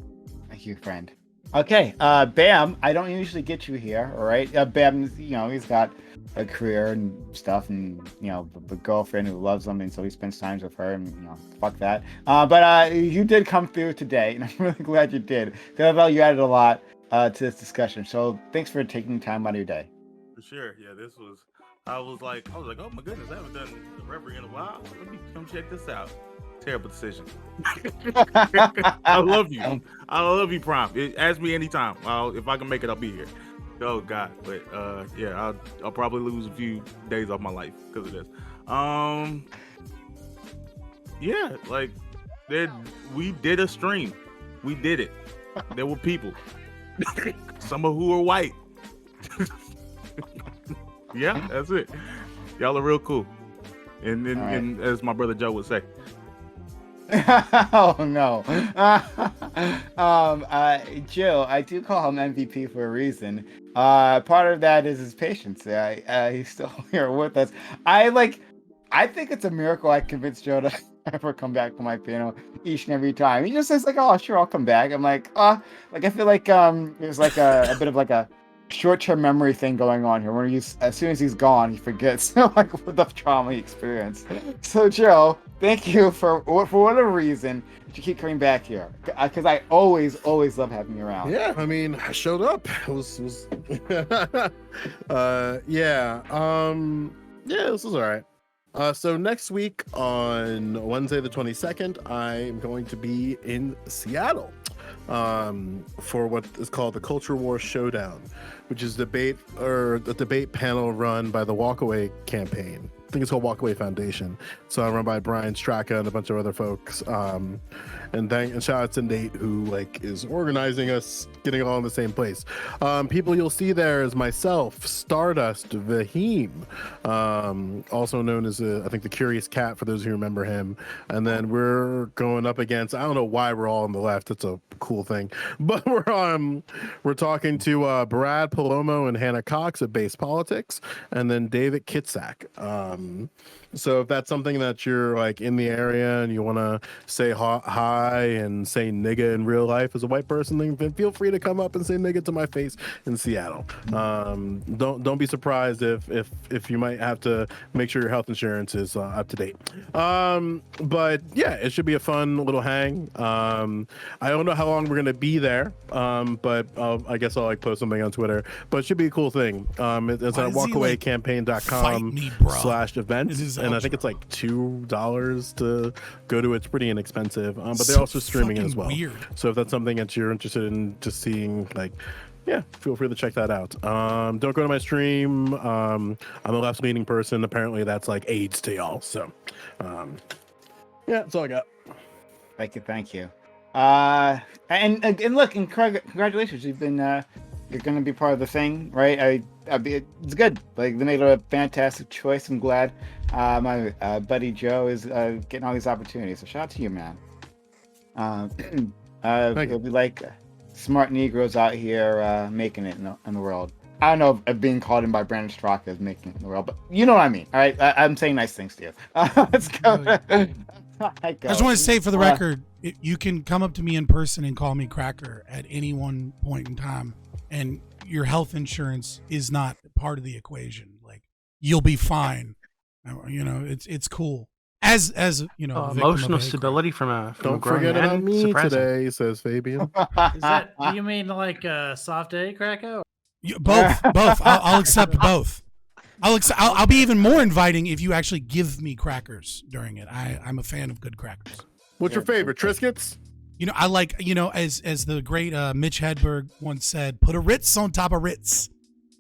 Thank you, friend. Okay, Bam, I don't usually get you here, all right? Bam, he's got a career and stuff, and, the girlfriend who loves him, and so he spends time with her, and, fuck that. But you did come through today, and I'm really glad you did, because I thought you added a lot to this discussion. So thanks for taking time out of your day. For sure, yeah, I was like, oh my goodness, I haven't done the Reverie in a while. Let me come check this out. Terrible decision. I love you, Prime. Ask me anytime. If I can make it, I'll be here. Oh God, but yeah, I'll probably lose a few days off my life because of this. Yeah, like we did a stream. We did it. There were people, some of who are white. Yeah, that's it. Y'all are real cool, and as my brother Joe would say. Oh no. Jill, I do call him MVP for a reason. Part of that is his patience. He's still here with us. I think it's a miracle I convinced Joe to ever come back to my panel each and every time. He just says like, "Oh, sure, I'll come back." I'm like, like I feel like there's like a bit of like a short-term memory thing going on here, where as soon as he's gone, he forgets like what the trauma he experienced. So, Joe, thank you for whatever reason you keep coming back here, because I always love having you around. Yeah, I mean, I showed up. It was yeah, this was all right. So next week on Wednesday the 22nd, I am going to be in Seattle for what is called the Culture War Showdown, which is the debate panel run by the Walkaway campaign. I think it's called Walkaway Foundation. So I run by Brian Straka and a bunch of other folks. And shout out to Nate, who like is organizing us, getting all in the same place. People you'll see there is myself, Stardust, Vaheem, also known as I think the Curious Cat for those who remember him. And then we're going up against, I don't know why we're all on the left. It's a cool thing, but we're talking to Brad Palomo and Hannah Cox at Base Politics, and then David Kitsack. So if that's something that you're like in the area and you want to say hi and say nigga in real life as a white person, then feel free to come up and say nigga to my face in Seattle. Don't be surprised if you might have to make sure your health insurance is up to date. But yeah, it should be a fun little hang. I don't know how long we're gonna be there, but I guess I'll like post something on Twitter. But it should be a cool thing. It's at walkawaycampaign.com/events. And I think it's like $2 to go to it. It's pretty inexpensive, but they're So also streaming as well. weird. So if that's something that you're interested in just seeing, like, yeah, feel free to check that out. Don't go to my stream. I'm a left-leaning person. Apparently that's like AIDS to y'all. So yeah, that's all I got. Thank you. And look, and congratulations, you've been you're going to be part of the thing, right? It's good. Like, they made a fantastic choice. I'm glad my buddy Joe is getting all these opportunities. So shout out to you, man. It'll be like smart Negroes out here making it in the world. I don't know if being called in by Brandon Straka is making it in the world, but you know what I mean. All right, I'm saying nice things to you. Let's go. I just want to say for the record, you can come up to me in person and call me Cracker at any one point in time, and your health insurance is not part of the equation. Like, you'll be fine. You know, it's cool. As you know, a victim emotional of hate crime. stability from a Don't grown forget man, about me surprising. today, says Fabian. Is that? Do you mean like a soft A, Krakow? Both. I'll accept both. I'll be even more inviting if you actually give me crackers during it. I'm a fan of good crackers. What's your favorite, Triscuits? You know, I like, you know, as the great Mitch Hedberg once said, put a Ritz on top of Ritz.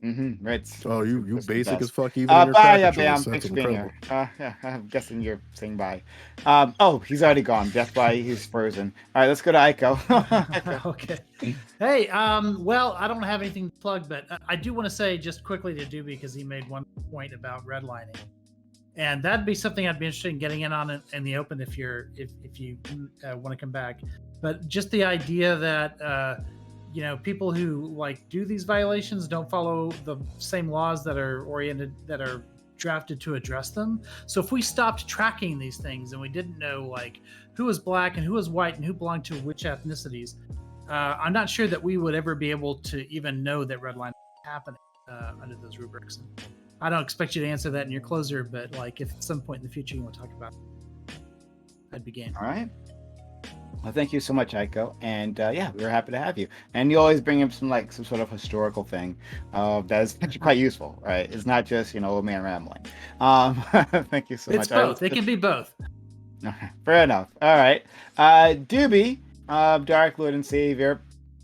Mm-hmm. Ritz. Oh, you That's the basic best. as fuck. Even in your Bye, cracker Bam. choice. Thanks That's for being here. incredible. Yeah, I'm guessing you're saying bye. Oh, he's already gone. That's why he's frozen. All right, let's go to Aiko. Okay. Hey, well, I don't have anything to plug, but I do want to say just quickly to Doobie, because he made one point about redlining, and that'd be something I'd be interested in getting in on in the open if you want to come back. But just the idea that you know, people who like do these violations don't follow the same laws that are drafted to address them. So if we stopped tracking these things and we didn't know like who was black and who was white and who belonged to which ethnicities, I'm not sure that we would ever be able to even know that redlining is happening under those rubrics. And I don't expect you to answer that in your closer, but like if at some point in the future you want to talk about it, I'd be game. All right. Well, thank you so much, Aiko. And yeah, we were happy to have you. And you always bring up some sort of historical thing that is actually quite useful, right? It's not just, you know, old man rambling. Thank you so much. It's both. It can be both. Fair enough. All right. Doobie, Dark Lord and Savior,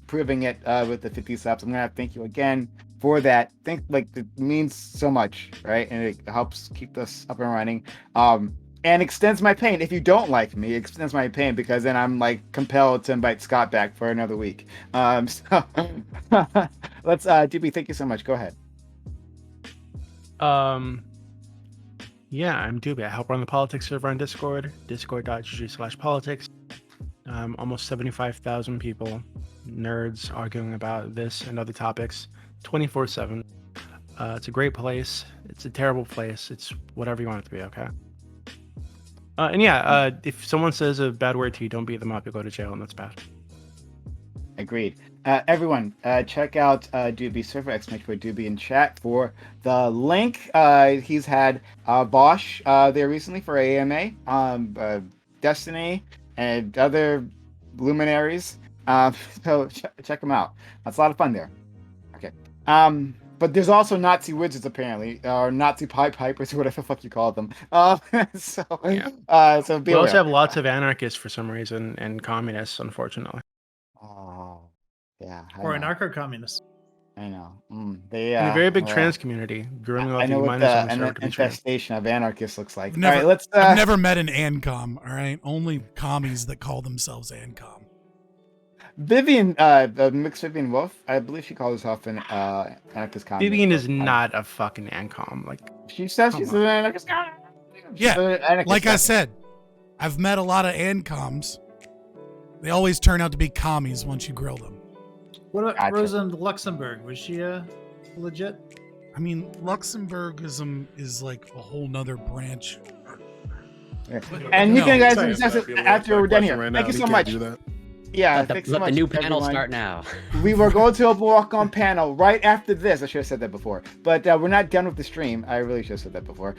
proving it with the 50 subs. I'm going to thank you again for that. It means so much, right? And it helps keep us up and running. And extends my pain. If you don't like me, it extends my pain, because then I'm like compelled to invite Scott back for another week. So let's Doobie, thank you so much. Go ahead. Yeah, I'm Doobie. I help run the politics server on Discord, discord.gg/politics. Almost 75,000 people, nerds arguing about this and other topics 24/7. It's a great place. It's a terrible place. It's whatever you want it to be, okay? And yeah, if someone says a bad word to you, don't beat them up. You'll go to jail, and that's bad. Agreed. Everyone, check out Doobie's server, !Doobie in chat for the link. He's had Bosch there recently for AMA, Destiny, and other luminaries. So check him out. That's a lot of fun there. Okay. But there's also Nazi wizards apparently, or Nazi pipe pipers, or whatever the fuck you call them. So Yeah. So be We also aware. have lots of anarchists for some reason, and communists, unfortunately. Oh, yeah. Or anarcho-communists. I know. And a very big trans community. Growing I up, know the what minus the almost started to be trans. infestation of anarchists looks like. Never, All right, let's. I've never met an ANCOM. All right, only commies that call themselves ANCOM. Vivian, mixed Vivian Wolf. I believe she calls herself an anarchist communist. Vivian is not a fucking ANCOM. Like, She says come she's on. an anarchist communist. Yeah, She's an anarchist like I communist. said, I've met a lot of ANCOMs. They always turn out to be commies once you grill them. What about Gotcha. Rosa Luxemburg? Was she legit? I mean, Luxemburgism is like a whole nother branch. And you No, can guys sorry, discuss I it feel like after that we're done question here. right Thank now, you we so can't much. do that. Yeah, Let thanks the, so let the much, new panel everyone. start now. We were going to a walk-on panel right after this. I should have said that before, but we're not done with the stream. I really should have said that before.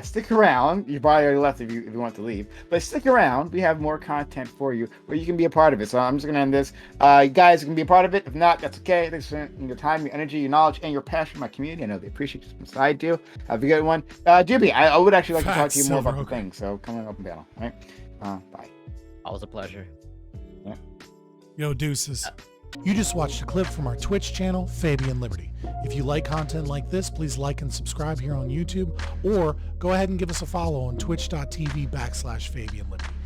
Stick around. You probably already left if you want to leave, but stick around. We have more content for you where you can be a part of it. So I'm just gonna end this. You guys can be a part of it. If not, that's okay. Thanks for your time, your energy, your knowledge, and your passion for my community. I know they appreciate you as much as I do. Have a good one. Doobie, I would actually like to talk to you more about the Okay. thing. So come on, open panel. All right. Bye. Always a pleasure. Yo, deuces. You just watched a clip from our Twitch channel, Fabian Liberty. If you like content like this, please like and subscribe here on YouTube, or go ahead and give us a follow on twitch.tv/Fabian Liberty.